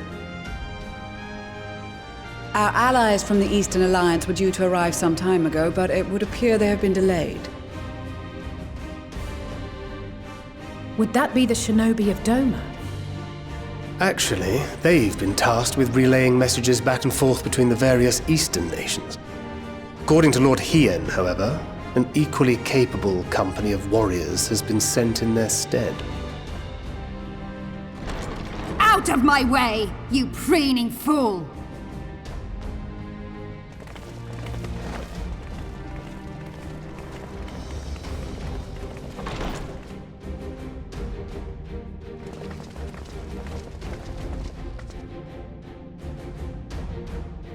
Our allies from the Eastern Alliance were due to arrive some time ago, but it would appear they have been delayed. Would that be the shinobi of Doma? Actually, they've been tasked with relaying messages back and forth between the various Eastern nations. According to Lord Hien, however, an equally capable company of warriors has been sent in their stead. Out of my way, you preening fool!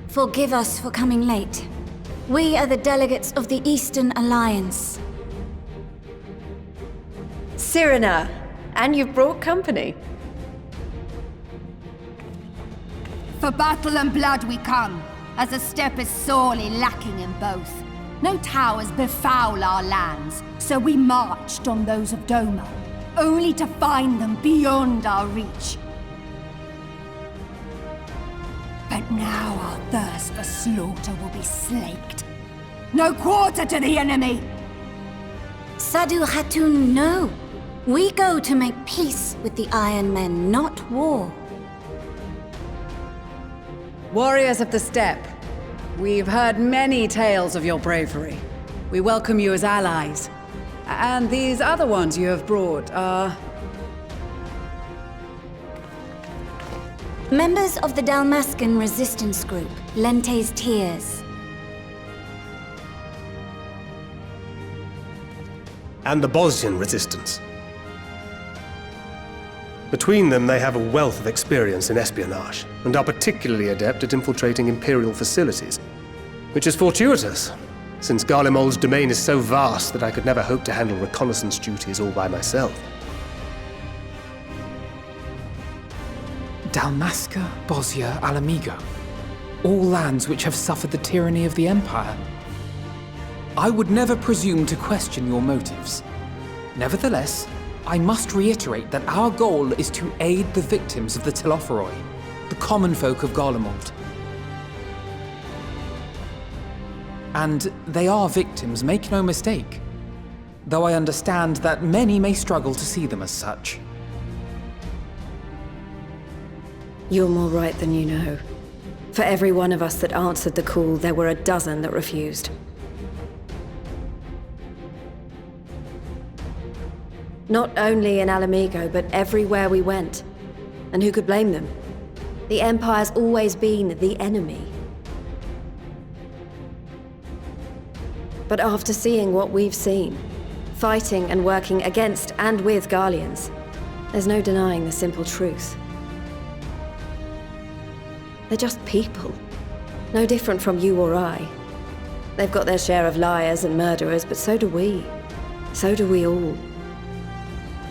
Forgive us for coming late. We are the delegates of the Eastern Alliance. Cyrena, and you've brought company. For battle and blood we come, as a step is sorely lacking in both. No towers befoul our lands, so we marched on those of Doma, only to find them beyond our reach. But now our thirst for slaughter will be slaked. No quarter to the enemy! Sadu Hatun, no. We go to make peace with the Iron Men, not war. Warriors of the Steppe, we've heard many tales of your bravery. We welcome you as allies. And these other ones you have brought are... Members of the Dalmascan resistance group, Lente's Tears. And the Bosnian resistance. Between them, they have a wealth of experience in espionage, and are particularly adept at infiltrating Imperial facilities. Which is fortuitous, since Garlemald's domain is so vast that I could never hope to handle reconnaissance duties all by myself. Dalmasca, Bosnia, Alamigo. All lands which have suffered the tyranny of the Empire. I would never presume to question your motives. Nevertheless, I must reiterate that our goal is to aid the victims of the Telophoroi, the common folk of Garlemald. And they are victims, make no mistake. Though I understand that many may struggle to see them as such. You're more right than you know. For every one of us that answered the call, there were a dozen that refused. Not only in Alamigo, but everywhere we went. And who could blame them? The Empire's always been the enemy. But after seeing what we've seen, fighting and working against and with Garleans, there's no denying the simple truth. They're just people. No different from you or I. They've got their share of liars and murderers, but so do we. So do we all.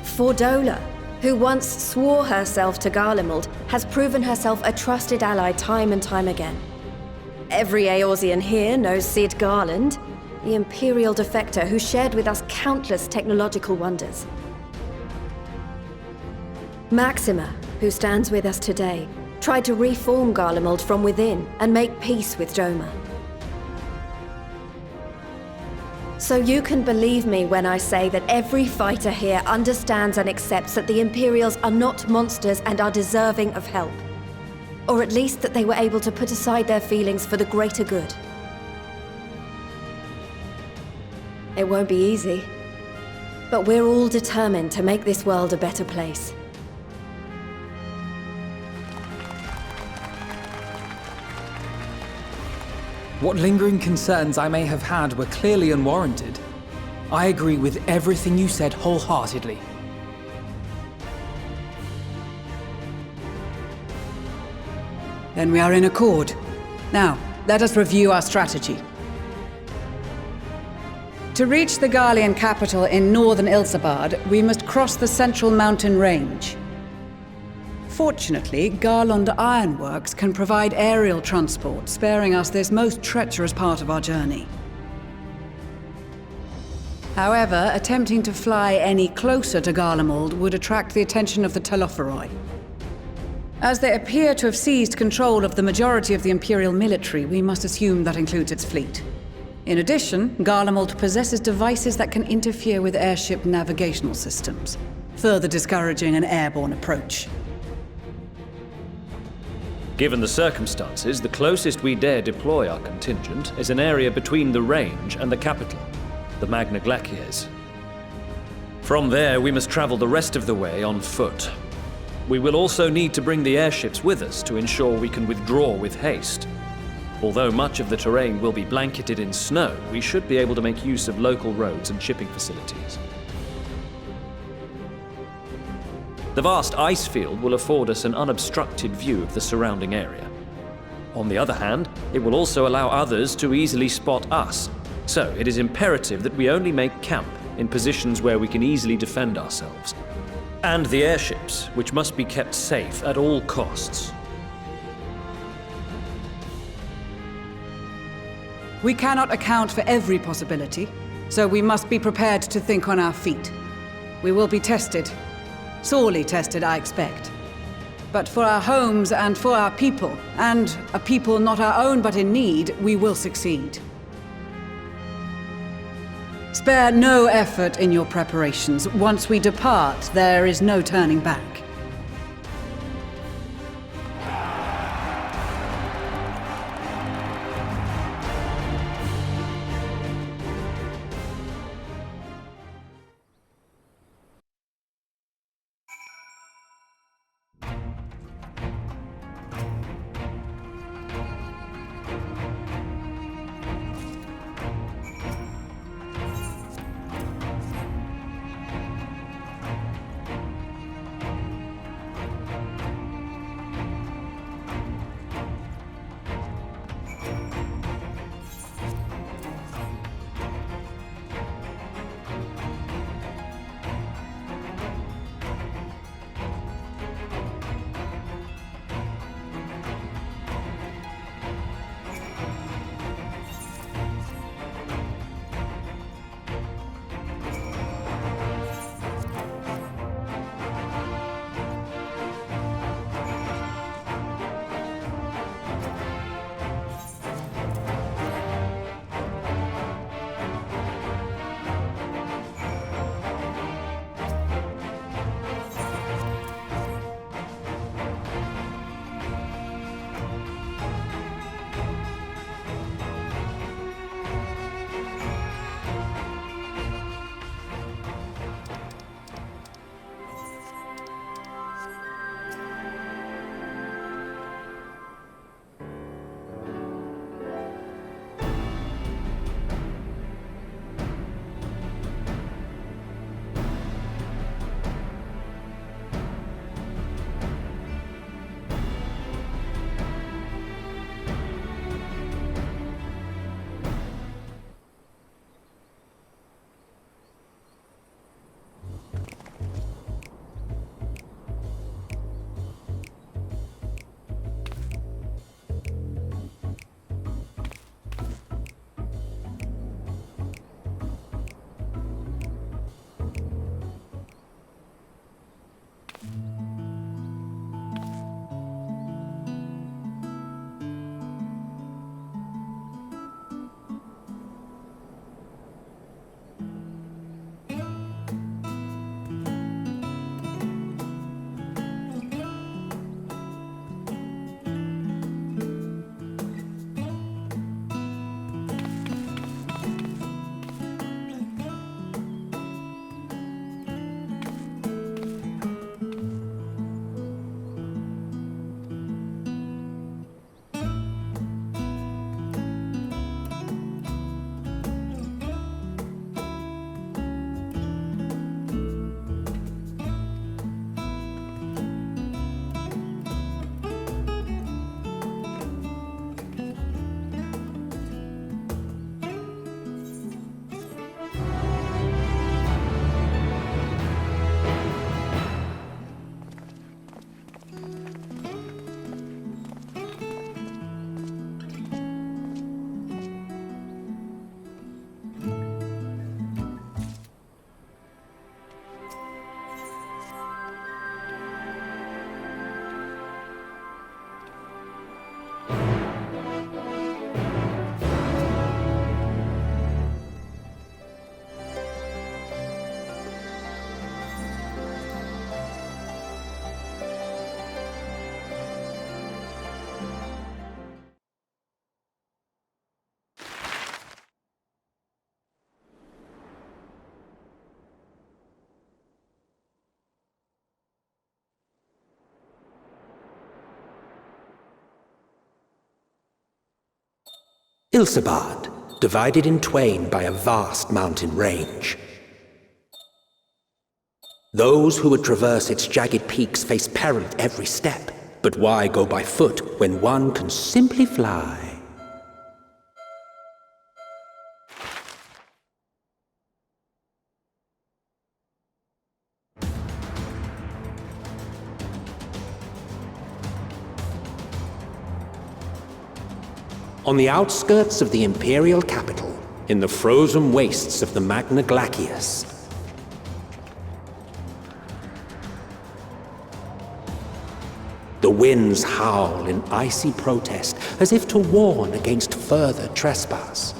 Fordola, who once swore herself to Garlemald, has proven herself a trusted ally time and time again. Every Eorzean here knows Cid Garland, the Imperial defector who shared with us countless technological wonders. Maxima, who stands with us today, tried to reform Garlemald from within and make peace with Doma. So you can believe me when I say that every fighter here understands and accepts that the Imperials are not monsters and are deserving of help. Or at least that they were able to put aside their feelings for the greater good. It won't be easy, but we're all determined to make this world a better place. What lingering concerns I may have had were clearly unwarranted. I agree with everything you said wholeheartedly. Then we are in accord. Now, let us review our strategy. To reach the Garlean capital in northern Ilsabard, we must cross the central mountain range. Fortunately, Garlond Ironworks can provide aerial transport, sparing us this most treacherous part of our journey. However, attempting to fly any closer to Garlemald would attract the attention of the Telophoroi. As they appear to have seized control of the majority of the Imperial military, we must assume that includes its fleet. In addition, Garlemald possesses devices that can interfere with airship navigational systems, further discouraging an airborne approach. Given the circumstances, the closest we dare deploy our contingent is an area between the range and the capital, the Magna Glaciers. From there, we must travel the rest of the way on foot. We will also need to bring the airships with us to ensure we can withdraw with haste. Although much of the terrain will be blanketed in snow, we should be able to make use of local roads and shipping facilities. The vast ice field will afford us an unobstructed view of the surrounding area. On the other hand, it will also allow others to easily spot us, so it is imperative that we only make camp in positions where we can easily defend ourselves. And the airships, which must be kept safe at all costs. We cannot account for every possibility, so we must be prepared to think on our feet. We will be tested. Sorely tested, I expect. But for our homes and for our people, and a people not our own but in need, we will succeed. Spare no effort in your preparations. Once we depart, there is no turning back. Ilsabard, divided in twain by a vast mountain range. Those who would traverse its jagged peaks face peril at every step, but why go by foot when one can simply fly? On the outskirts of the Imperial capital, in the frozen wastes of the Magna Glacius, the winds howl in icy protest as if to warn against further trespass.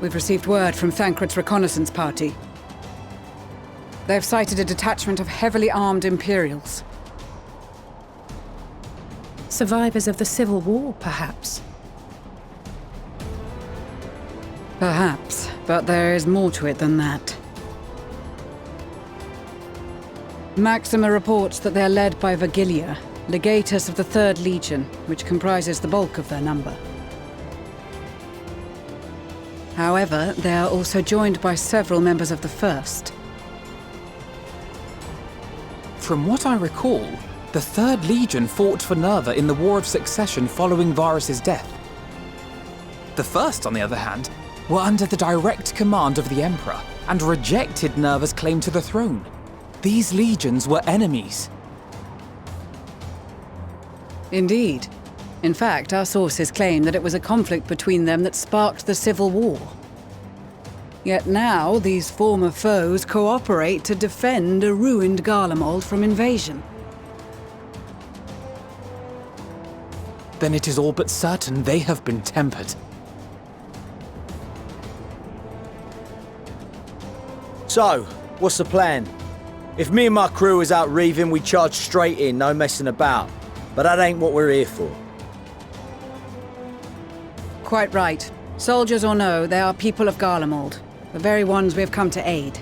We've received word from Thancred's reconnaissance party. They've sighted a detachment of heavily armed Imperials. Survivors of the Civil War, perhaps? Perhaps, but there is more to it than that. Maxima reports that they are led by Vergilia, legatus of the 3rd Legion, which comprises the bulk of their number. However, they are also joined by several members of the 1st. From what I recall, the 3rd Legion fought for Nerva in the War of Succession following Varus's death. The 1st, on the other hand, were under the direct command of the Emperor and rejected Nerva's claim to the throne. These legions were enemies. Indeed. In fact, our sources claim that it was a conflict between them that sparked the Civil War. Yet now, these former foes cooperate to defend a ruined Garlemald from invasion. Then it is all but certain they have been tempered. So, what's the plan? If me and my crew is out reaving, we charge straight in, no messing about. But that ain't what we're here for. Quite right. Soldiers or no, they are people of Garlemald, the very ones we have come to aid.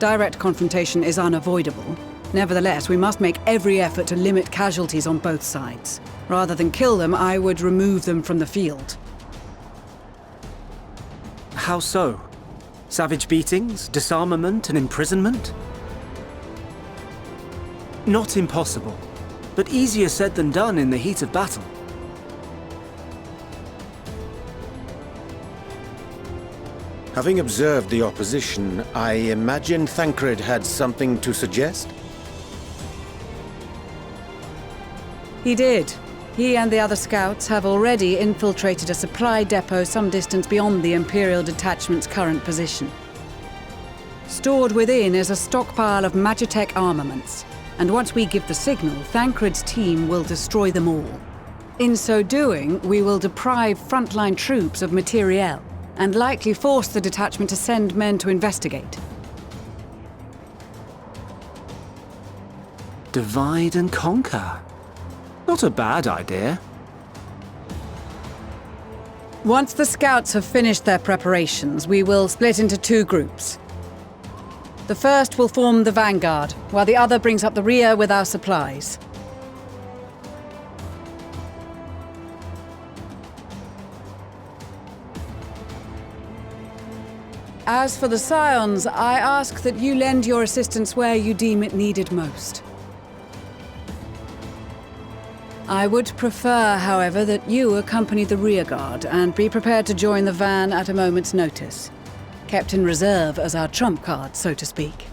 Direct confrontation is unavoidable. Nevertheless, we must make every effort to limit casualties on both sides. Rather than kill them, I would remove them from the field. How so? Savage beatings, disarmament, and imprisonment? Not impossible, but easier said than done in the heat of battle. Having observed the opposition, I imagine Thancred had something to suggest? He did. He and the other scouts have already infiltrated a supply depot some distance beyond the Imperial detachment's current position. Stored within is a stockpile of Magitech armaments, and once we give the signal, Thancred's team will destroy them all. In so doing, we will deprive frontline troops of materiel, and likely force the detachment to send men to investigate. Divide and conquer. Not a bad idea. Once the scouts have finished their preparations, we will split into 2 groups. The first will form the vanguard, while the other brings up the rear with our supplies. As for the Scions, I ask that you lend your assistance where you deem it needed most. I would prefer, however, that you accompany the rearguard and be prepared to join the van at a moment's notice. Kept in reserve as our trump card, so to speak.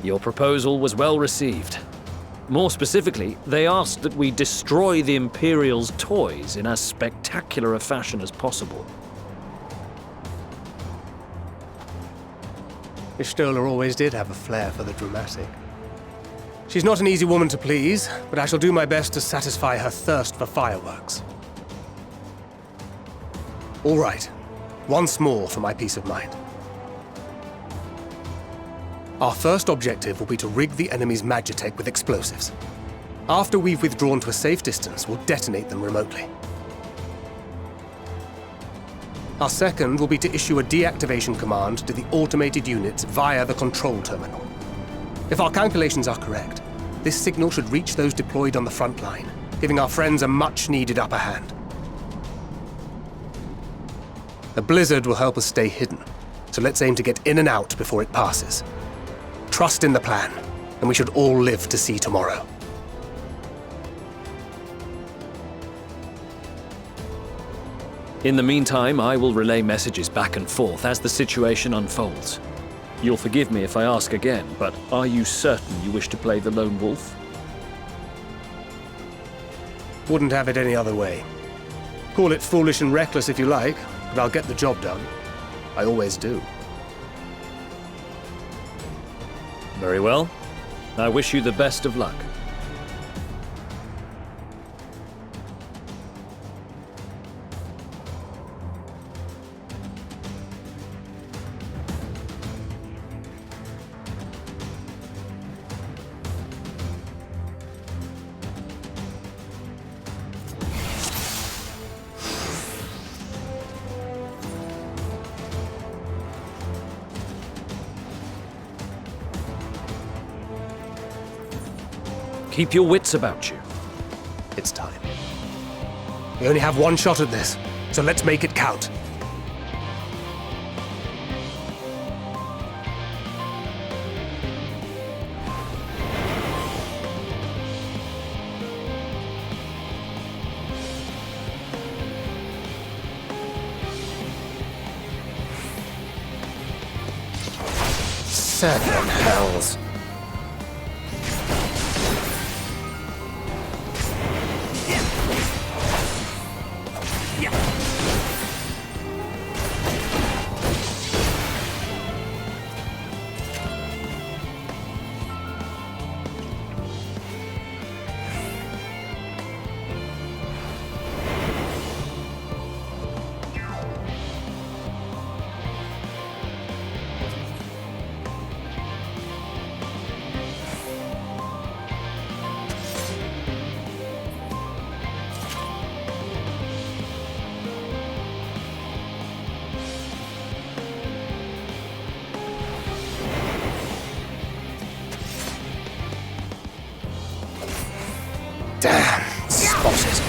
Your proposal was well received. More specifically, they asked that we destroy the Imperial's toys in as spectacular a fashion as possible. Ishtola always did have a flair for the dramatic. She's not an easy woman to please, but I shall do my best to satisfy her thirst for fireworks. All right, once more for my peace of mind. Our first objective will be to rig the enemy's magitech with explosives. After we've withdrawn to a safe distance, we'll detonate them remotely. Our second will be to issue a deactivation command to the automated units via the control terminal. If our calculations are correct, this signal should reach those deployed on the front line, giving our friends a much-needed upper hand. The blizzard will help us stay hidden, so let's aim to get in and out before it passes. Trust in the plan, and we should all live to see tomorrow. In the meantime, I will relay messages back and forth as the situation unfolds. You'll forgive me if I ask again, but are you certain you wish to play the lone wolf? Wouldn't have it any other way. Call it foolish and reckless if you like, but I'll get the job done. I always do. Very well. I wish you the best of luck. Keep your wits about you. It's time. We only have one shot at this, so let's make it count. Seven hells. Damn, spotted.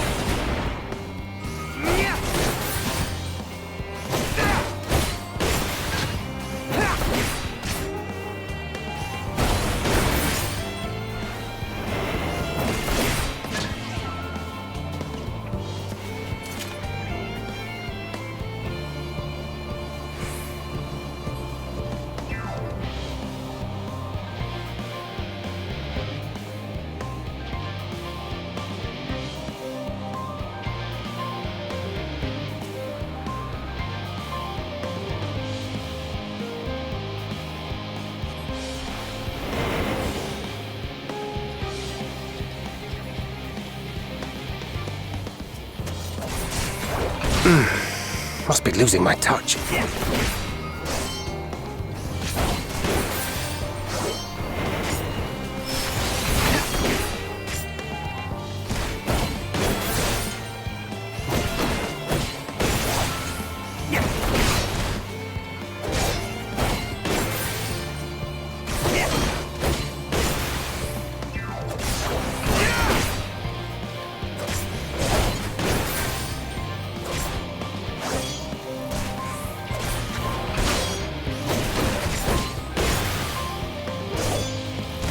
Must be losing my touch.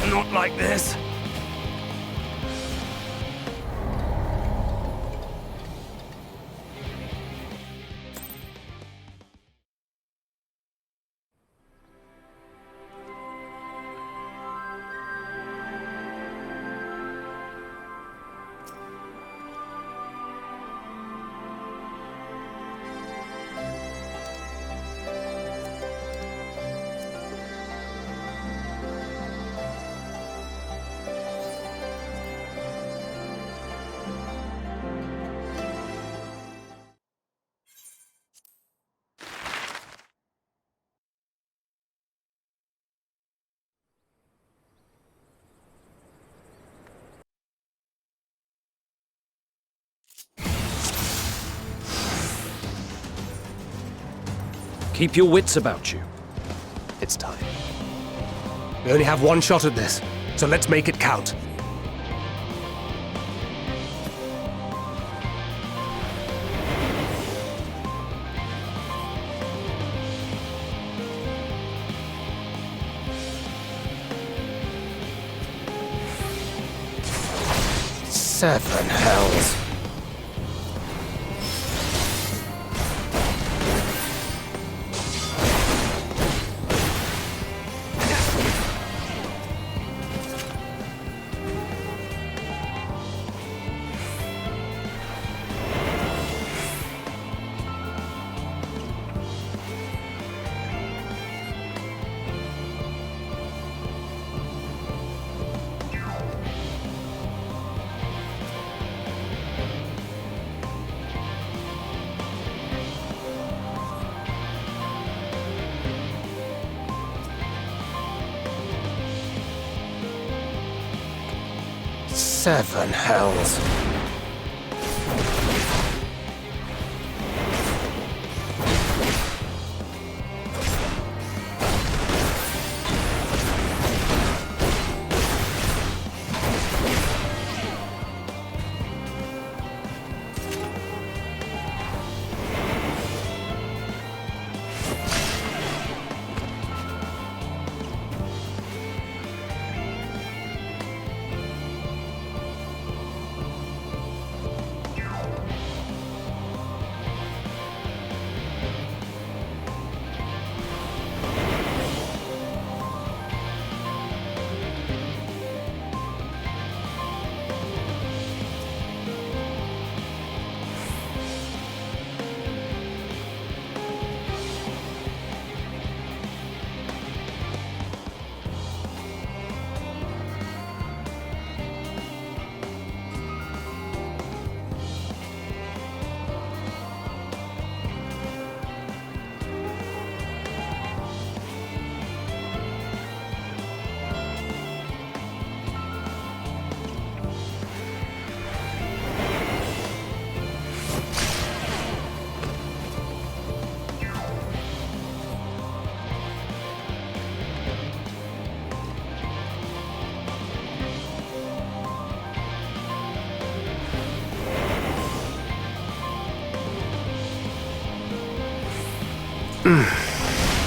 Not like this. Keep your wits about you. It's time. We only have one shot at this, so let's make it count. Seven hells. Seven hells.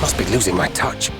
Must be losing my touch.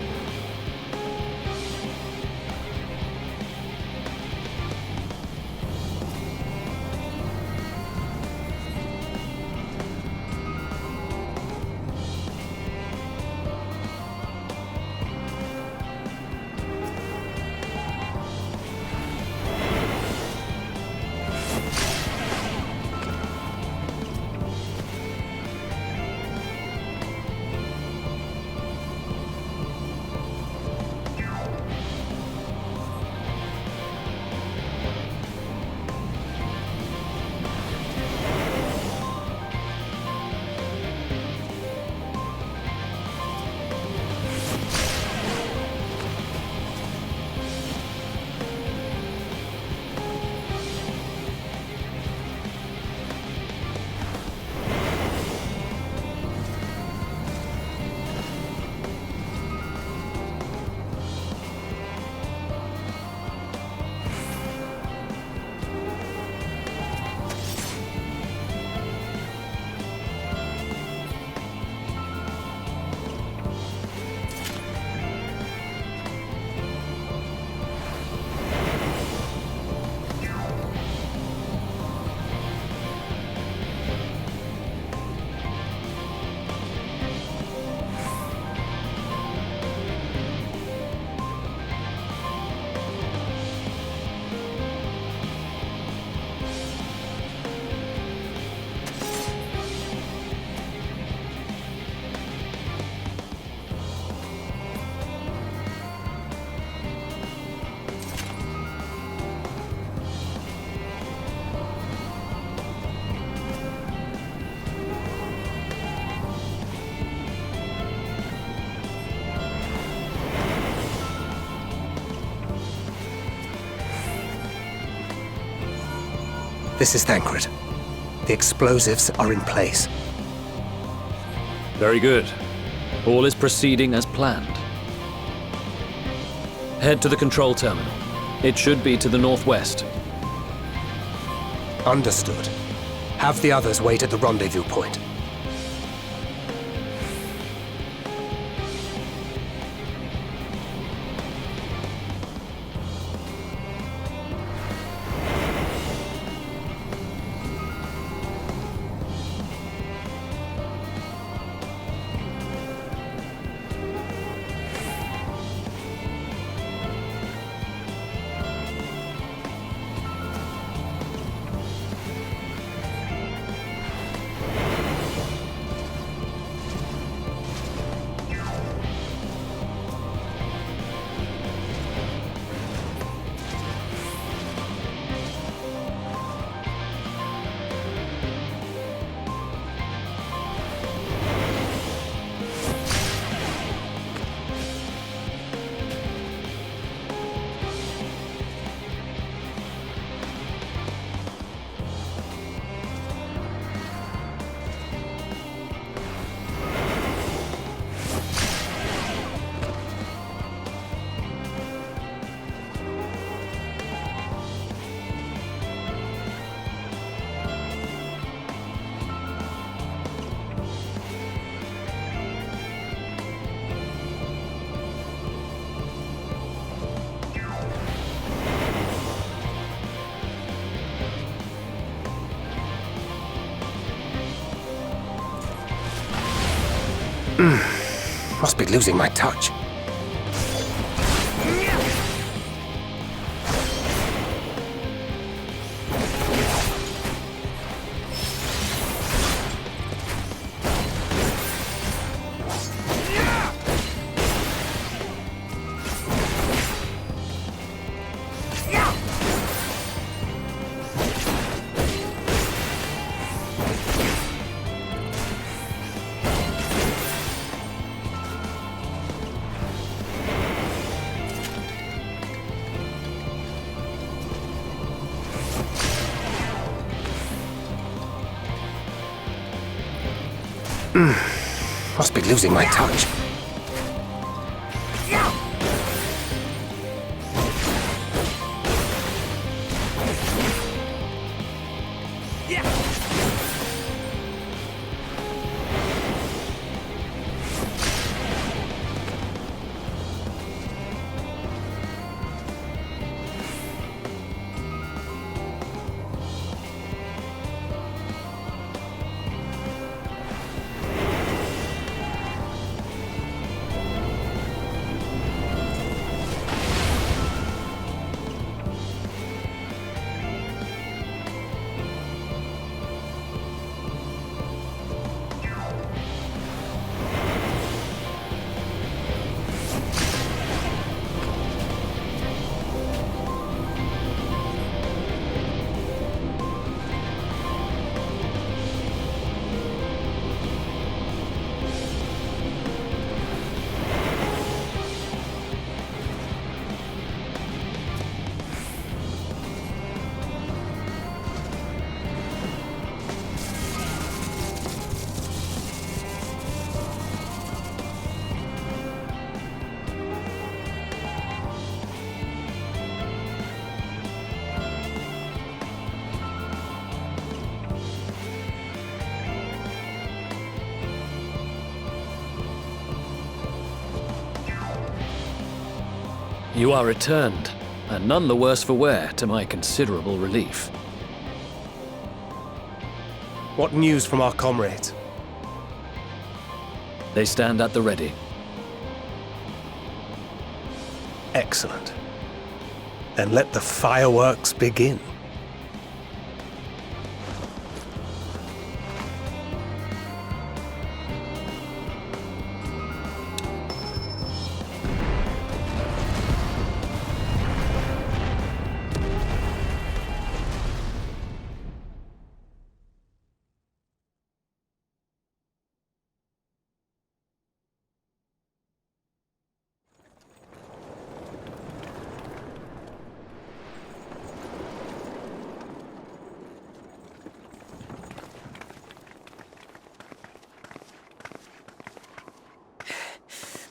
This is Thancred. The explosives are in place. Very good. All is proceeding as planned. Head to the control terminal. It should be to the northwest. Understood. Have the others wait at the rendezvous point. Must be losing my touch. Must be losing my touch. You are returned, and none the worse for wear, to my considerable relief. What news from our comrades? They stand at the ready. Excellent. Then let the fireworks begin.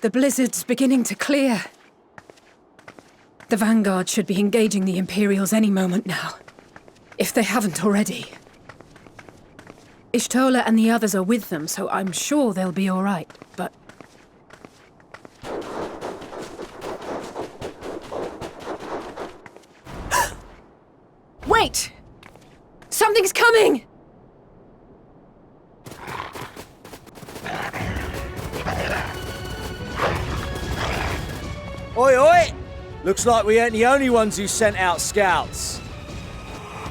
The blizzard's beginning to clear. The Vanguard should be engaging the Imperials any moment now, if they haven't already. Ishtola and the others are with them, so I'm sure they'll be all right, but... Wait! Something's coming! Oi, oi! Looks like we ain't the only ones who sent out scouts.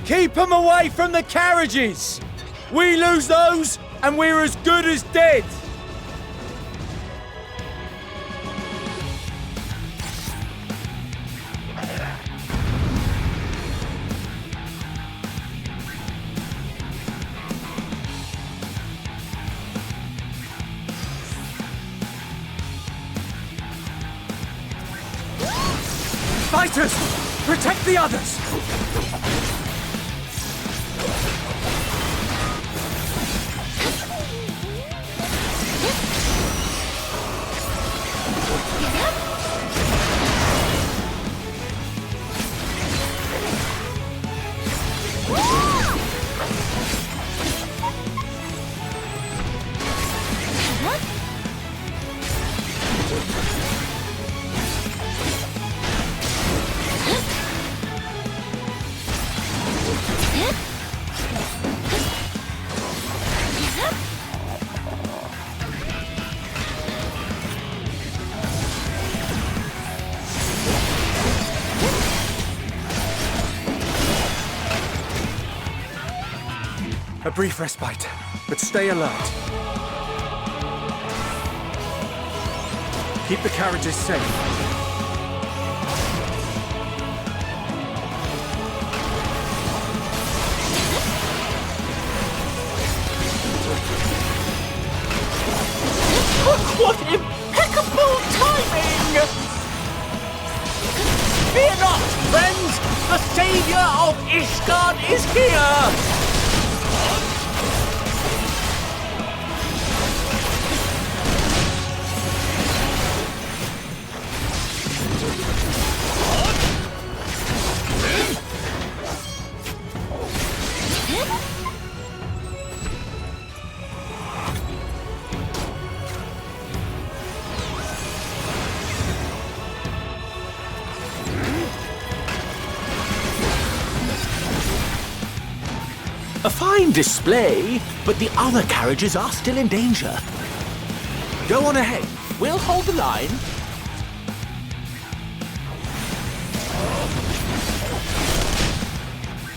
Keep them away from the carriages! We lose those, and we're as good as dead! Fighters! Protect the others! A brief respite, but stay alert. Keep the carriages safe. What impeccable timing! Fear not, friends! The savior of Ishgard is here! A fine display, but the other carriages are still in danger. Go on ahead. We'll hold the line.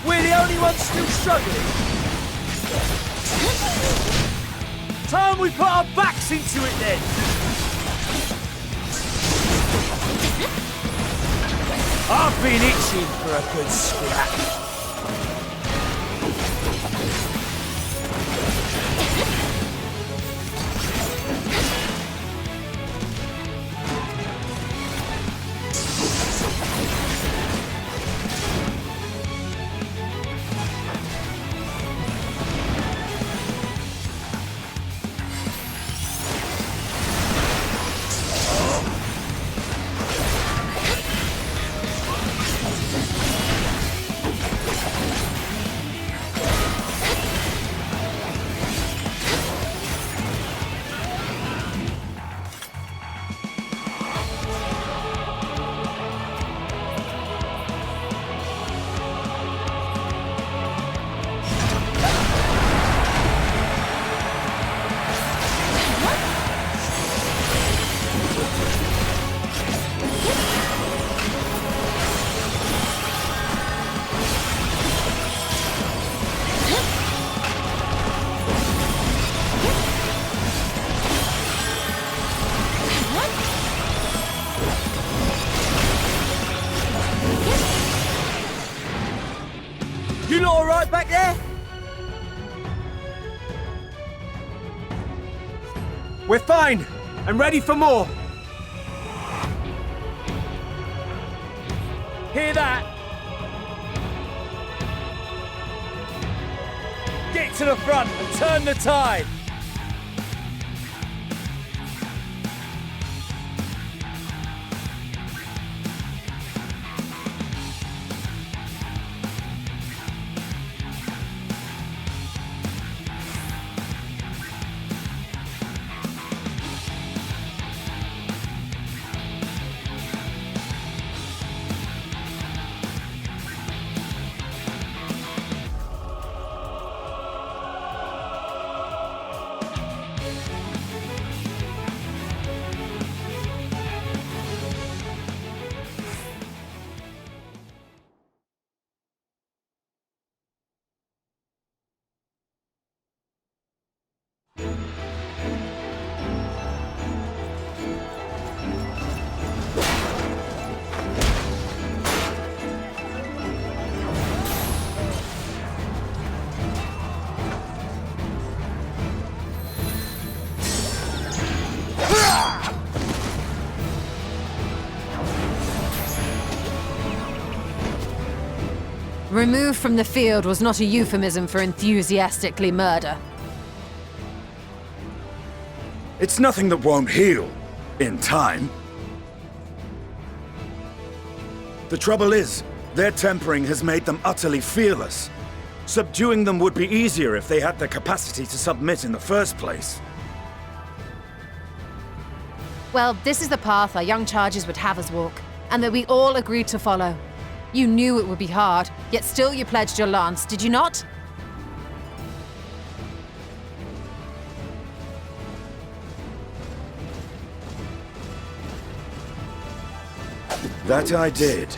We're the only ones still struggling. Time we put our backs into it then. I've been itching for a good scrap. You lot all right back there? We're fine, and ready for more. Hear that? Get to the front and turn the tide. Removed from the field was not a euphemism for enthusiastically murder. It's nothing that won't heal. In time. The trouble is, their tempering has made them utterly fearless. Subduing them would be easier if they had the capacity to submit in the first place. Well, this is the path our young charges would have us walk, and that we all agreed to follow. You knew it would be hard, yet still you pledged your lance, did you not? That I did.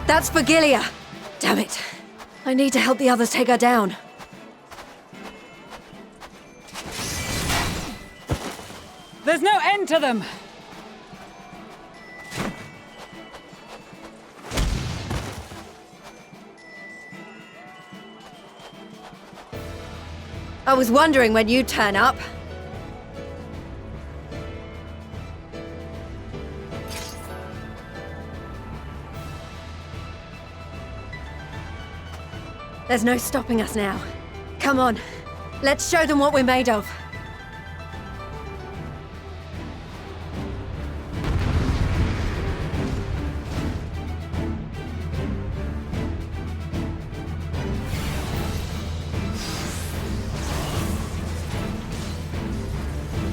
That's for Gilia! Damn it. I need to help the others take her down. There's no end to them! I was wondering when you'd turn up. There's no stopping us now. Come on, let's show them what we're made of.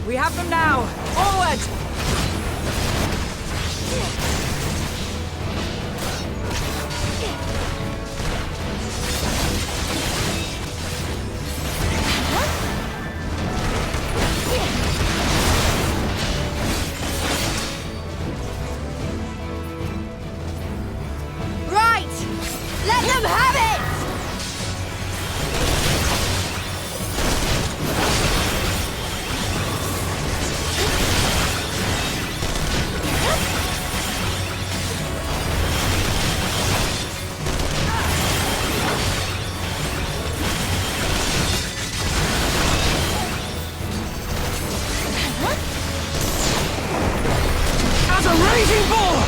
We have them now! Forward! Let them have it! As a raging bull!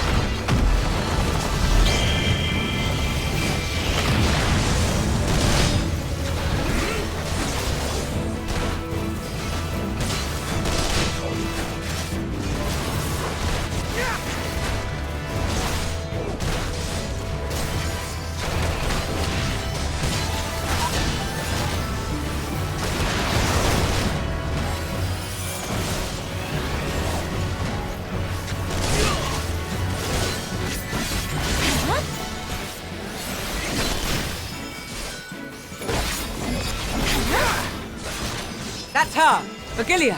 That's her! Vigilia!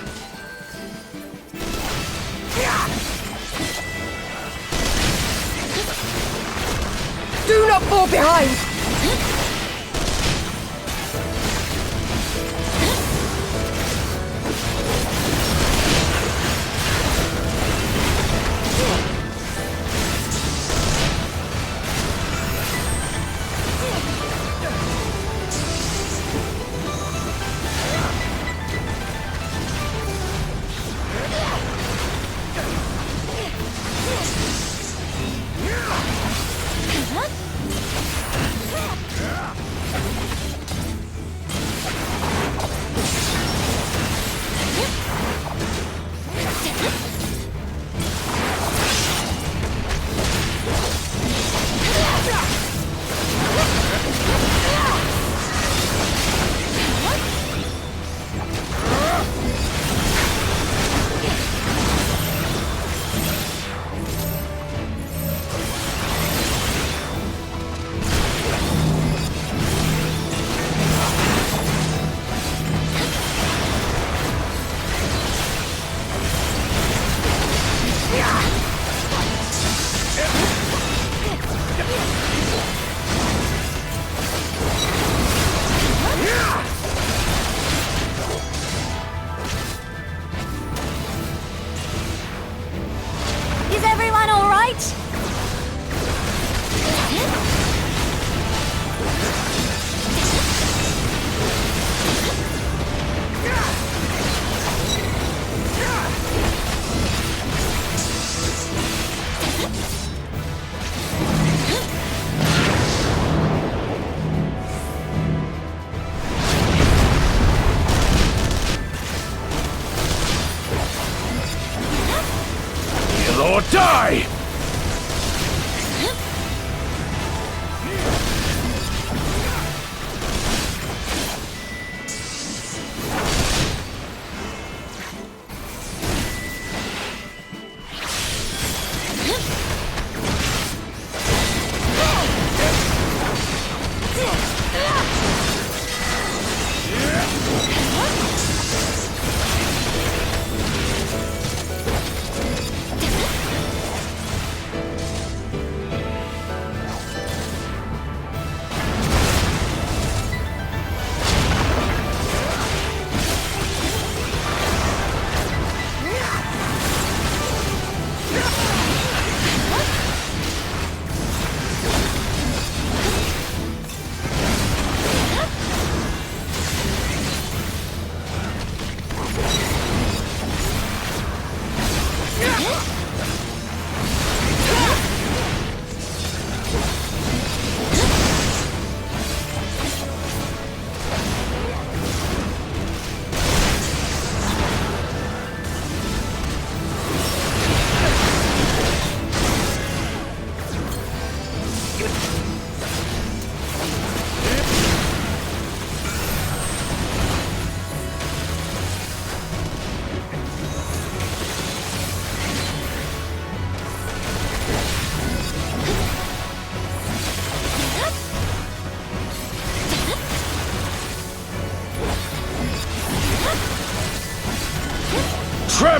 Do not fall behind!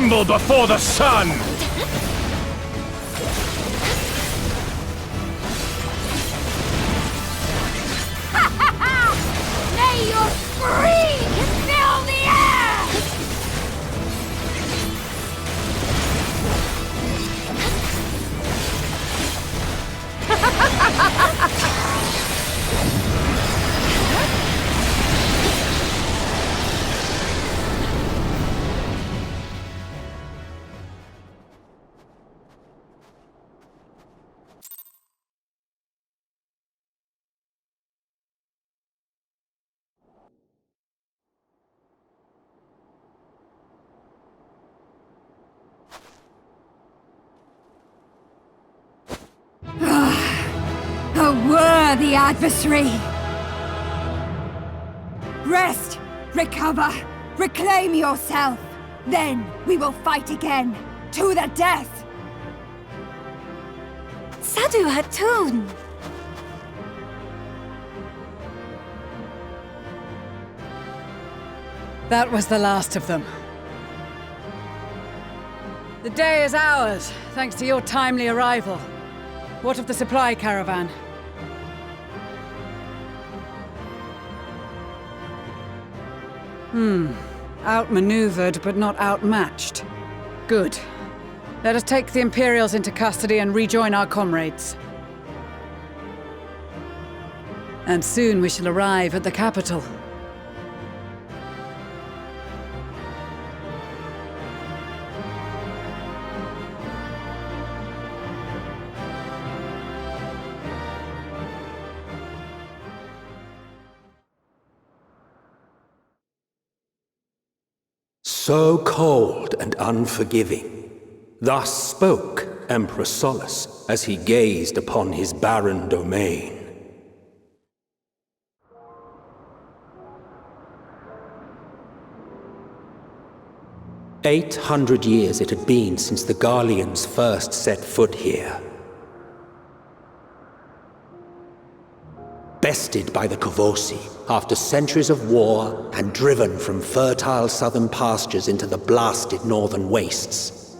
tremble before the sun! May your scream fill the air! A worthy adversary! Rest, recover, reclaim yourself. Then we will fight again, to the death! Sadu Hatun! That was the last of them. The day is ours, thanks to your timely arrival. What of the supply caravan? Outmaneuvered, but not outmatched. Good. Let us take the Imperials into custody and rejoin our comrades. And soon we shall arrive at the capital. So cold and unforgiving. Thus spoke Emperor Solus as he gazed upon his barren domain. "800 years it had been since the Garleans first set foot here. Bested by the Kavosi after centuries of war and driven from fertile southern pastures into the blasted northern wastes.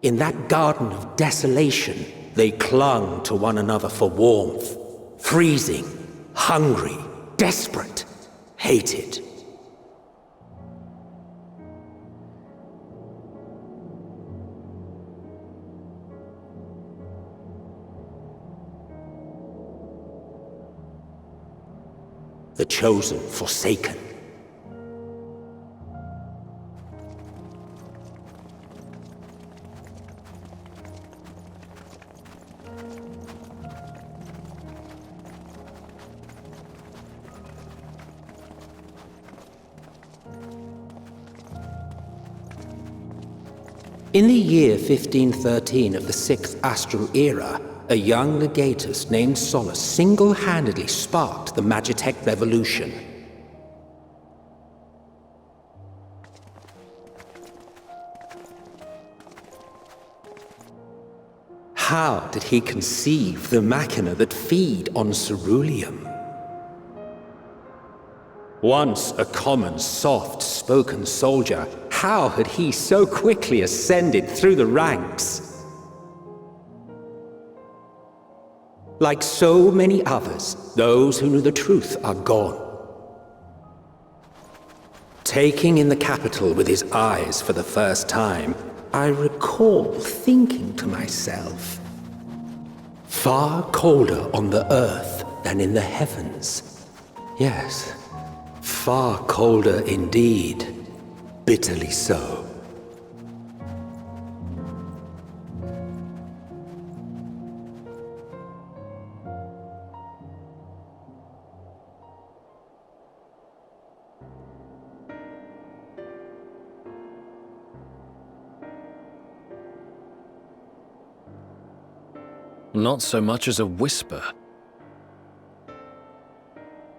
In that garden of desolation, they clung to one another for warmth, freezing, hungry, desperate, hated. The chosen forsaken. In the year 1513 of the 6th Astral Era, a young legatus named Solus single-handedly sparked the Magitech Revolution. How did he conceive the machina that feed on ceruleum? Once a common, soft-spoken soldier, how had he so quickly ascended through the ranks? Like so many others, those who knew the truth are gone. Taking in the capital with his eyes for the first time, I recall thinking to myself, far colder on the earth than in the heavens. Yes, far colder indeed, bitterly so. Not so much as a whisper.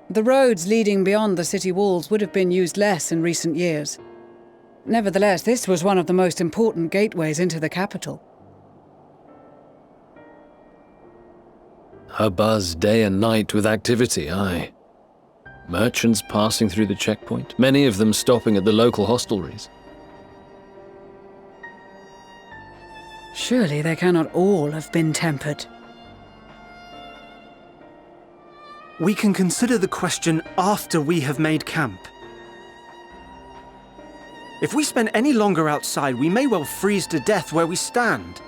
The roads leading beyond the city walls would have been used less in recent years. Nevertheless, this was one of the most important gateways into the capital. A buzz day and night with activity, aye. Merchants passing through the checkpoint, many of them stopping at the local hostelries. Surely they cannot all have been tempered. We can consider the question after we have made camp. If we spend any longer outside, we may well freeze to death where we stand.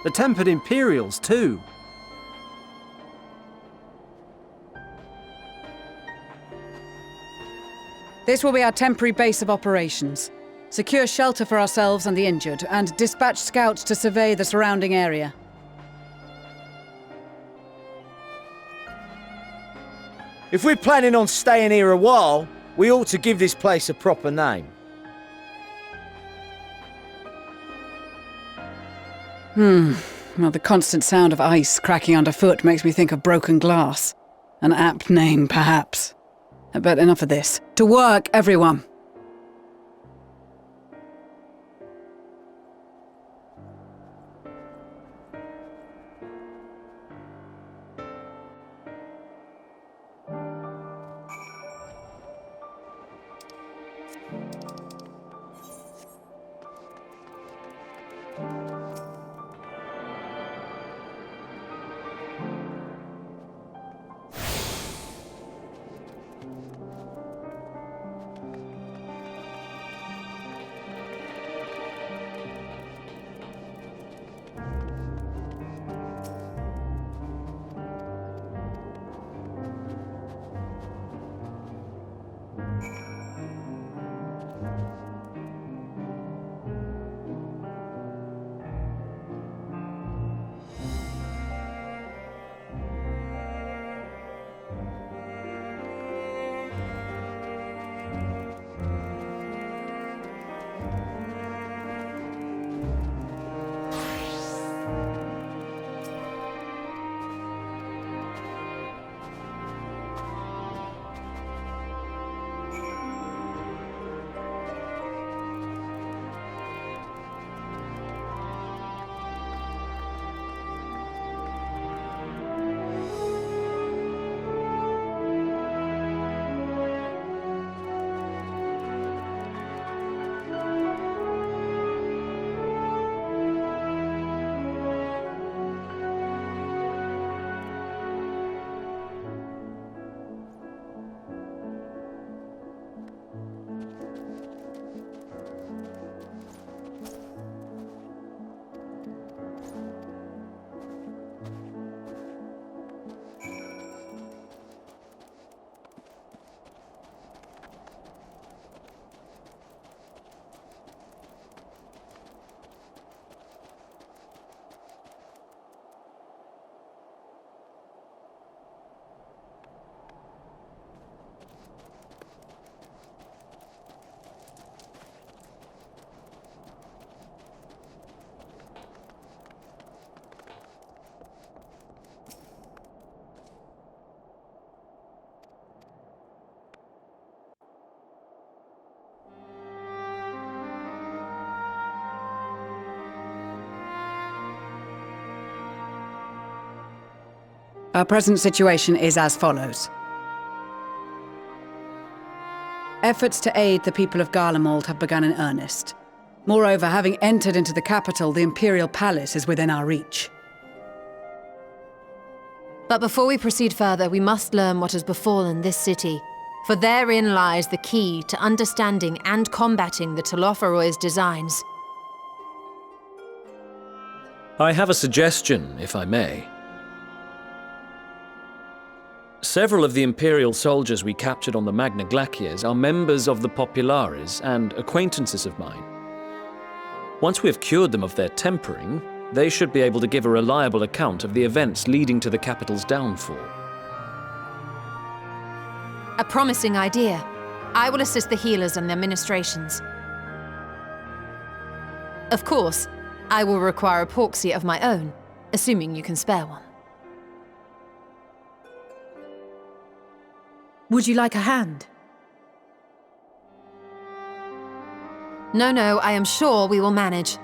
The tempered Imperials, too. This will be our temporary base of operations. Secure shelter for ourselves and the injured, and dispatch scouts to survey the surrounding area. If we're planning on staying here a while, we ought to give this place a proper name. Well, the constant sound of ice cracking underfoot makes me think of broken glass. An apt name, perhaps. But enough of this. To work, everyone! Our present situation is as follows. Efforts to aid the people of Garlemald have begun in earnest. Moreover, having entered into the capital, the Imperial Palace is within our reach. But before we proceed further, we must learn what has befallen this city, for therein lies the key to understanding and combating the Telophoroid's designs. I have a suggestion, if I may. Several of the Imperial soldiers we captured on the Magna Glaciers are members of the Populares and acquaintances of mine. Once we have cured them of their tempering, they should be able to give a reliable account of the events leading to the capital's downfall. A promising idea. I will assist the healers and their ministrations. Of course, I will require a porxie of my own, assuming you can spare one. Would you like a hand? No, I am sure we will manage.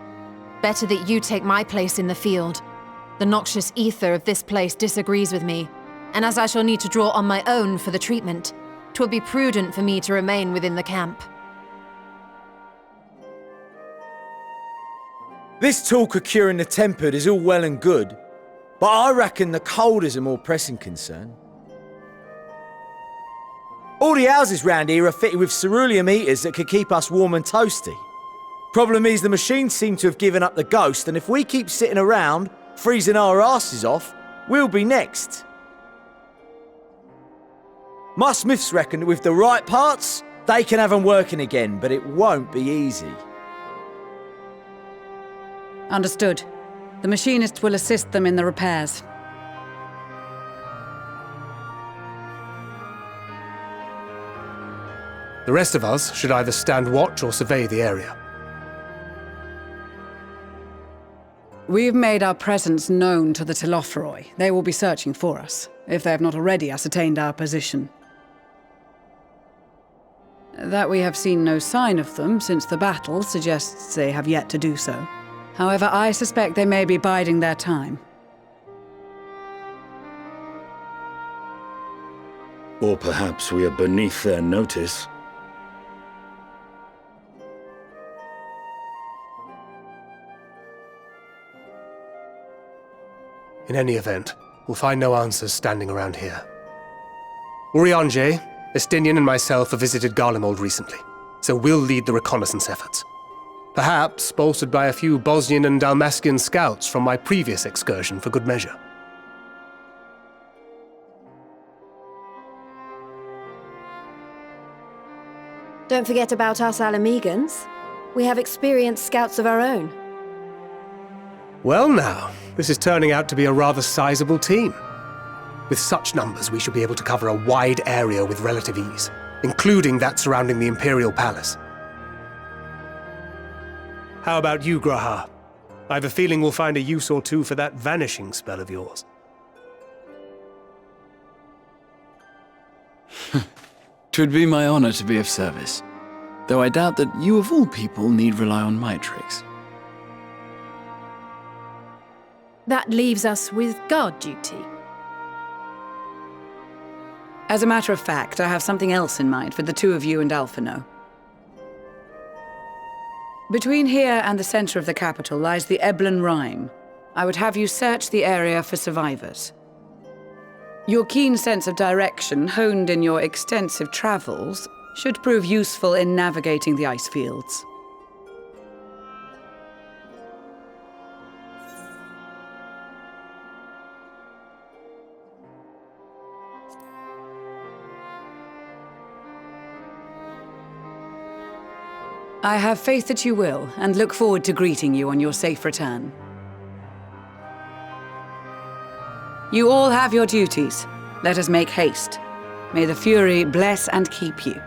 Better that you take my place in the field. The noxious ether of this place disagrees with me, and as I shall need to draw on my own for the treatment, 'Twould be prudent for me to remain within the camp. This talk of curing the tempered is all well and good, but I reckon the cold is a more pressing concern. All the houses round here are fitted with ceruleum heaters that could keep us warm and toasty. Problem is, the machines seem to have given up the ghost, and if we keep sitting around, freezing our asses off, we'll be next. My smiths reckon that with the right parts, they can have them working again, but it won't be easy. Understood. The machinists will assist them in the repairs. The rest of us should either stand watch or survey the area. We've made our presence known to the Telophroi. They will be searching for us, if they have not already ascertained our position. That we have seen no sign of them since the battle suggests they have yet to do so. However, I suspect they may be biding their time. Or perhaps we are beneath their notice. In any event, we'll find no answers standing around here. Urianger, Estinian and myself have visited Garlemald recently, so we'll lead the reconnaissance efforts. Perhaps bolstered by a few Bosnian and Dalmatian scouts from my previous excursion for good measure. Don't forget about us Alamegans. We have experienced scouts of our own. Well now, this is turning out to be a rather sizable team. With such numbers, we should be able to cover a wide area with relative ease, including that surrounding the Imperial Palace. How about you, Graha? I have a feeling we'll find a use or two for that vanishing spell of yours. 'Twould be my honor to be of service, though I doubt that you of all people need rely on my tricks. That leaves us with guard duty. As a matter of fact, I have something else in mind for the two of you and Alphino. Between here and the center of the capital lies the Eblan Rime. I would have you search the area for survivors. Your keen sense of direction, honed in your extensive travels, should prove useful in navigating the ice fields. I have faith that you will, and look forward to greeting you on your safe return. You all have your duties. Let us make haste. May the Fury bless and keep you.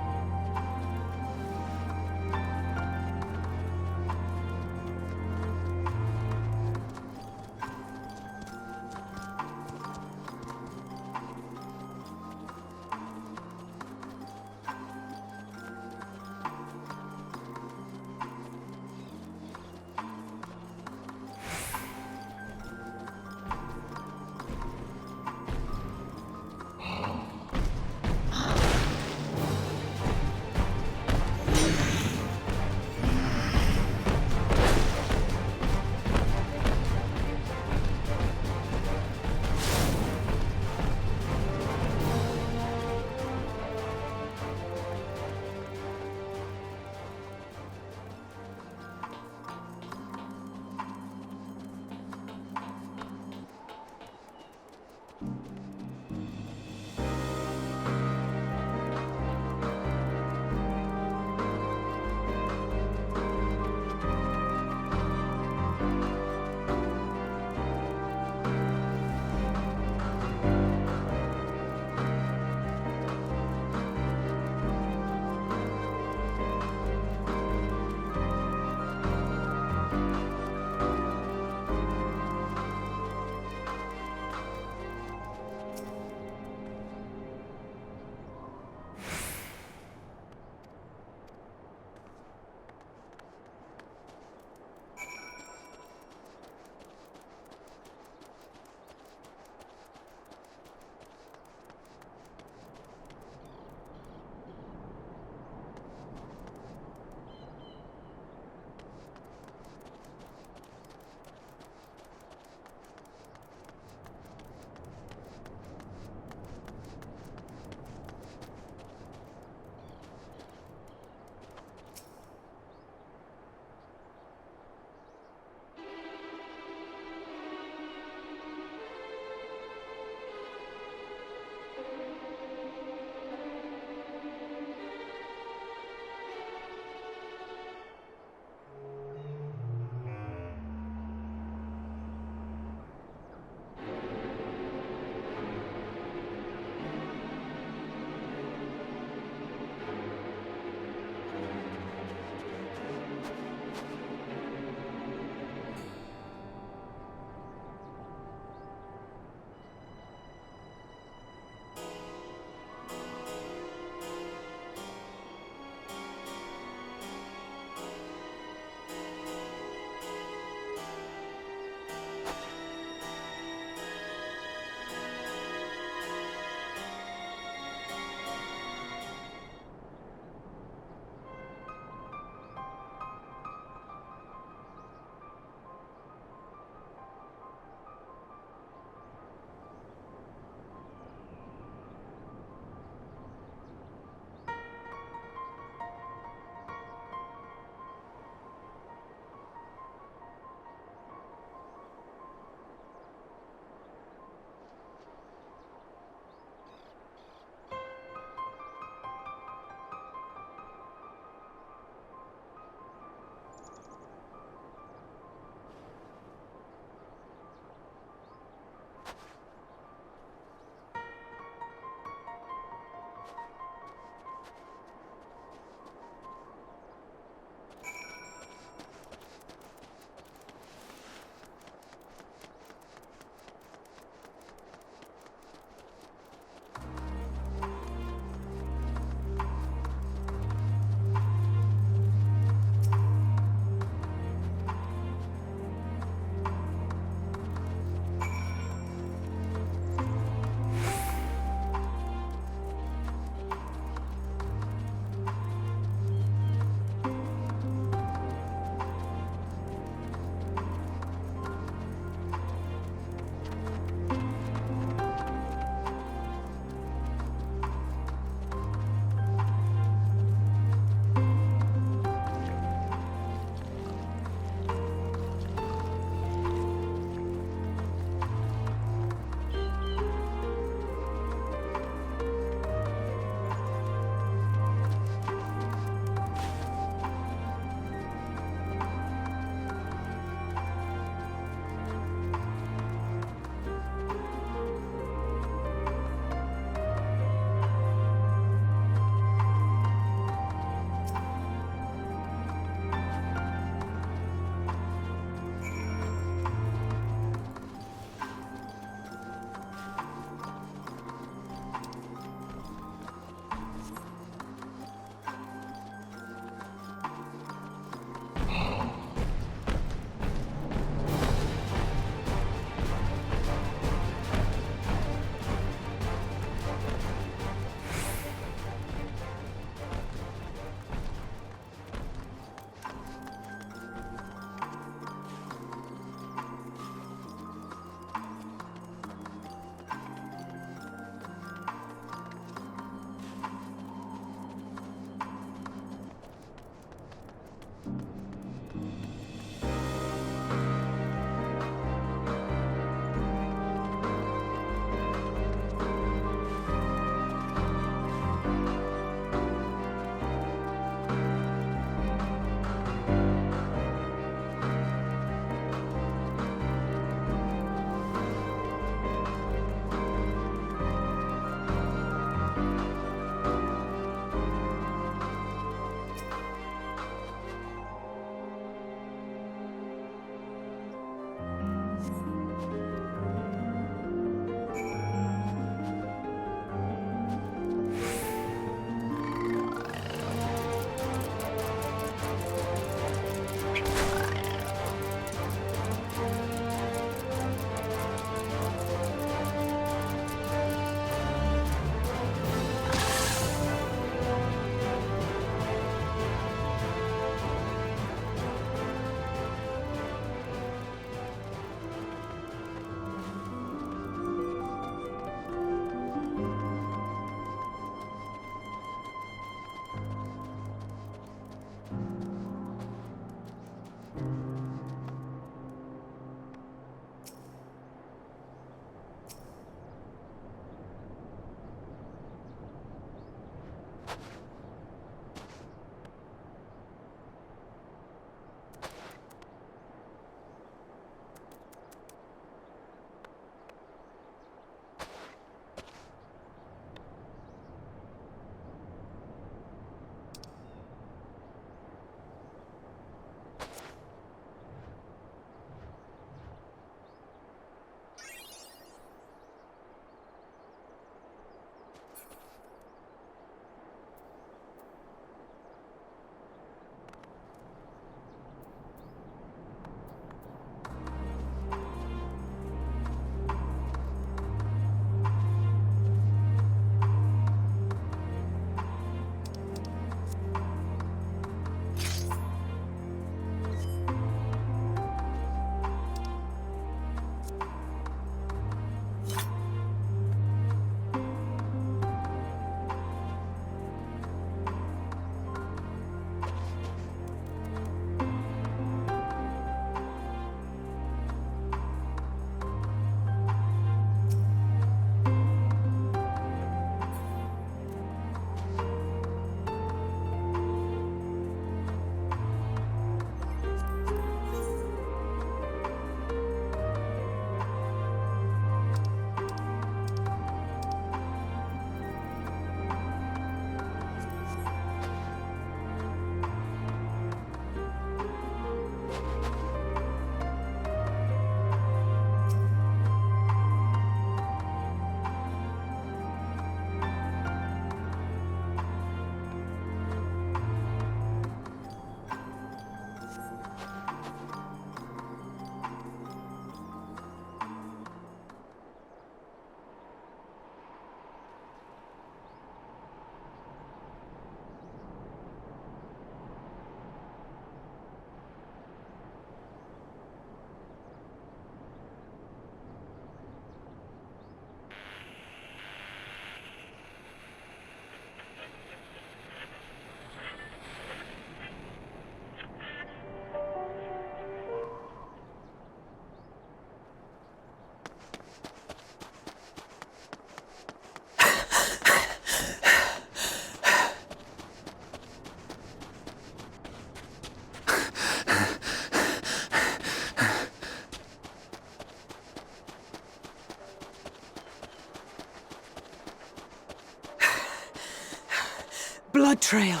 blood trail.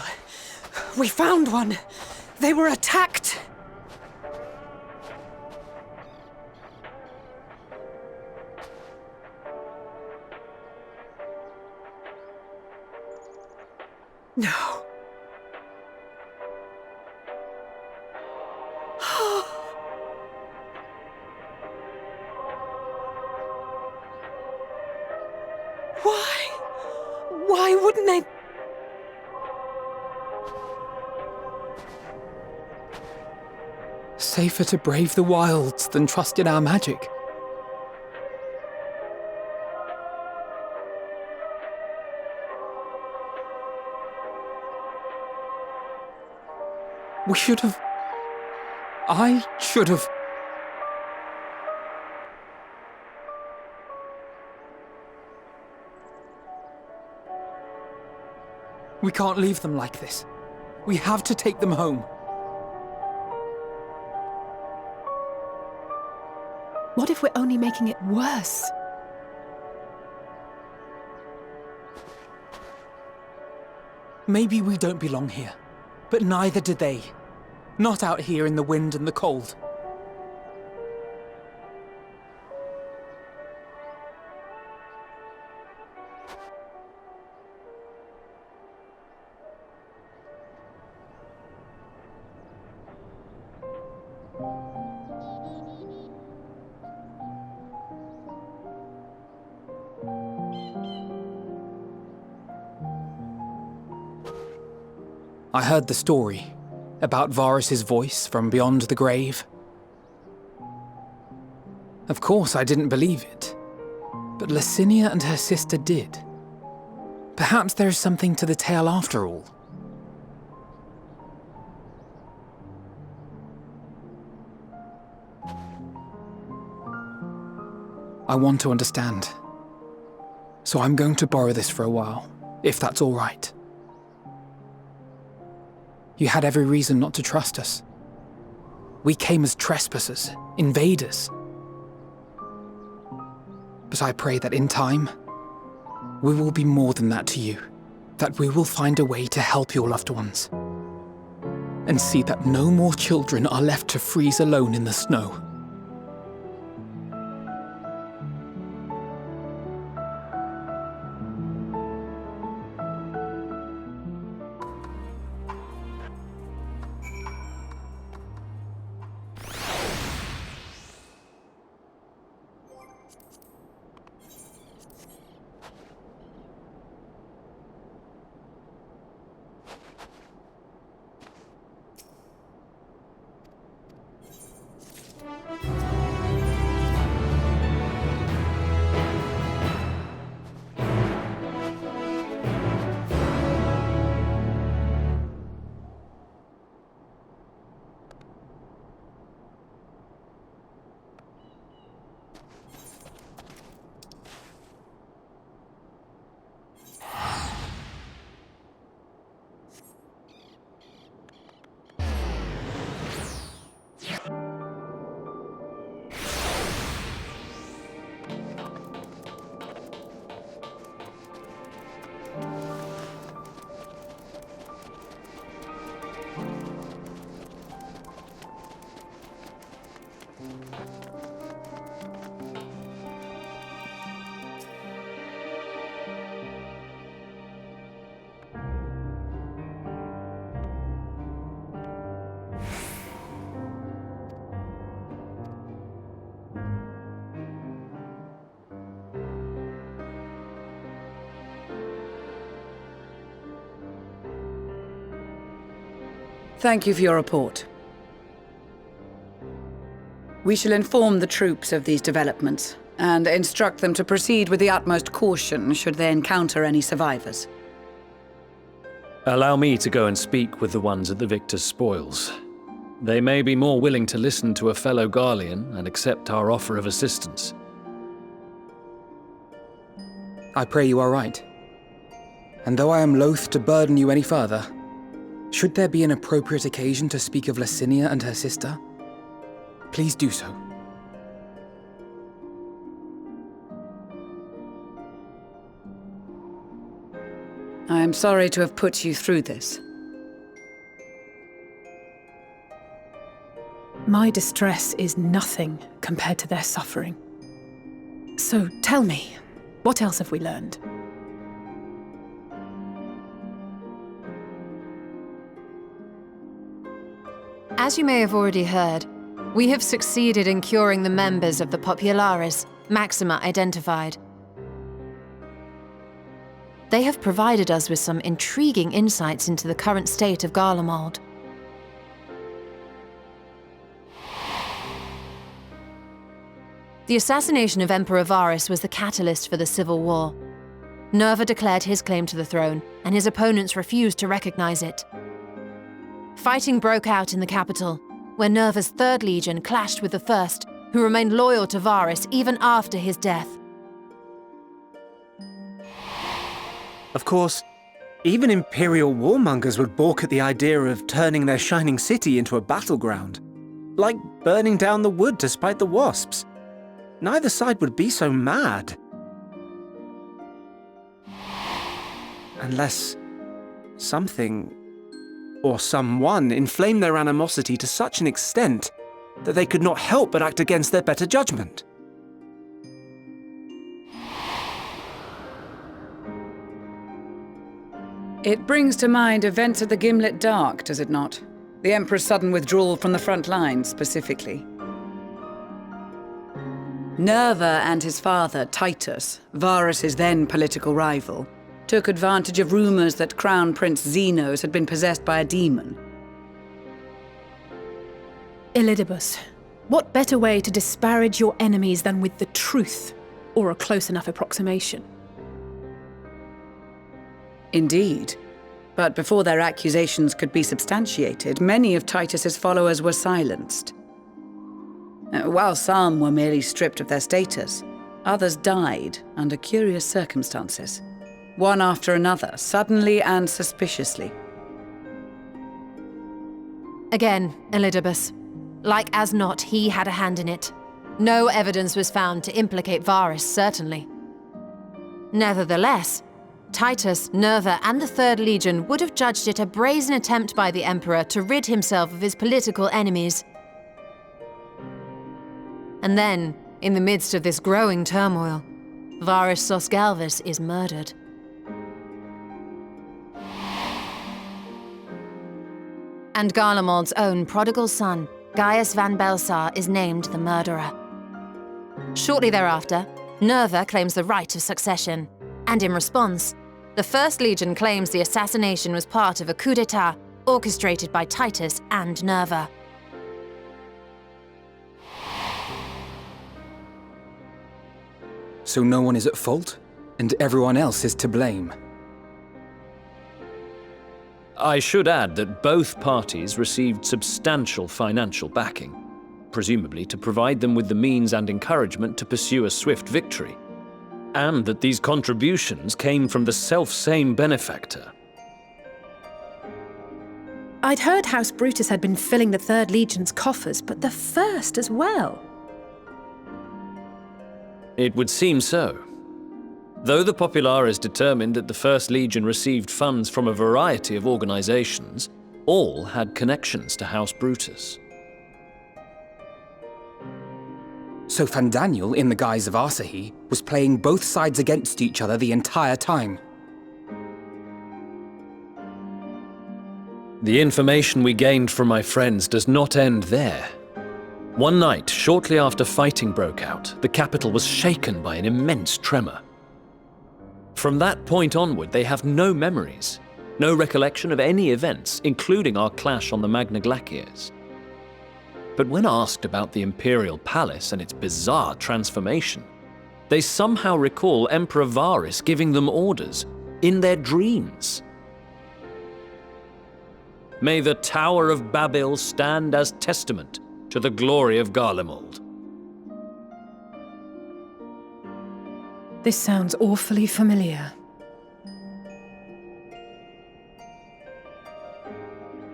We found one. They were attacked. No. Why wouldn't they? Safer to brave the wilds than trust in our magic. We should have... I should have... We can't leave them like this. We have to take them home. What if we're only making it worse? Maybe we don't belong here, but neither do they. Not out here in the wind and the cold. I heard the story about Varus's voice from beyond the grave. Of course, I didn't believe it, but Licinia and her sister did. Perhaps there is something to the tale after all. I want to understand, so I'm going to borrow this for a while, if that's all right. You had every reason not to trust us. We came as trespassers, invaders. But I pray that in time, we will be more than that to you, that we will find a way to help your loved ones, and see that no more children are left to freeze alone in the snow. Thank you for your report. We shall inform the troops of these developments and instruct them to proceed with the utmost caution should they encounter any survivors. Allow me to go and speak with the ones at the victor's spoils. They may be more willing to listen to a fellow Garlean and accept our offer of assistance. I pray you are right. And though I am loath to burden you any further, should there be an appropriate occasion to speak of Licinia and her sister, please do so. I I'm sorry to have put you through this. My distress is nothing compared to their suffering. So tell me, what else have we learned? As you may have already heard, we have succeeded in curing the members of the Populares, Maxima identified. They have provided us with some intriguing insights into the current state of Garlemald. The assassination of Emperor Varus was the catalyst for the civil war. Nerva declared his claim to the throne, and his opponents refused to recognize it. Fighting broke out in the capital, where Nerva's 3rd Legion clashed with the 1st, who remained loyal to Varus even after his death. Of course, even Imperial warmongers would balk at the idea of turning their shining city into a battleground. Like burning down the wood to spite the wasps. Neither side would be so mad. Unless something or someone inflamed their animosity to such an extent that they could not help but act against their better judgment. It brings to mind events at the Gimlet Dark, does it not? The Emperor's sudden withdrawal from the front lines, specifically. Nerva and his father, Titus, Varus's then political rival, took advantage of rumors that Crown Prince Xenos had been possessed by a demon. Elidibus, what better way to disparage your enemies than with the truth, or a close enough approximation? Indeed. But before their accusations could be substantiated, many of Titus's followers were silenced. While some were merely stripped of their status, others died under curious circumstances. One after another, suddenly and suspiciously. Again, Elidibus. Like as not, he had a hand in it. No evidence was found to implicate Varus, certainly. Nevertheless, Titus, Nerva, and the 3rd Legion would have judged it a brazen attempt by the Emperor to rid himself of his political enemies. And then, in the midst of this growing turmoil, Varus Sosgalvus is murdered. And Garlemald's own prodigal son, Gaius van Belsar, is named the murderer. Shortly thereafter, Nerva claims the right of succession, and in response, the 1st Legion claims the assassination was part of a coup d'etat orchestrated by Titus and Nerva. So no one is at fault, and everyone else is to blame. I should add that both parties received substantial financial backing, presumably to provide them with the means and encouragement to pursue a swift victory, and that these contributions came from the self-same benefactor. I'd heard House Brutus had been filling the 3rd Legion's coffers, but the 1st as well. It would seem so. Though the Populares determined that the 1st Legion received funds from a variety of organizations, all had connections to House Brutus. So Fandaniel, in the guise of Asahi, was playing both sides against each other the entire time. The information we gained from my friends does not end there. One night, shortly after fighting broke out, the capital was shaken by an immense tremor. From that point onward, they have no memories, no recollection of any events, including our clash on the Magna Glaciers. But when asked about the Imperial Palace and its bizarre transformation, they somehow recall Emperor Varus giving them orders in their dreams. May the Tower of Babel stand as testament to the glory of Garlemald. This sounds awfully familiar.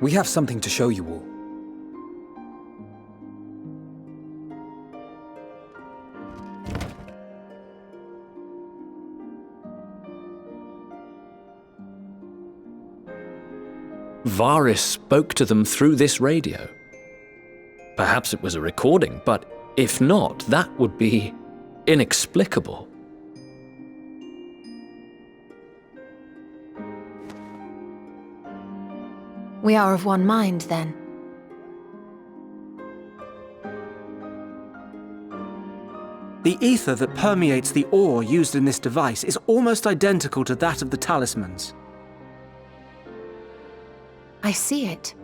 We have something to show you all. Varys spoke to them through this radio. Perhaps it was a recording, but if not, that would be inexplicable. We are of one mind, then. The ether that permeates the ore used in this device is almost identical to that of the talismans. I see it.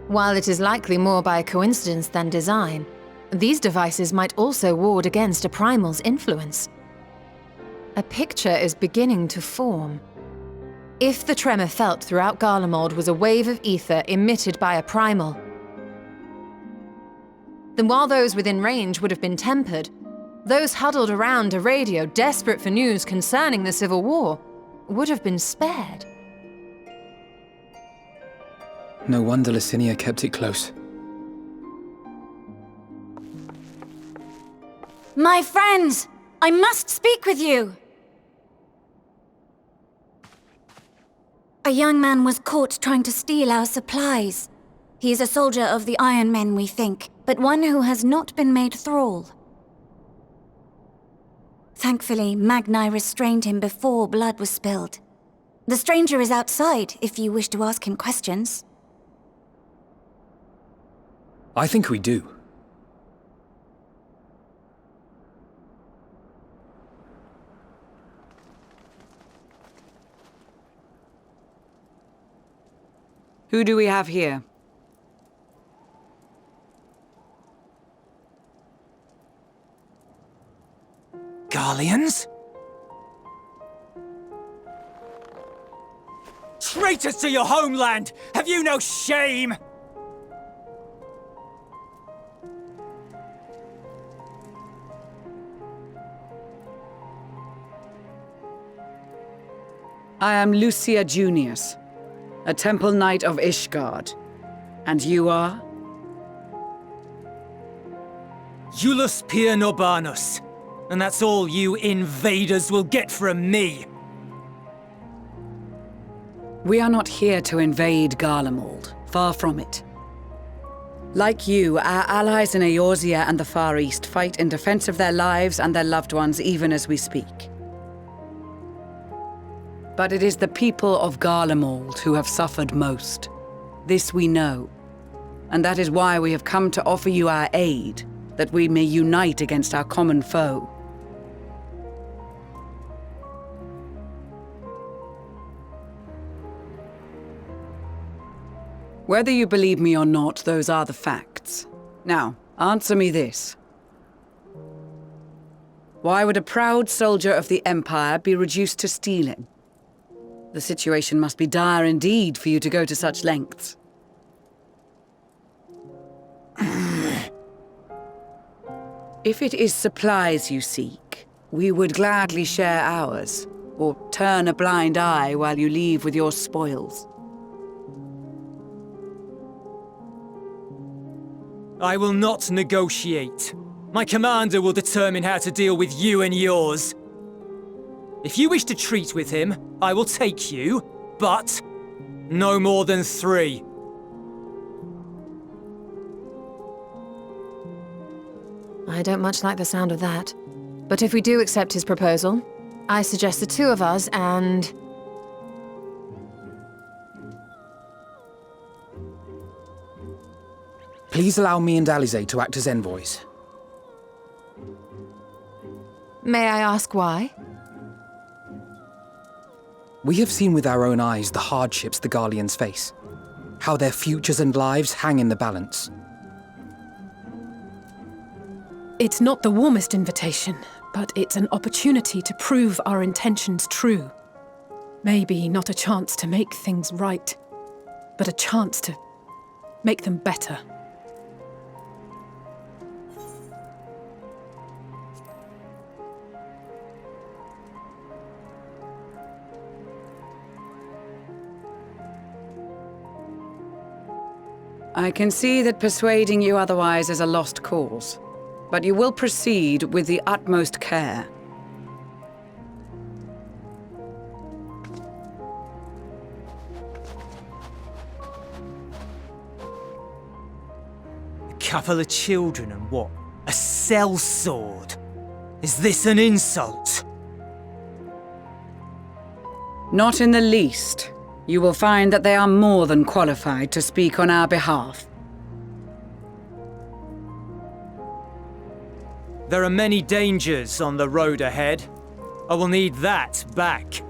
While it is likely more by coincidence than design, these devices might also ward against a primal's influence. A picture is beginning to form. If the tremor felt throughout Garlemald was a wave of ether emitted by a primal, then while those within range would have been tempered, those huddled around a radio desperate for news concerning the Civil War would have been spared. No wonder Licinia kept it close. My friends, I must speak with you. A young man was caught trying to steal our supplies. He is a soldier of the Iron Men, we think, but one who has not been made thrall. Thankfully, Magni restrained him before blood was spilled. The stranger is outside, if you wish to ask him questions. I think we do. Who do we have here? Garleans? Traitors to your homeland! Have you no shame? I am Lucia Junius, a Temple Knight of Ishgard. And you are? Iulus Pier Norbanus. And that's all you invaders will get from me. We are not here to invade Garlemald. Far from it. Like you, our allies in Eorzea and the Far East fight in defense of their lives and their loved ones even as we speak. But it is the people of Garlemald who have suffered most. This we know. And that is why we have come to offer you our aid, that we may unite against our common foe. Whether you believe me or not, those are the facts. Now, answer me this. Why would a proud soldier of the Empire be reduced to stealing? The situation must be dire indeed for you to go to such lengths. If it is supplies you seek, we would gladly share ours, or turn a blind eye while you leave with your spoils. I will not negotiate. My commander will determine how to deal with you and yours. If you wish to treat with him, I will take you, but no more than 3. I don't much like the sound of that. But if we do accept his proposal, I suggest the 2 of us and... Please allow me and Alize to act as envoys. May I ask why? We have seen with our own eyes the hardships the Garleans face, how their futures and lives hang in the balance. It's not the warmest invitation, but it's an opportunity to prove our intentions true. Maybe not a chance to make things right, but a chance to make them better. I can see that persuading you otherwise is a lost cause, but you will proceed with the utmost care. couple of children and what? A sellsword? Is this an insult? Not in the least. You will find that they are more than qualified to speak on our behalf. There are many dangers on the road ahead. I will need that back.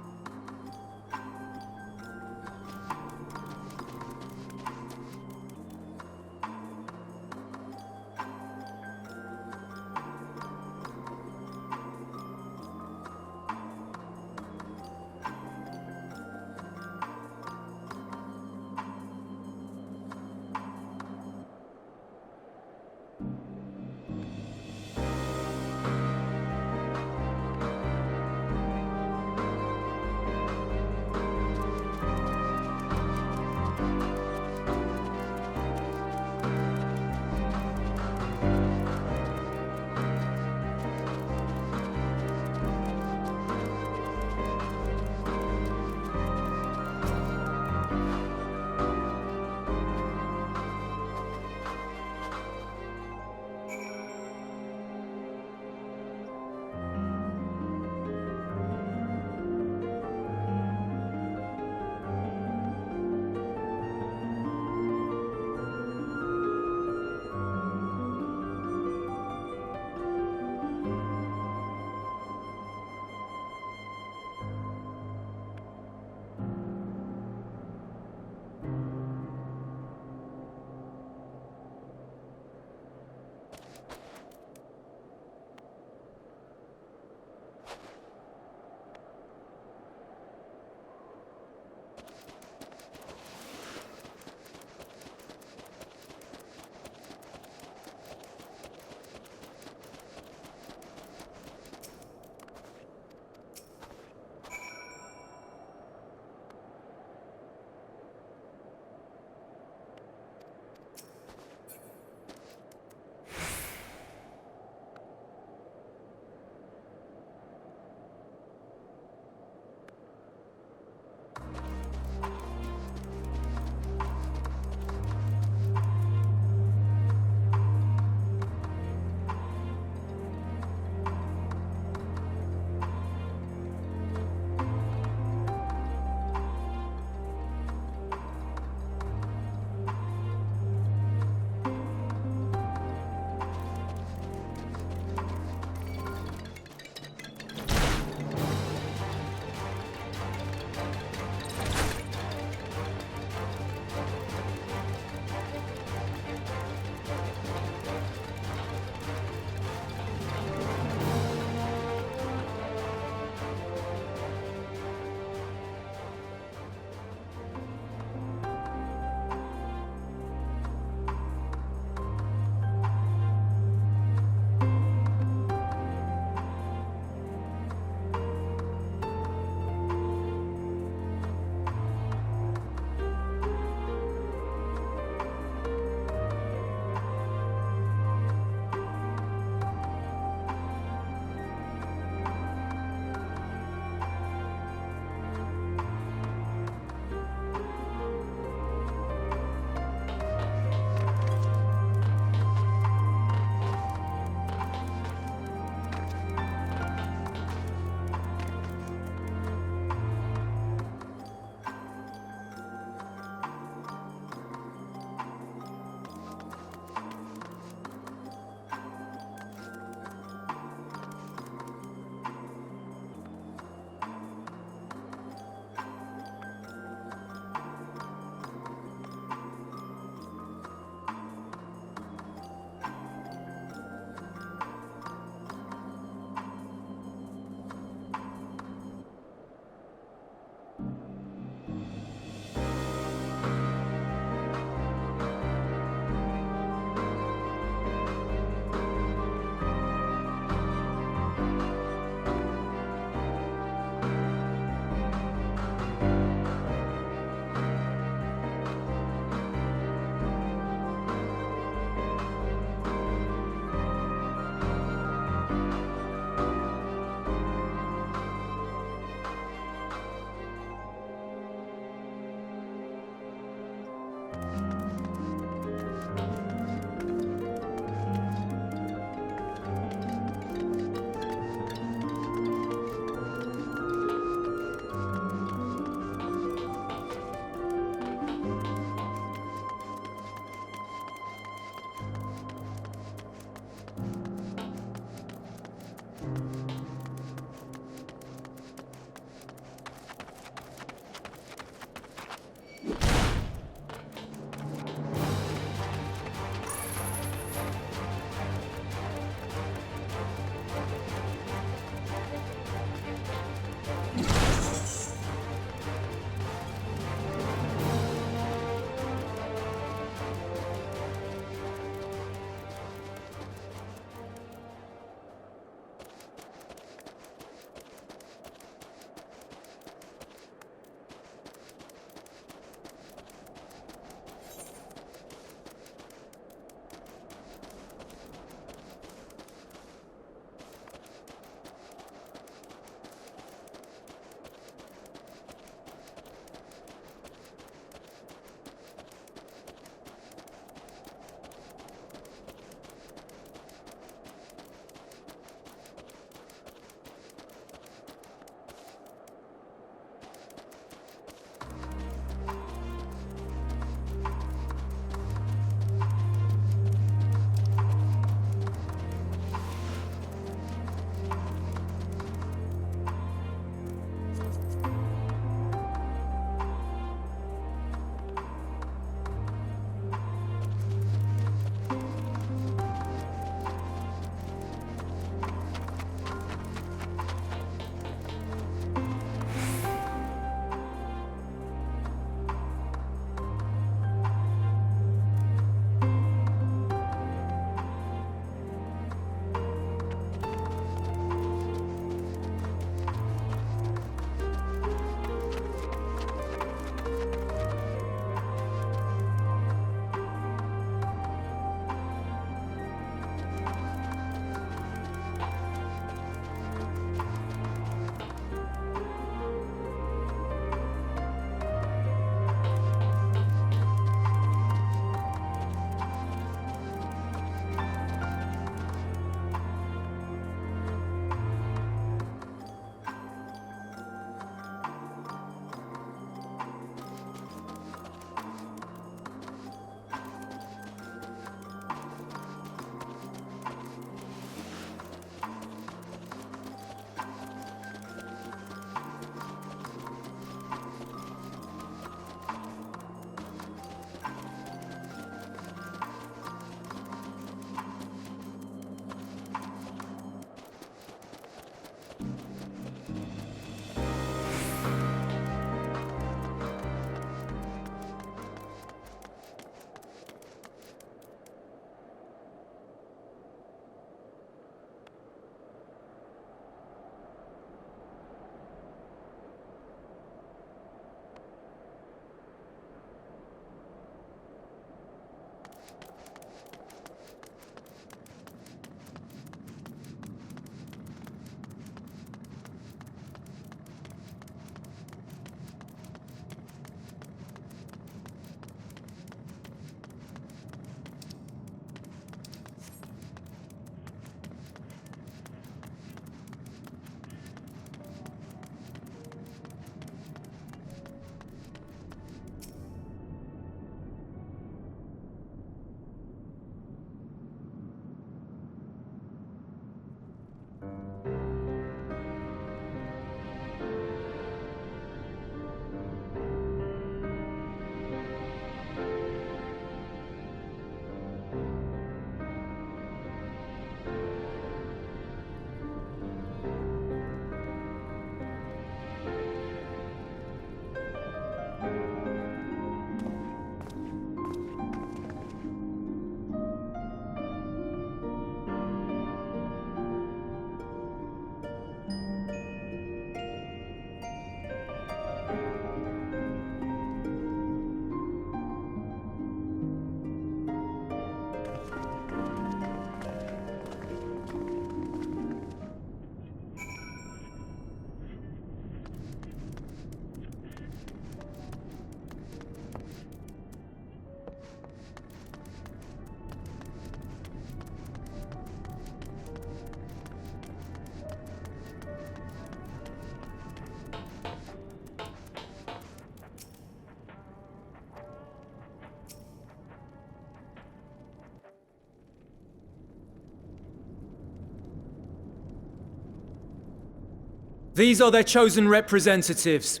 These are their chosen representatives.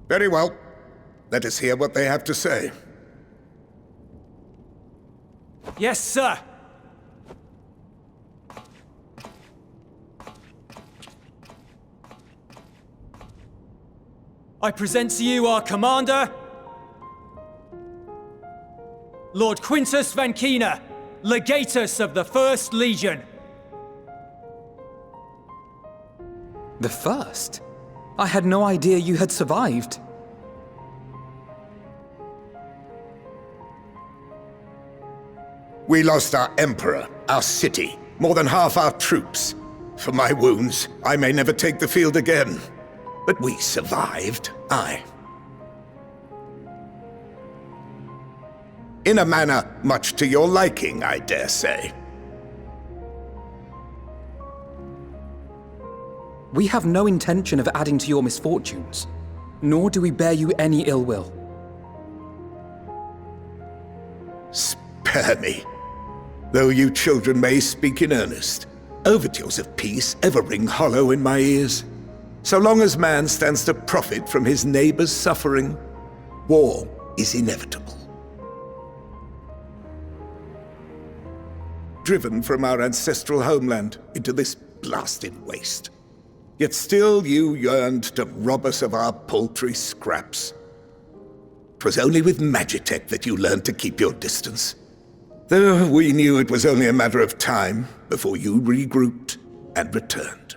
Very well. Let us hear what they have to say. Yes, sir. I present to you our commander, Lord Quintus Van Kina, Legatus of the First Legion. The First? I had no idea you had survived. We lost our Emperor, our city, more than half our troops. For my wounds, I may never take the field again. But we survived, aye. In a manner much to your liking, I dare say. We have no intention of adding to your misfortunes, nor do we bear you any ill will. Spare me. Though you children may speak in earnest, overtures of peace ever ring hollow in my ears. So long as man stands to profit from his neighbor's suffering, war is inevitable. Driven from our ancestral homeland into this blasted waste. Yet still you yearned to rob us of our paltry scraps. 'Twas only with Magitech that you learned to keep your distance. Though we knew it was only a matter of time before you regrouped and returned.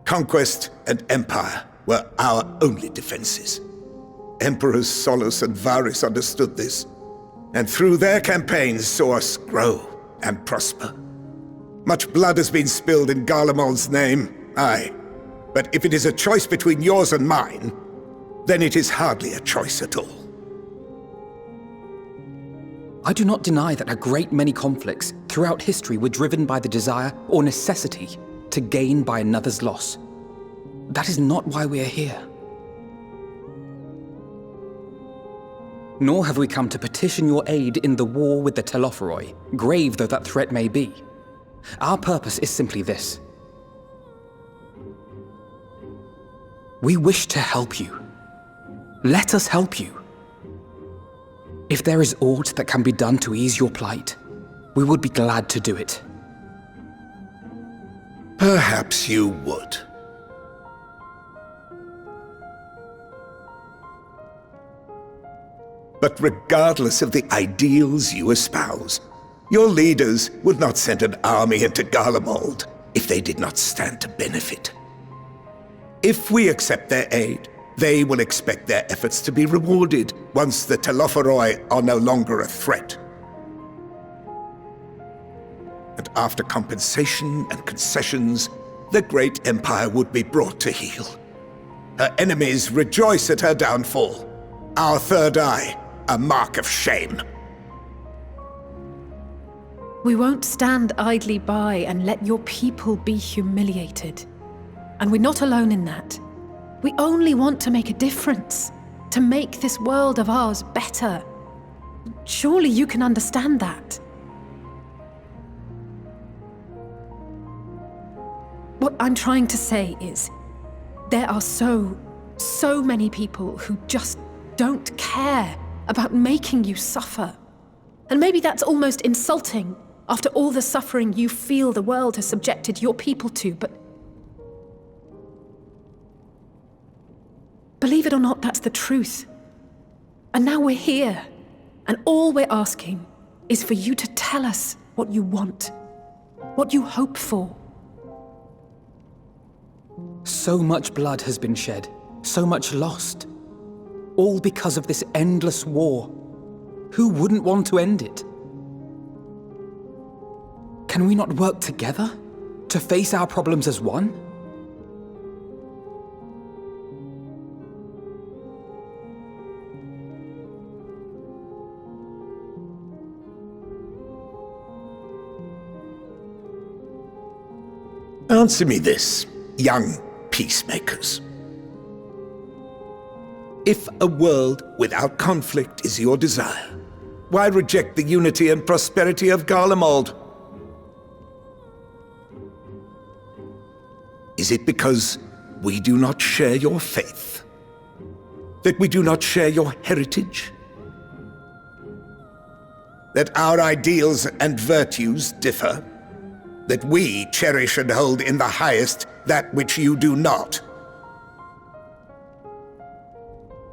Conquest and empire were our only defenses. Emperors Solus and Varus understood this, and through their campaigns saw us grow and prosper. Much blood has been spilled in Garlemald's name, aye. But if it is a choice between yours and mine, then it is hardly a choice at all. I do not deny that a great many conflicts throughout history were driven by the desire or necessity to gain by another's loss. That is not why we are here. Nor have we come to petition your aid in the war with the Telophoroi, grave though that threat may be. Our purpose is simply this. We wish to help you. Let us help you. If there is aught that can be done to ease your plight, we would be glad to do it. Perhaps you would. But regardless of the ideals you espouse, your leaders would not send an army into Garlemald if they did not stand to benefit. If we accept their aid, they will expect their efforts to be rewarded once the Telophoroi are no longer a threat. And after compensation and concessions, the great empire would be brought to heel. Her enemies rejoice at her downfall. Our third eye, a mark of shame. We won't stand idly by and let your people be humiliated. And we're not alone in that. We only want to make a difference, to make this world of ours better. Surely you can understand that. What I'm trying to say is, there are so many people who just don't care about making you suffer. And maybe that's almost insulting after all the suffering you feel the world has subjected your people to, but believe it or not, that's the truth. And now we're here, and all we're asking is for you to tell us what you want, what you hope for. So much blood has been shed, so much lost. All because of this endless war. Who wouldn't want to end it? Can we not work together to face our problems as one? Answer me this, young peacemakers. If a world without conflict is your desire, Why reject the unity and prosperity of Garlemald? Is it because we do not share your faith? That we do not share your heritage? That our ideals and virtues differ? That we cherish and hold in the highest that which you do not?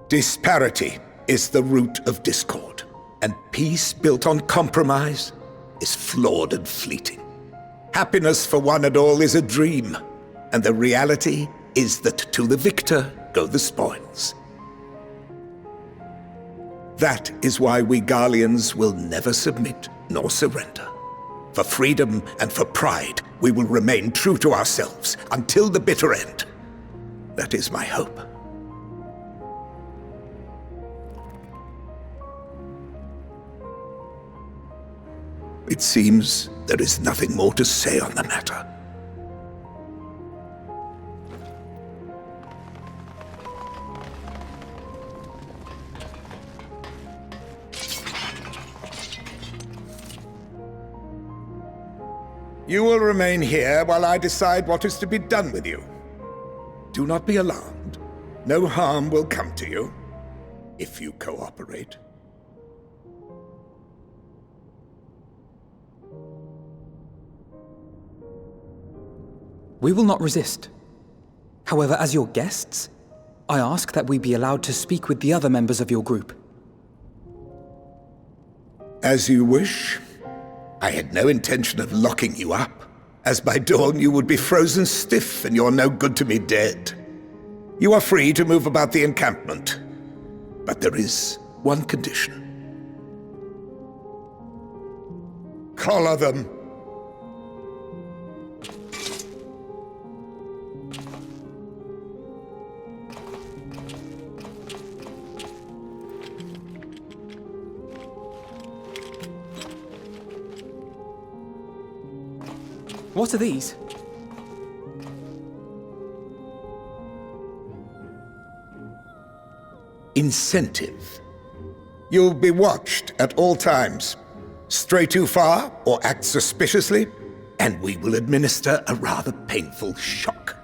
Disparity is the root of discord, and peace built on compromise is flawed and fleeting. Happiness for one and all is a dream, and the reality is that to the victor go the spoils. That is why we Garleans will never submit nor surrender. For freedom and for pride, we will remain true to ourselves until the bitter end. That is my hope. It seems there is nothing more to say on the matter. You will remain here while I decide what is to be done with you. Do not be alarmed. No harm will come to you, if you cooperate. We will not resist. However, as your guests, I ask that we be allowed to speak with the other members of your group. As you wish. I had no intention of locking you up, as by dawn you would be frozen stiff and you're no good to me dead. You are free to move about the encampment, but there is one condition. Collar them. What are these? Incentive. You'll be watched at all times. Stray too far or act suspiciously, and we will administer a rather painful shock.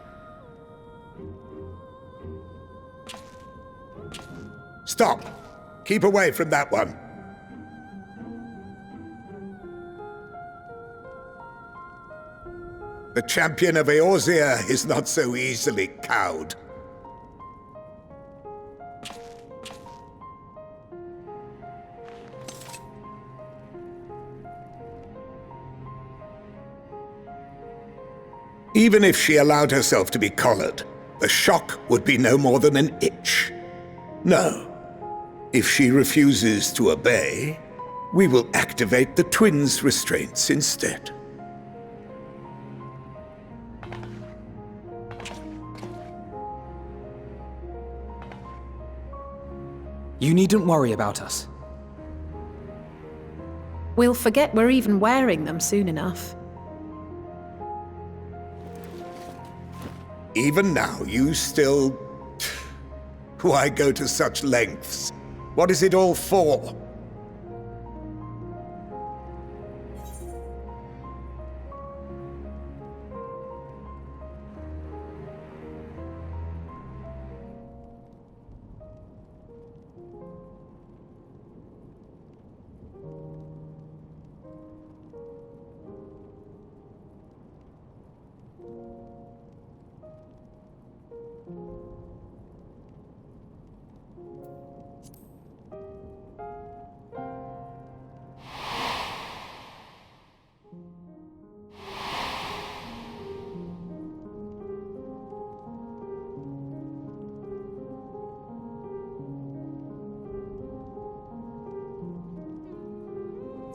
Stop! Keep away from that one. The champion of Eorzea is not so easily cowed. Even if she allowed herself to be collared, the shock would be no more than an itch. No. If she refuses to obey, we will activate the twins' restraints instead. You needn't worry about us. We'll forget we're even wearing them soon enough. Even now, you still... Why go to such lengths? What is it all for?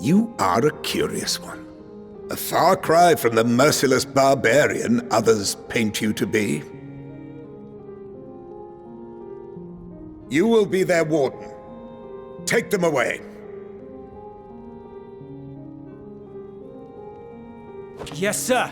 You are a curious one. A far cry from the merciless barbarian others paint you to be. You will be their warden. Take them away. Yes, sir.